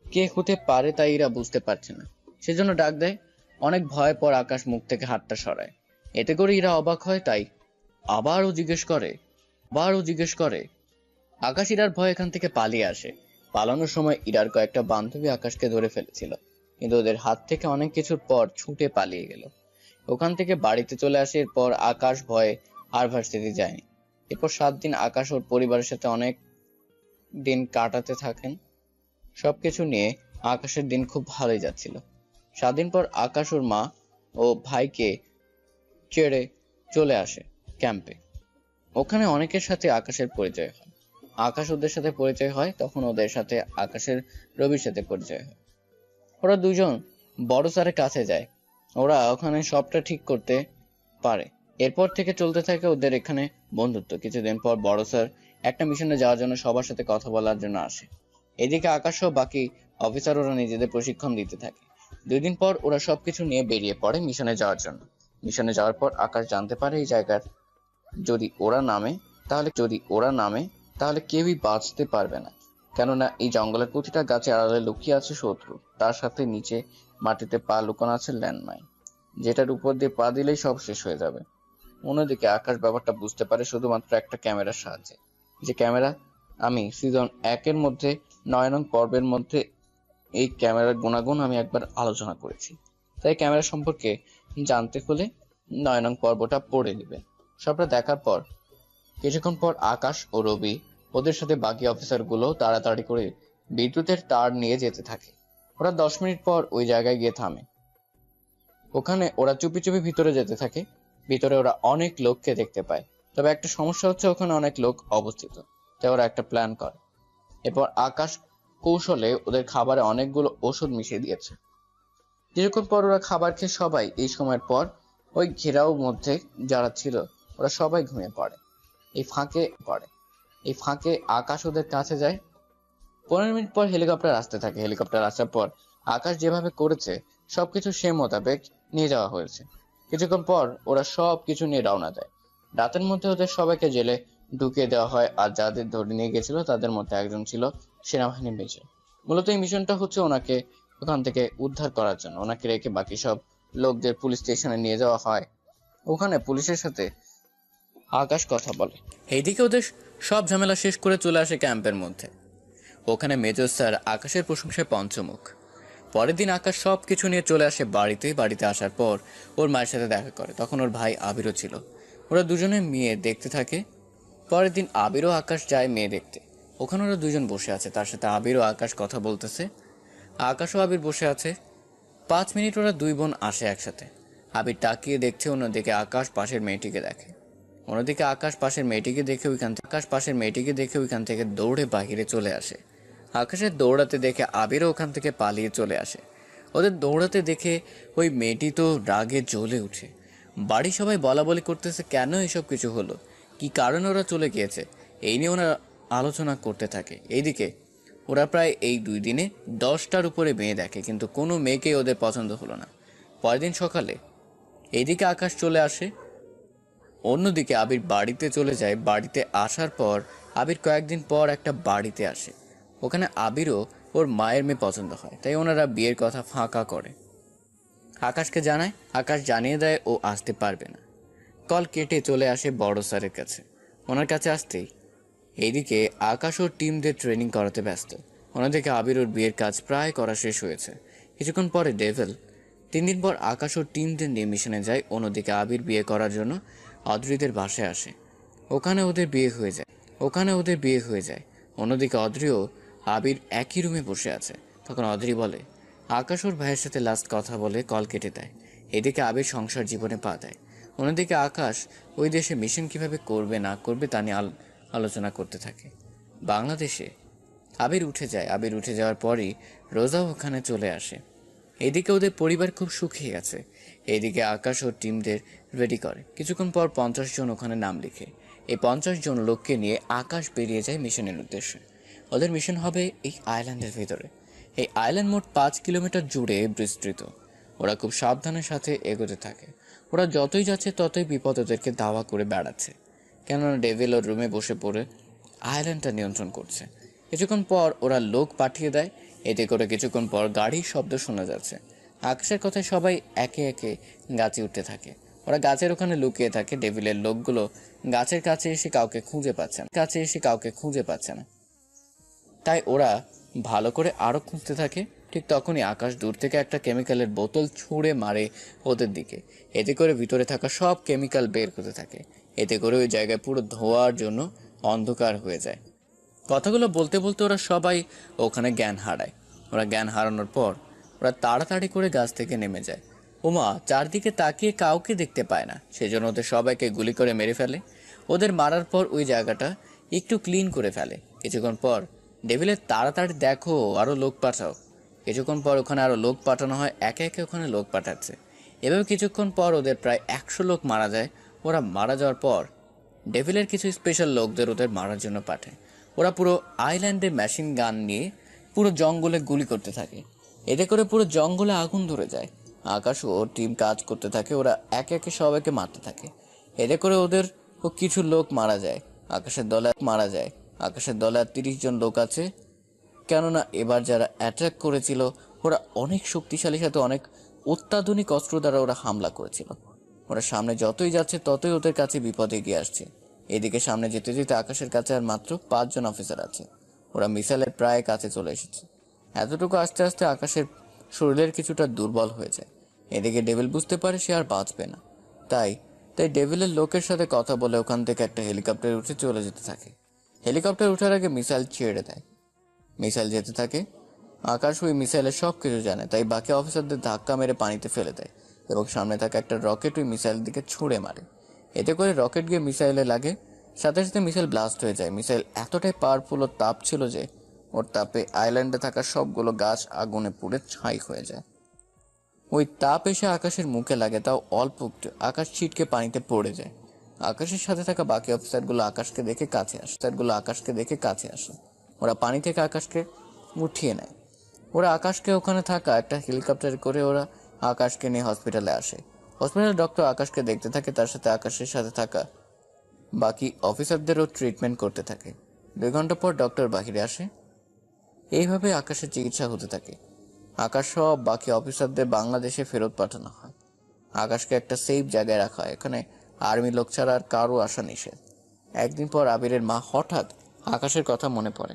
কে হতে পারে তাই ইরা বুঝতে পারছে না, সেজন্য ডাক দেয়। অনেক ভয় পর আকাশ মুখ থেকে হাতটা সরায়। এতে করে ইরা অবাক হয়, তাই আবারও জিজ্ঞেস করে। আকাশ ইরার ভয় এখান থেকে পালিয়ে আসে। পালানোর সময় ইরার কয়েকটা বান্ধবী আকাশকে ধরে ফেলেছিল, কিন্তু ওদের হাত থেকে অনেক কিছুর পর ছুটে পালিয়ে গেল। ওখান থেকে বাড়িতে চলে আসে। এরপর আকাশ ভয়ে আর ভার্সিটি যায়নি। এরপর 7 দিন আকাশ ওর পরিবারের সাথে অনেক দিন কাটাতে থাকেন। সবকিছু নিয়ে আকাশের দিন খুব ভালোই যাচ্ছিল। 7 দিন পর আকাশ ওর মা ও ভাইকে ছেড়ে চলে আসে ক্যাম্পে। ওখানে অনেকের সাথে আকাশের পরিচয় হয়। আকাশ ওদের সাথে পরিচয় হয়, তখন ওদের সাথে আকাশের রবির সাথে পরিচয় হয়। ওরা দুজন বড় স্যারের কাছে যায়। ওরা ওখানে সবটা ঠিক করতে পারে। এরপর থেকে চলতে থাকে ওদের এখানে বন্ধুত্ব। কিছুদিন পর বড় স্যার একটা মিশনে যাওয়ার জন্য সবার সাথে কথা বলার জন্য আসে। এদিকে আকাশ সহ বাকি অফিসার ওরা নিজেদের প্রশিক্ষণ দিতে থাকে। 2 দিন পর ওরা সবকিছু নিয়ে বেরিয়ে পড়ে মিশনে যাওয়ার জন্য। মিশনে যাওয়ার পর আকাশ জানতে পারে এই জায়গার যদি ওরা নামে তাহলে কেউই বাঁচতে পারবে না, কেননা এই জঙ্গলের প্রতিটা গাছে আড়ালে লুকিয়ে আছে শত্রু। তার সাথে নিচে মাটিতে পা লুকানো আছে ল্যান্ডমাইন, যেটার উপর দিয়ে পা দিলেই সব শেষ হয়ে যাবে। অন্যদিকে আকাশ ব্যাপারটা বুঝতে পারে শুধুমাত্র একটা ক্যামেরার সাহায্যে, যে ক্যামেরা আমি সিজন 1 এর মধ্যে 9 নং পর্বের মধ্যে এই ক্যামেরার গুণাগুণ আমি একবার আলোচনা করেছি। তাই ক্যামেরা সম্পর্কে জানতে হলে 9 নং পর্বটা পড়ে নেবেন। সবটা দেখার পর কিছুক্ষণ পর আকাশ ও রবি ওদের সাথে বাকি অফিসার গুলো তাড়াতাড়ি করে বিদ্যুতের তার নিয়ে যেতে থাকে। ওরা 10 মিনিট পর ওই জায়গায় গিয়ে থামে। ওখানে ওরা চুপি চুপি ভিতরে যেতে থাকে। ভিতরে ওরা অনেক লোককে দেখতে পায়, তবে একটা সমস্যা হচ্ছে ওখানে অনেক লোক অবস্থিত। তাই ওরা একটা প্ল্যান করে। এরপর আকাশ কৌশলে ওদের খাবারে অনেকগুলো ওষুধ মিশিয়ে দিয়েছে। কিছুক্ষণ পর ওরা খাবার খেয়ে সবাই এই সময়ের পর ওই ঘেরাও মধ্যে যারা ছিল ওরা সবাই ঘুমিয়ে পড়ে। এই ফাঁকে আকাশ ওদের কাছে যায়। 15 মিনিট পর হেলিকপ্টার আসতে থাকে। হেলিকপ্টার আসার পর আকাশ যেভাবে করেছে সবকিছু সে মোতাবেক নিয়ে যাওয়া হয়েছে। কিছুক্ষণ পর ওরা সবকিছু নিয়ে রওনা দেয়। রাতের মধ্যে ওদের সবাইকে জেলে ঢুকিয়ে দেওয়া হয়, আর যাদের ধরে নিয়ে গেছিল তাদের মধ্যে একজন ছিল সেনাবাহিনীর মেজর। মূলত এই মিশনটা হচ্ছে ওনাকে ওখান থেকে উদ্ধার করার জন্য। ওনাকে রেখে বাকি সব লোকদের পুলিশ স্টেশনে নিয়ে যাওয়া হয়। ওখানে পুলিশের সাথে আকাশ কথা বলে। এইদিকে ওদের সব ঝামেলা শেষ করে চলে আসে ক্যাম্পের মধ্যে। ওখানে মেজর স্যার আকাশের প্রশংসায় পঞ্চমুখ। পরের দিন আকাশ সবকিছু নিয়ে চলে আসে বাড়িতে আসার পর ওর মায়ের সাথে দেখা করে। তখন ওর ভাই আবিরও ছিল। ওরা দুজনে মেয়ে দেখতে থাকে। পরের দিন আবিরও আকাশ যায় মেয়ে দেখতে। ওখানে ওরা দুজন বসে আছে, তার সাথে আবির ও আকাশ কথা বলতেছে। আকাশ ও আবির বসে আছে। 5 মিনিট ওরা 2 বোন আসে একসাথে। আবির তাকিয়ে দেখছে, অন্যদিকে আকাশ পাশের মেয়েটিকে দেখে। আকাশ পাশের মেয়েটিকে দেখে ওইখান থেকে দৌড়ে বাহিরে চলে আসে। আকাশের দৌড়াতে দেখে আবিরও ওখান থেকে পালিয়ে চলে আসে। ওদের দৌড়াতে দেখে ওই মেয়েটি তো রাগে জ্বলে উঠে। বাড়ি সবাই বলাবলি করতেছে কেন এসব কিছু হলো, কি কারণে ওরা চলে গিয়েছে, এই নিয়ে ওরা আলোচনা করতে থাকে। এইদিকে ওরা প্রায় এই 2 দিনে 10টার উপরে মেয়ে দেখে, কিন্তু কোনো মেয়েকেই ওদের পছন্দ হলো না। পরের দিন সকালে এইদিকে আকাশ চলে আসে, অন্যদিকে আবির বাড়িতে চলে যায়। বাড়িতে আসার পর আবির কয়েকদিন পর একটা বাড়িতে আসে। ওখানে আবিরও ওর মায়ের মেয়ে পছন্দ হয়, তাই ওনারা বিয়ের কথা ফাঁকা করে। আকাশকে জানায়, আকাশ জানিয়ে দেয় ও আসতে পারবে না। কল কেটে চলে আসে বড় স্যারের কাছে। ওনার কাছে আসতেই এইদিকে আকাশ ওর টিমদের ট্রেনিং করাতে ব্যস্ত। অন্যদিকে আবির ওর বিয়ের কাজ প্রায় করা শেষ হয়েছে। কিছুক্ষণ পরে ডেভেল 3 দিন পর আকাশ ওর টিমদের নিয়ে মিশনে যায়। অন্যদিকে আবির বিয়ে করার জন্য অদ্রিদের বাসায় আসে। ওখানে ওদের বিয়ে হয়ে যায়। অন্যদিকে অদ্রিও আবির একই রুমে বসে আছে। তখন অদ্রি বলে আকাশ ওর ভাইয়ের সাথে লাস্ট কথা বলে কল কেটে দেয়। এদিকে আবির সংসার জীবনে পা দেয়। অন্যদিকে আকাশ ওই দেশে মিশন কিভাবে করবে না করবে তা নিয়ে আলোচনা করতে থাকে। বাংলাদেশে আবির উঠে যাওয়ার পরই রোজাও ওখানে চলে আসে। এদিকে ওদের পরিবার খুব সুখী আছে। এইদিকে আকাশ ও টিমদের রেডি করে। কিছুক্ষণ পর 50 জন ওখানে নাম লিখে। এই 50 জন লোককে নিয়ে আকাশ বেরিয়ে যায় মিশনের উদ্দেশ্যে। ওদের মিশন হবে এই আইল্যান্ডের ভিতরে। এই আইল্যান্ড মোট 5 কিলোমিটার জুড়ে বিস্তৃত। ওরা খুব সাবধানের সাথে এগোতে থাকে। ওরা যতই যাচ্ছে ততই বিপদ ওদেরকে দাওয়া করে বেড়াচ্ছে, কেননা ডেভিল ওর রুমে বসে পড়ে আইল্যান্ডটা নিয়ন্ত্রণ করছে। কিছুক্ষণ পর ওরা লোক পাঠিয়ে দেয়, এতে করে কিছুক্ষণ পর গাড়ির শব্দ শোনা যাচ্ছে। আকাশের কথায় সবাই একে একে গাছে উঠতে থাকে। ওরা গাছের ওখানে লুকিয়ে থাকে। ডেভিলের লোকগুলো গাছের কাছে এসে কাউকে খুঁজে পাচ্ছে না, তাই ওরা ভালো করে আরো খুঁজতে থাকে। ঠিক তখনই আকাশ দূর থেকে একটা কেমিক্যালের বোতল ছুঁড়ে মারে ওদের দিকে। এতে করে ভিতরে থাকা সব কেমিক্যাল বের করতে থাকে। এতে করে ওই জায়গায় পুরো ধোঁয়ার জন্য অন্ধকার হয়ে যায়। কথাগুলো বলতে বলতে ওরা সবাই ওখানে জ্ঞান হারায়। ওরা জ্ঞান হারানোর পর ওরা তাড়াতাড়ি করে গাছ থেকে নেমে যায়। ওমা চারদিকে তাকিয়ে কাউকে দেখতে পায় না, সেজন্য ওদের সবাইকে গুলি করে মেরে ফেলে। ওদের মারার পর ওই জায়গাটা একটু ক্লিন করে ফেলে। কিছুক্ষণ পর ডেভিলের তাড়াতাড়ি দেখো আরো লোক পাঠাও। কিছুক্ষণ পর ওখানে আরো লোক পাঠানো হয়, একে একে ওখানে লোক পাঠাচ্ছে। এভাবে কিছুক্ষণ পর ওদের প্রায় 100 লোক মারা যায়। ওরা মারা যাওয়ার পর ডেভিলের কিছু স্পেশাল লোকদের ওদের মারার জন্য পাঠায়। ওরা পুরো আইল্যান্ডে মেশিন গান নিয়ে পুরো জঙ্গলে গুলি করতে থাকে। এতে করে পুরো জঙ্গলে আগুন ধরে যায়। আকাশ ও টিম কাজ করতে থাকে। ওরা একে একে সবাইকে মারতে থাকে। এতে করে ওদের কিছু লোক মারা যায়। আকাশের দলে আর 30 জন লোক আছে, কেননা এবার যারা অ্যাটাক করেছিল ওরা অনেক শক্তিশালী, সাথে অনেক অত্যাধুনিক অস্ত্র দ্বারা ওরা হামলা করেছিল। ওরা সামনে যতই যাচ্ছে ততই ওদের কাছে বিপদ এগিয়ে আসছে। এদিকে সামনে যেতে যেতে আকাশের কাছে আর মাত্র 5 জন অফিসার আছে। ওরা মিসাইলের প্রায় কাছে চলে এসেছে। এতটুকু আস্তে আস্তে আকাশের শরীরের কিছুটা দুর্বল হয়ে যায়। এদিকে ডেভিল বুঝতে পারে সে আর বাঁচবে না। তাই ডেভিলের লোকের সাথে কথা বলে ওখান থেকে একটা হেলিকপ্টার উঠে চলে যেতে থাকে। হেলিকপ্টার ওঠার আগে মিসাইল ছেড়ে দেয়। মিসাইল যেতে থাকে। আকাশ ওই মিসাইলের সব কিছু জানে, তাই বাকি অফিসারদের ধাক্কা মেরে পানিতে ফেলে দেয় এবং সামনে থাকা একটা রকেট ওই মিসাইলের দিকে ছুঁড়ে মারে। এতে করে রকেট গিয়ে মিসাইলে লাগে, সাথে সাথে মিসাইল ব্লাস্ট হয়ে যায়। মিসাইল এতটাই পাওয়ারফুল ও তাপ ছিল যে ওর তাপে আইল্যান্ডে থাকা সবগুলো গাছ আগুনে পুড়ে ছাই হয়ে যায়। ওই তাপ এসে আকাশের মুখে লাগে, তাও অল্প একটু। আকাশ ছিটকে পানিতে পড়ে যায়। আকাশের সাথে থাকা বাকি অফিসারগুলো আকাশকে দেখে কাছে আসে। ওরা পানি থেকে আকাশকে উঠিয়ে নেয়। ওরা আকাশকে ওখানে থাকা একটা হেলিকপ্টার করে ওরা আকাশকে নিয়ে হসপিটালে আসে। হসপিটালে ডক্টর আকাশকে দেখতে থাকে, তার সাথে আকাশের সাথে থাকা বাকি অফিসারদেরও ট্রিটমেন্ট করতে থাকে। 2 ঘন্টা পর ডক্টর বাহিরে আসে। এইভাবে আকাশের চিকিৎসা হতে থাকে। আকাশ সব বাকি অফিসারদের বাংলাদেশে ফেরত পাঠানো হয়। আকাশকে একটা সেফ জায়গায় রাখা হয়, এখানে আর্মি লোক ছাড়া আর কারো আসা নিষেধ। একদিন পর আবিরের মা হঠাৎ আকাশের কথা মনে পড়ে,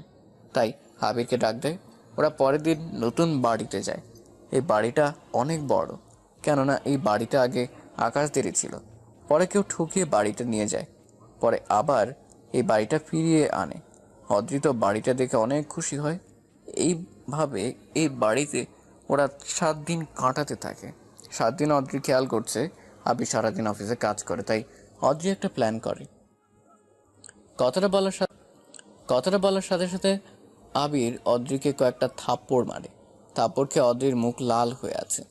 তাই আবিরকে ডাক দেয়। ওরা পরের দিন নতুন বাড়িতে যায়। এই বাড়িটা অনেক বড়, কেননা এই বাড়িটা আগে আকাশদেরই ছিল। পরে কেউ ঠকিয়ে বাড়িটা নিয়ে যায়, পরে আবার এই বাড়িটা ফিরিয়ে আনে। অদ্রিত বাড়িটা দেখে অনেক খুশি হয়। এইভাবে এই বাড়িতে ওরা 7 দিন কাটাতে থাকে। 7 দিন অদ্রি খেয়াল করছে আবির সারাদিন অফিসে কাজ করে, তাই অদ্রি একটা প্ল্যান করে। কথাটা বলার সাথে সাথে আবির অদ্রিকে কয়েকটা থাপ্পড় মারে। থাপ্পড় খেয়ে অদ্রির মুখ লাল হয়ে আছে।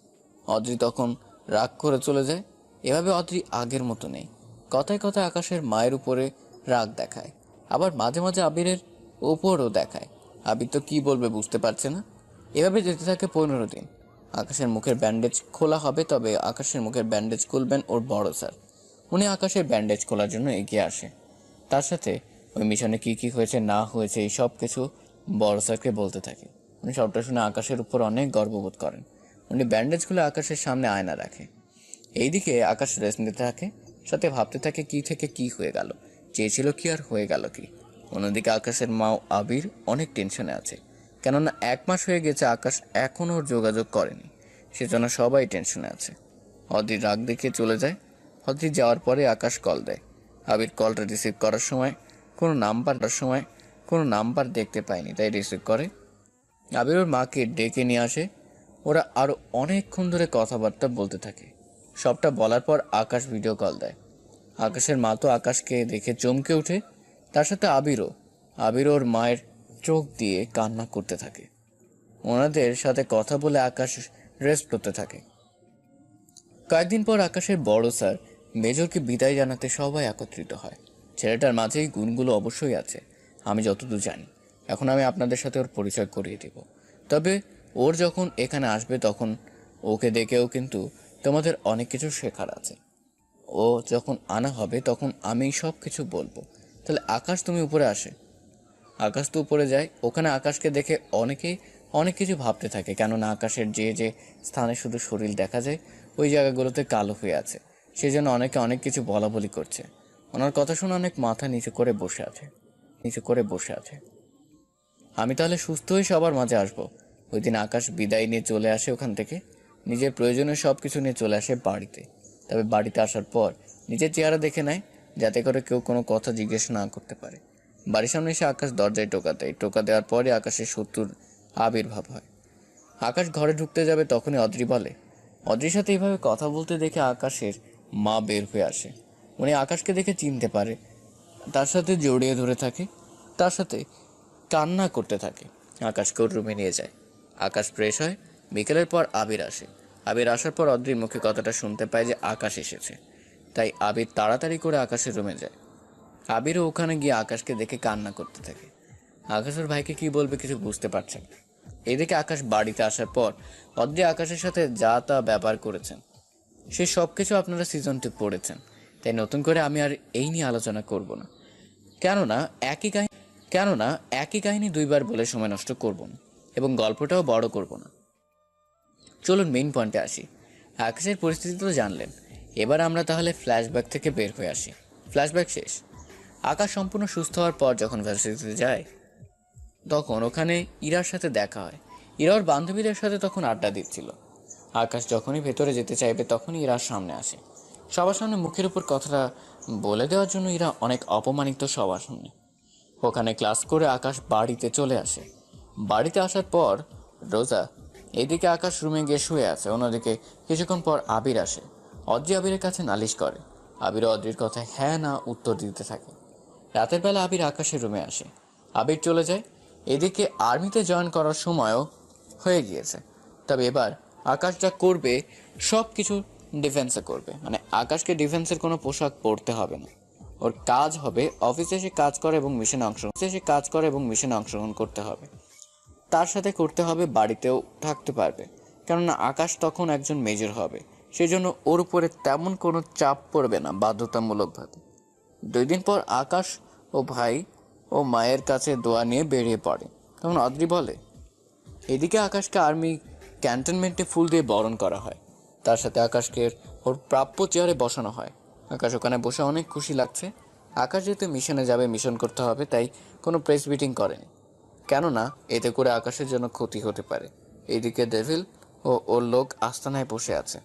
অদ্রি তখন রাগ করে চলে যায়। এভাবে অদ্রি আগের মতো নেই। কথায় কথায় আকাশের মায়ের উপরে রাগ দেখায়, আবার মাঝে মাঝে আবিরের উপরও দেখায়। আবির তো কি বলবে বুঝতে পারছে না। এভাবে যেতে থাকে 15 দিন। আকাশের মুখের ব্যান্ডেজ খোলা হবে, তবে আকাশের মুখের ব্যান্ডেজ খুলবেন ওর বড় স্যার। উনি আকাশের ব্যান্ডেজ খোলার জন্য এগিয়ে আসে। তার সাথে ওই মিশনে কি হয়েছে না হয়েছে এই সব কিছু বড় স্যারকে বলতে থাকে। উনি সবটা শুনে আকাশের উপর অনেক গর্ববোধ করেন। উনি ব্যান্ডেজ খুলে আকাশের সামনে আয়না রাখে। এইদিকে আকাশ রেস্ট নিতে থাকে, সাথে ভাবতে থাকে কি থেকে কি হয়ে গেল, চেয়েছিল কি আর হয়ে গেল কি। অন্যদিকে আকাশের মা আবির অনেক টেনশনে আছে, কেননা 1 মাস হয়ে গেছে আকাশ এখনও যোগাযোগ করেনি। সেজন্য সবাই টেনশনে আছে। অদ্রির রাগ দেখে চলে যায়। অদ্রি যাওয়ার পরে আকাশ কল দেয়। আবির কলটা রিসিভ করার সময় কোনো নাম্বার দেখতে পায়নি, তাই রিসিভ করে। আবির ওর মাকে ডেকে নিয়ে আসে। ওরা আরো অনেকক্ষণ ধরে কথাবার্তা বলতে থাকে। সবটা বলার পর আকাশ ভিডিও কল দেয়। আকাশের মা তো আকাশকে দেখে চমকে ওঠে, তার সাথে আবির ওর মায়ের চোখ দিয়ে কান্না করতে থাকে। ওনাদের সাথে কথা বলে আকাশ রেস্ট করতে থাকে। কয়েকদিন পর আকাশের বড় স্যার মেজরকে বিদায় জানাতে সবাই একত্রিত হয়। ছেলেটার মাঝেই গুণগুলো অবশ্যই আছে, আমি যতদূর জানি। এখন আমি আপনাদের সাথে ওর পরিচয় করিয়ে দেব। তবে ওর যখন এখানে আসবে তখন ওকে দেখেও কিন্তু তোমাদের অনেক কিছু শেখার আছে। ও যখন আনা হবে তখন আমি সব কিছু বলবো। তাহলে আকাশ তুমি উপরে আসে। আকাশ তো উপরে যায়, ওখানে আকাশকে দেখে অনেকেই অনেক কিছু ভাবতে থাকে, কেননা আকাশের যে যে স্থানে শুধু শরীর দেখা যায় ওই জায়গাগুলোতে কালো হয়ে আছে, সেই জন্য অনেকে অনেক কিছু বলা বলি করছে। ওনার কথা শুনে অনেক মাথা নিচু করে বসে আছে। আমি তাহলে সুস্থ হয়ে সবার মাঝে আসবো। ওই দিন আকাশ বিদায় নিয়ে চলে আসে ওখান থেকে, নিজের প্রয়োজনীয় সব কিছু নিয়ে চলে আসে বাড়িতে। তবে বাড়িতে আসার পর নিজের চেহারা দেখে নেয়, যাতে করে কেউ কোনো কথা জিজ্ঞেস না করতে পারে। বাড়ির সামনে এসে আকাশ দরজায় টোকা দেয়। টোকা দেওয়ার পরে আকাশের শত্রুর আবির্ভাব হয়। আকাশ ঘরে ঢুকতে যাবে তখনই অদ্রি বলে। অদ্রির সাথে এইভাবে কথা বলতে দেখে আকাশের মা বের হয়ে আসে। উনি আকাশকে দেখে চিনতে পারে, তার সাথে জড়িয়ে ধরে থাকে, তার সাথে কান্না করতে থাকে। আকাশকে ওর রুমে নিয়ে যায়। আকাশ ফ্রেশ হয়। বিকেলের পর আবির আসে। আবির আসার পর অদ্রির মুখে কথাটা শুনতে পায় যে আকাশ এসেছে। তাই আবির তাড়াতাড়ি করে আকাশের রুমে যায়। আবিরও ওখানে গিয়ে আকাশকে দেখে কান্না করতে থাকে। আকাশ ওর ভাইকে কি বলবে কিছু বুঝতে পারছে না। এদিকে আকাশ বাড়িতে আসার পর অদ্রি আকাশের সাথে যা তা ব্যাপার করেছেন, সে সব কিছু আপনারা সিজন 2 পড়েছেন, তাই নতুন করে আমি আর এই নিয়ে আলোচনা করব না। কেননা একই কাহিনী দুইবার বলে সময় নষ্ট করব না এবং গল্পটাও বড় করব না। চলুন মেইন পয়েন্টে আসি। আকাশের পরিস্থিতি তো জানলেন, এবার আমরা তাহলে ফ্ল্যাশব্যাক থেকে বের হয়ে আসি। ফ্ল্যাশব্যাক শেষ। আকাশ সম্পূর্ণ সুস্থ হওয়ার পর যখন ভার্সিটিতে যায় তখন ওখানে ইরার সাথে দেখা হয়। ইরা ওর বান্ধবীদের সাথে তখন আড্ডা দিচ্ছিল। আকাশ যখনই ভেতরে যেতে চাইবে তখনই ইরার সামনে আসে। সবার সামনে মুখের উপর কথাটা বলে দেওয়ার জন্য ইরা অনেক অপমানিত সবার সামনে। ওখানে ক্লাস করে আকাশ বাড়িতে চলে আসে। বাড়িতে আসার পর রোজা, এদিকে আকাশ রুমে গিয়ে শুয়ে আছে, অন্যদিকে কিছুক্ষণ পর আবির আসে। অদ্রি আবিরের কাছে নালিশ করে। আবির অদ্রির কথায় হ্যাঁ না উত্তর দিতে থাকে। রাতের বেলা আবির আকাশের রুমে আসে। আবির চলে যায়। এদিকে আর্মিতে জয়েন করার সময়ও হয়ে গিয়েছে। তবে এবার আকাশ যা করবে সব কিছু ডিফেন্সে করবে, মানে আকাশকে ডিফেন্সের কোনো পোশাক পরতে হবে না। ওর কাজ হবে অফিসে এসে কাজ করে এবং মিশনে অংশগ্রহণ করতে হবে। তার সাথে করতে হবে বাড়িতেও থাকতে পারবে, কেননা আকাশ তখন একজন মেজর হবে, সেজন্য ওর উপরে তেমন কোনো চাপ পড়বে না বাধ্যতামূলকভাবে। 2 দিন পর আকাশ ও ভাই ও মায়ের কাছে দোয়া নিয়ে বেরিয়ে পড়ে। তখন অদ্রি বলে, এদিকে আকাশকে আর্মি ক্যান্টনমেন্টে ফুল দিয়ে বরণ করা হয়। তার সাথে আকাশকে ওর প্রাপ্য চেয়ারে বসানো হয়। আকাশ ওখানে বসে অনেক খুশি লাগছে। আকাশ যেহেতু মিশনে যাবে, মিশন করতে হবে, তাই কোনো প্রেস মিটিং করেনি, কেননা এতে করে আকাশের জন্য ক্ষতি হতে পারে। এইদিকে ডেভিল ও ওর লোক আস্তানায় বসে আছে।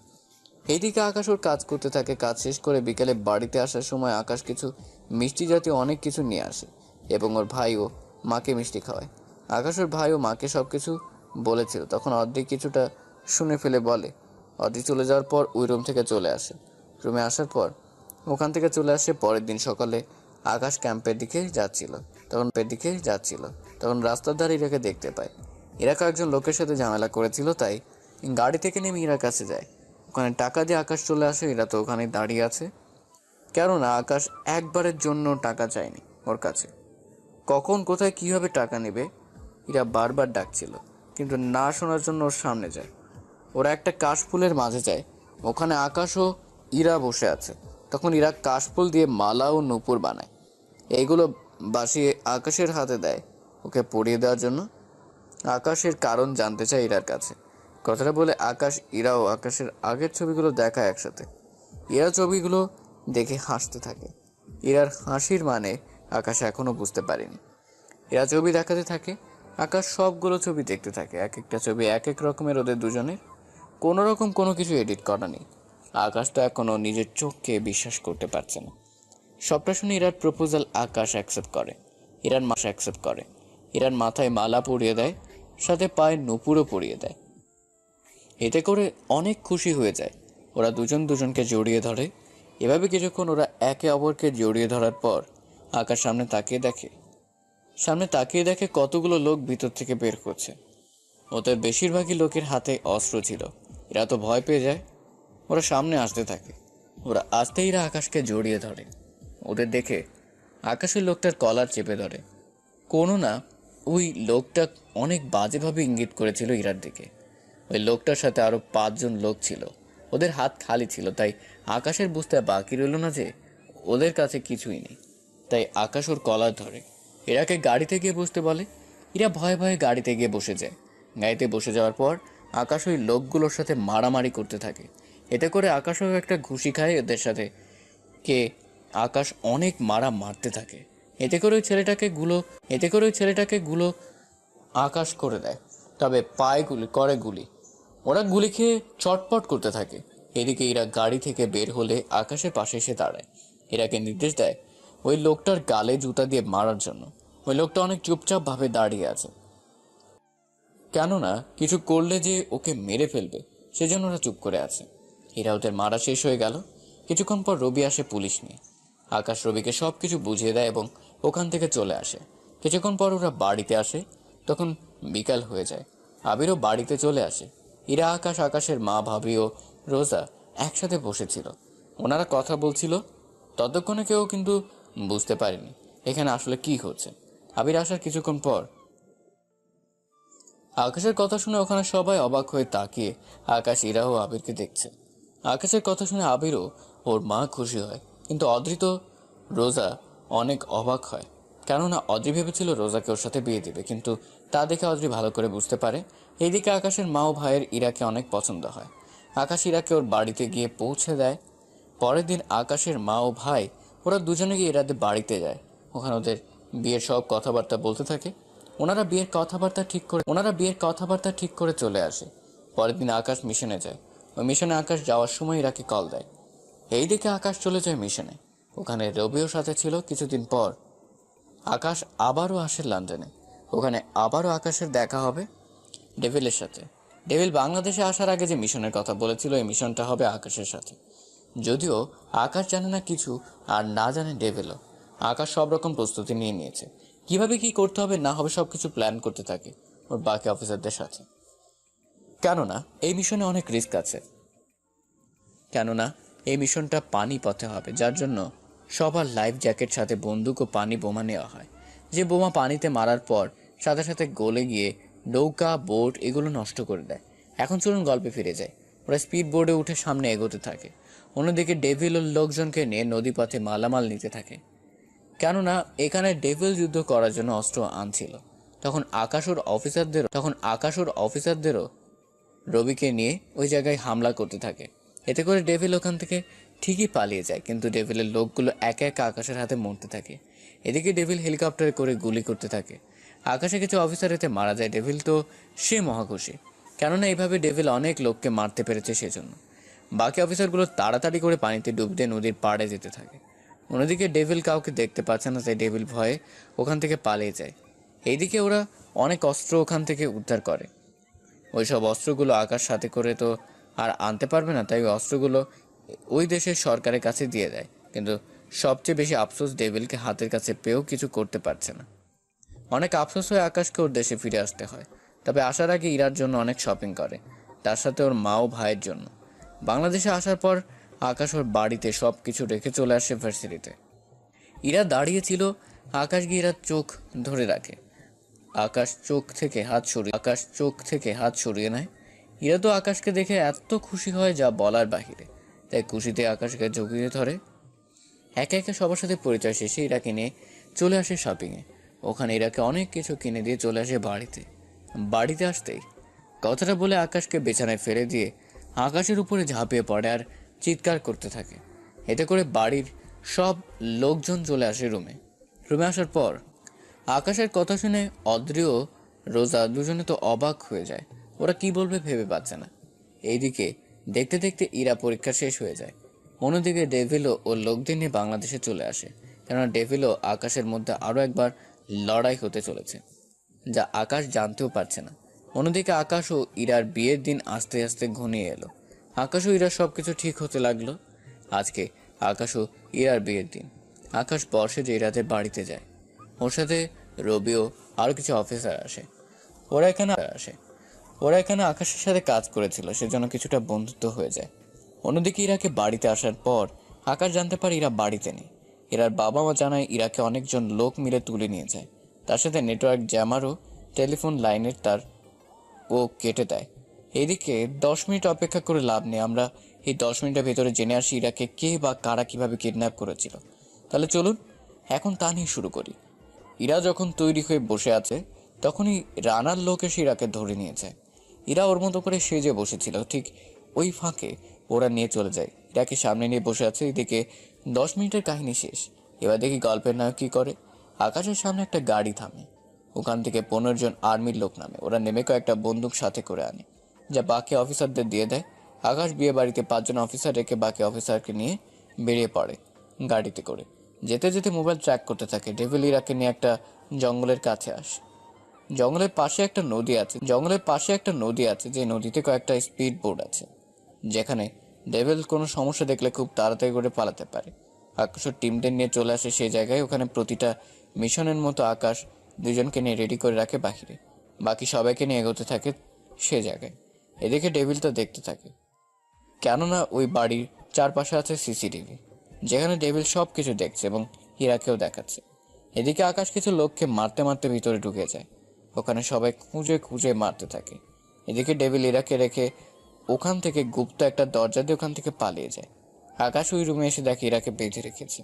এইদিকে আকাশ ওর কাজ করতে থাকে। কাজ শেষ করে বিকেলে বাড়িতে আসার সময় আকাশ কিছু মিষ্টি জাতীয় অনেক কিছু নিয়ে আসে এবং ওর ভাই ও মাকে মিষ্টি খাওয়ায়। আকাশ ওর ভাই ও মাকে সব কিছু বলেছিল। তখন অদ্রি কিছুটা শুনে ফেলে বলে। অদ্রি চলে যাওয়ার পর ওই রুম থেকে চলে আসে। রুমে আসার পর ওখান থেকে চলে আসে পরের দিন সকালে। আকাশ ক্যাম্পের দিকে যাচ্ছিল তখন রাস্তার ধারে ইরাকে দেখতে পায়। ইরা কয়েকজন লোকের সাথে ঝামেলা করেছিল, তাই গাড়ি থেকে নেমে ইরার কাছে যায়। ওখানে টাকা দিয়ে আকাশ চলে আসে। ইরা তো ওখানে দাঁড়িয়ে আছে, কেননা আকাশ একবারের জন্য টাকা চায়নি ওর কাছে। কখন কোথায় কিভাবে টাকা নেবে ইরা বারবার ডাকছিল, কিন্তু না শোনার জন্য ওর সামনে যায়। ওরা একটা কাশফুলের মাঝে যায়। ওখানে আকাশ ও ইরা বসে আছে। তখন ইরা কাশফুল দিয়ে মালা ও নূপুর বানায়। এইগুলো বাসিয়ে আকাশের হাতে দেয় ওকে পরিয়ে দেওয়ার জন্য। আকাশের কারণ জানতে চায় ইরার কাছে। কথাটা বলে আকাশ ইরা ও আকাশের আগের ছবিগুলো দেখায় একসাথে। ইরা ছবিগুলো দেখে হাসতে থাকে। ইরার হাসির মানে আকাশ এখনো বুঝতে পারেনি। এরা ছবি দেখাতে থাকে। আকাশ সবগুলো ছবি দেখতে থাকে। এক একটা ছবি এক এক রকমের ওদের দুজনের। কোনো রকম কোনো কিছু এডিট করা নেই। আকাশ তো এখনো নিজের চোখকে বিশ্বাস করতে পারছে না। সবটা শুনে ইরার প্রপোজাল আকাশ অ্যাকসেপ্ট করে। ইরার মাথায় মালা পরিয়ে দেয়, সাথে পায়ে নূপুরও পরিয়ে দেয়। এতে করে অনেক খুশি হয়ে যায়। ওরা দুজন দুজনকে জড়িয়ে ধরে। এভাবে কিছুক্ষণ ওরা একে অপরকে জড়িয়ে ধরার পর আকাশ সামনে তাকিয়ে দেখে কতগুলো লোক ভিতর থেকে বের করছে। ওদের বেশিরভাগই লোকের হাতে অস্ত্র ছিল। এরা তো ভয় পেয়ে যায়। ওরা সামনে আসতে থাকে। ওরা আসতেই এরা আকাশকে জড়িয়ে ধরে। ওদের দেখে আকাশের লোকটার কলার চেপে ধরে। কোনো না ওই লোকটা অনেক বাজেভাবে ইঙ্গিত করেছিল ইরার দিকে। ওই লোকটার সাথে আরো 5 জন লোক ছিল। ওদের হাত খালি ছিল, তাই আকাশের বুঝতে বাকি রইল না যে ওদের কাছে কিছুই নেই। তাই আকাশ ওর কলার ধরে, ইরাকে গাড়িতে গিয়ে বসতে বলে। ইরা ভয়ে ভয়ে গাড়িতে গিয়ে বসে যায়। গাড়িতে বসে যাওয়ার পর আকাশ ওই লোকগুলোর সাথে মারামারি করতে থাকে। এতে করে আকাশও একটা ঘুষি খায় ওদের সাথে। কে আকাশ অনেক মারতে থাকে। এতে করে ওই ছেলেটাকে গুলো আকাশ করে দেয়, তবে পায়ে গুলি। ওরা গুলি খেয়ে চটপট করতে থাকে। এদিকে ইরা গাড়ি থেকে বের হলে আকাশের পাশে এসে দাঁড়ায়। ইরাকে নির্দেশ দেয় ওই লোকটার গালে জুতা দিয়ে মারার জন্য। ওই লোকটা অনেক চুপচাপ ভাবে দাঁড়িয়ে আছে, কেননা কিছু করলে যে ওকে মেরে ফেলবে সেজন্য ওরা চুপ করে আছে। ইরা ওদের মারা শেষ হয়ে গেল। কিছুক্ষণ পর রবি আসে পুলিশ নিয়ে। আকাশ রবিকে সবকিছু বুঝিয়ে দেয় এবং ওখান থেকে চলে আসে। কিছুক্ষণ পর ওরা বাড়িতে আসে, তখন বিকাল হয়ে যায়। আবিরও বাড়িতে চলে আসে। ইরা, আকাশের মা, ভাবি ও রোজা একসাথে বসেছিল। ওনারা কথা বলছিল। ততক্ষণে কেউ কিন্তু বুঝতে পারেনি এখানে আসলে কি হচ্ছে। আবির আসার কিছুক্ষণ পর আকাশের কথা শুনে ওখানে সবাই অবাক হয়ে তাকিয়ে আকাশ, ইরা ও আবিরকে দেখছে। আকাশের কথা শুনে আবিরও ওর মা খুশি হয়, কিন্তু অদ্রিত রোজা অনেক অবাক হয়। কেননা অদ্রি ভেবেছিল রোজাকে ওর সাথে বিয়ে দিবে, কিন্তু তা দেখে অদ্রি ভালো করে বুঝতে পারে। এইদিকে আকাশের মা ও ভাইয়ের ইরাকে অনেক পছন্দ হয়। আকাশ ইরাকে ওর বাড়িতে গিয়ে পৌঁছে দেয়। পরের দিন আকাশের মা ও ভাই ওরা দুজনে গিয়ে ইরাদের বাড়িতে যায়। ওখানে ওদের বিয়ের সব কথাবার্তা বলতে থাকে। ওনারা বিয়ের কথাবার্তা ঠিক করে চলে আসে। পরের দিন আকাশ মিশনে যায়। ওই মিশনে আকাশ যাওয়ার সময় ইরাকে কল দেয়। এইদিকে আকাশ চলে যায় মিশনে। ওখানে রবিও সাথে ছিল। কিছুদিন পর আকাশ আবারও আসে লন্ডনে। ওখানে আবারও আকাশের দেখা হবে ডেভিলের সাথে। ডেভিল বাংলাদেশে আসার আগে যে মিশনের কথা বলেছিল, এই মিশনটা হবে আকাশের সাথে। যদিও আকাশ জানে না কিছু, আর না জানে ডেভিলও। আকাশ সব রকম প্রস্তুতি নিয়ে নিয়েছে। কিভাবে কি করতে হবে না হবে সবকিছু প্ল্যান করতে থাকে ওর বাকি অফিসারদের সাথে। কেননা এই মিশনে অনেক রিস্ক আছে। কেননা এই মিশনটা পানি পথে হবে, যার জন্য সবার লাইফ জ্যাকেট, সাথে বন্দুক ও পানি বোমা নেওয়া হয়। যে বোমা পানিতে মারার পর সাথে সাথে গলে গিয়ে নৌকা, বোট এগুলো নষ্ট করে দেয়। এখন চলুন গল্পে ফিরে যায়। ওরা স্পিড বোর্ডে উঠে সামনে এগোতে থাকে। অন্যদিকে ডেভিল ও লোকজনকে নিয়ে নদীপথে মালামাল নিতে থাকে। কেননা এখানে ডেভিল যুদ্ধ করার জন্য অস্ত্র আনছিল। তখন আকাশ ওর অফিসারদেরও রবিকে নিয়ে ওই জায়গায় হামলা করতে থাকে। এতে করে ডেভিল ওখান থেকে ঠিকই পালিয়ে যায়, কিন্তু ডেভিলের লোকগুলো একা একা আকাশের হাতে মরতে থাকে। এদিকে ডেভিল হেলিকপ্টারে করে গুলি করতে থাকে। আকাশে কিছু অফিসার এতে মারা যায়। ডেভিল তো সে মহাখুশি, কেননা এইভাবে ডেভিল অনেক লোককে মারতে পেরেছে সেজন্য। বাকি অফিসারগুলো তাড়াতাড়ি করে পানিতে ডুব দিয়ে নদীর পাড়ে যেতে থাকে। অন্যদিকে ডেভিল কাউকে দেখতে পাচ্ছে না, তাই ডেভিল ভয়ে ওখান থেকে পালিয়ে যায়। এইদিকে ওরা অনেক অস্ত্র ওখান থেকে উদ্ধার করে। ওইসব অস্ত্রগুলো আকাশ সাথে করে তো আর আনতে পারবে না, তাই ওই অস্ত্রগুলো ওই দেশের সরকারের কাছে দিয়ে দেয়। কিন্তু সবচেয়ে বেশি আফসোস ডেভিলকে হাতের কাছে পেয়েও কিছু করতে পারছে না। অনেক আফসোস হয়ে আকাশকে ওর দেশে ফিরে আসতে হয়। তবে আসার আগে ইরার জন্য অনেক শপিং করে, তার সাথে ওর মা ও ভাইয়ের জন্য। বাংলাদেশে আসার পর আকাশ ওর বাড়িতে সব কিছু রেখে চলে আসে ভার্সিটিতে। ইরা দাঁড়িয়েছিল। আকাশ গিয়ে ইরার চোখ ধরে রাখে। আকাশ চোখ থেকে হাত সরিয়ে নেয়। ইরা তো আকাশকে দেখে এত খুশি হয় যা বলার বাহিরে। তাই খুশিতে আকাশকে জড়িয়ে ধরে। একে একে সবার সাথে পরিচয় শেষে ইরাকে নিয়ে চলে আসে শপিংয়ে। ওখানে ইরাকে অনেক কিছু কিনে দিয়ে চলে আসে বাড়িতে আসতেই কথাটা বলে আকাশকে বিছানায় ফেলে দিয়ে আকাশের উপরে ঝাঁপিয়ে পড়ে আর চিৎকার করতে থাকে। এতে করে বাড়ির সব লোকজন চলে আসে রুমে আসার পর আকাশের কথা শুনে অদ্রি ও রোজা দুজনে তো অবাক হয়ে যায়। ওরা কি বলবে ভেবে পাচ্ছে না। এইদিকে দেখতে দেখতে ইরা পরীক্ষা শেষ হয়ে যায়। অন্যদিকে ডেভিলও ও লোকদের নিয়ে বাংলাদেশে চলে আসে, কেননা ডেভিলও আকাশের মধ্যে আরও একবার লড়াই হতে চলেছে, যা আকাশ জানতেও পারছে না। অন্যদিকে আকাশ ও ইরার বিয়ের দিন আস্তে আস্তে ঘনিয়ে এলো। আকাশ ও ইরার সবকিছু ঠিক হতে লাগলো। আজকে আকাশ ও ইরার বিয়ের দিন। আকাশ বর্ষে যে ইরাদের বাড়িতে যায়। ওর সাথে রবিও আরও কিছু অফিসার আসে। ওরা এখানে আকাশের সাথে কাজ করেছিল, সেজন্য কিছুটা বন্ধুত্ব হয়ে যায়। অন্যদিকে ইরাকে বাড়িতে আসার পর আকাশ জানতে পারে ইরা বাড়িতে নেই। ইরার বাবা মা জানায় ইরাকে অনেকজন লোক মিলে তুলে নিয়ে যায়। তার সাথে নেটওয়ার্ক জ্যামারও টেলিফোন লাইনের তার ও কেটে দেয়। এদিকে 10 মিনিট অপেক্ষা করে লাভ নেই। আমরা এই 10 মিনিটের ভেতরে জেনে আসি ইরাকে কে বা কারা কিভাবে কিডন্যাপ করেছিল। তাহলে চলুন এখন তা নিয়ে শুরু করি। ইরা যখন তৈরি হয়ে বসে আছে তখনই রানার লোক এসে ইরাকে ধরে নিয়েছে। ইরা ওর মতো করে সেজে বসেছিল, ঠিক ওই ফাঁকে ওরা নিয়ে চলে যায়। ইরাকে সামনে নিয়ে বসে আছে। এদিকে 10 মিনিটের কাহিনী শেষ। এবার দেখি গল্পের নায়ক কি করে। আকাশের সামনে একটা গাড়ি থামে, ওখান থেকে 15 জন আর্মির লোক নামে। ওরা নেমে কয়েকটা বন্দুক সাথে করে আনে, যা বাকি অফিসারদের দিয়ে দেয়। আকাশ বিয়ে বাড়িতে 5 জন অফিসার রেখে বাকি অফিসারকে নিয়ে বেরিয়ে পড়ে গাড়িতে করে। যেতে যেতে মোবাইল ট্র্যাক করতে থাকে। ডেভিল ইরাকে নিয়ে একটা জঙ্গলের কাছে আসে। জঙ্গলের পাশে একটা নদী আছে যে নদীতে কয়েকটা স্পিড বোট আছে, যেখানে ডেভিল কোনো সমস্যা দেখলে খুব তাড়াতাড়ি করে পালাতে পারে। আকাশের টিমদের নিয়ে চলে আসে সেই জায়গায়। ওখানে প্রতিটা মিশনের মতো আকাশ 2 জনকে নিয়ে রেডি করে রাখে বাহিরে, বাকি সবাইকে নিয়ে এগোতে থাকে সে জায়গায়। এদিকে ডেভিল তো দেখতে থাকে, কেননা ওই বাড়ির চারপাশে আছে সিসিটিভি, যেখানে ডেভিল সব কিছু দেখছে এবং হীরাকেও দেখাচ্ছে। এদিকে আকাশ কিছু লোককে মারতে মারতে ভিতরে ঢুকে যায়। ওখানে সবাই খুঁজে খুঁজে মারতে থাকে। এদিকে ডেভিল ইরাকে রেখে ওখান থেকে গুপ্ত একটা দরজা দিয়ে ওখান থেকে পালিয়ে যায়। আকাশ ওই রুমে এসে দেখে ইরাকে বেঁধে রেখেছে।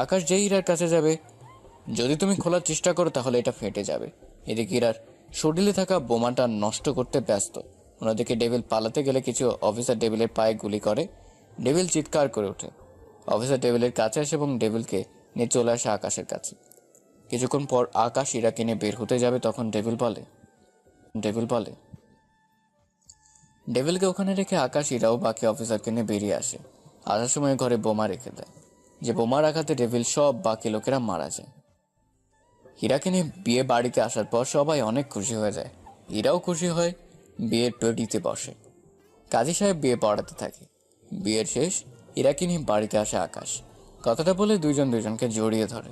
আকাশ যেই ইরার কাছে যাবে, যদি তুমি খোলার চেষ্টা করো তাহলে এটা ফেটে যাবে। এদিকে ইরার শরীরে থাকা বোমাটা নষ্ট করতে ব্যস্ত। অন্যদিকে ডেভিল পালাতে গেলে কিছু অফিসার ডেভিলের পায়ে গুলি করে। ডেভিল চিৎকার করে ওঠে। অফিসার ডেভিলের কাছে আসে এবং ডেভিলকে নিয়ে চলে আসে আকাশের কাছে। কিছুক্ষণ পর আকাশ ইরাকে নিয়ে বের হতে যাবে, তখন ডেভিলকে ওখানে রেখে আকাশ ইরাও বাকি অফিসারকে নিয়ে বেরিয়ে আসে। আসার সময় ঘরে বোমা রেখে দেয়, যে বোমার আঘাতে ডেভিল সব বাকি লোকেরা মারা যায়। হীরাকে নিয়ে বিয়ে বাড়িতে আসার পর সবাই অনেক খুশি হয়ে যায়। হীরাও খুশি হয়, বিয়ের পেটিতে বসে। কাজী সাহেব বিয়ে পড়াতে থাকে। বিয়ের শেষ, হীরাকে নিয়ে বাড়িতে আসে আকাশ। কথাটা বলে 2 জন 2 জনকে জড়িয়ে ধরে।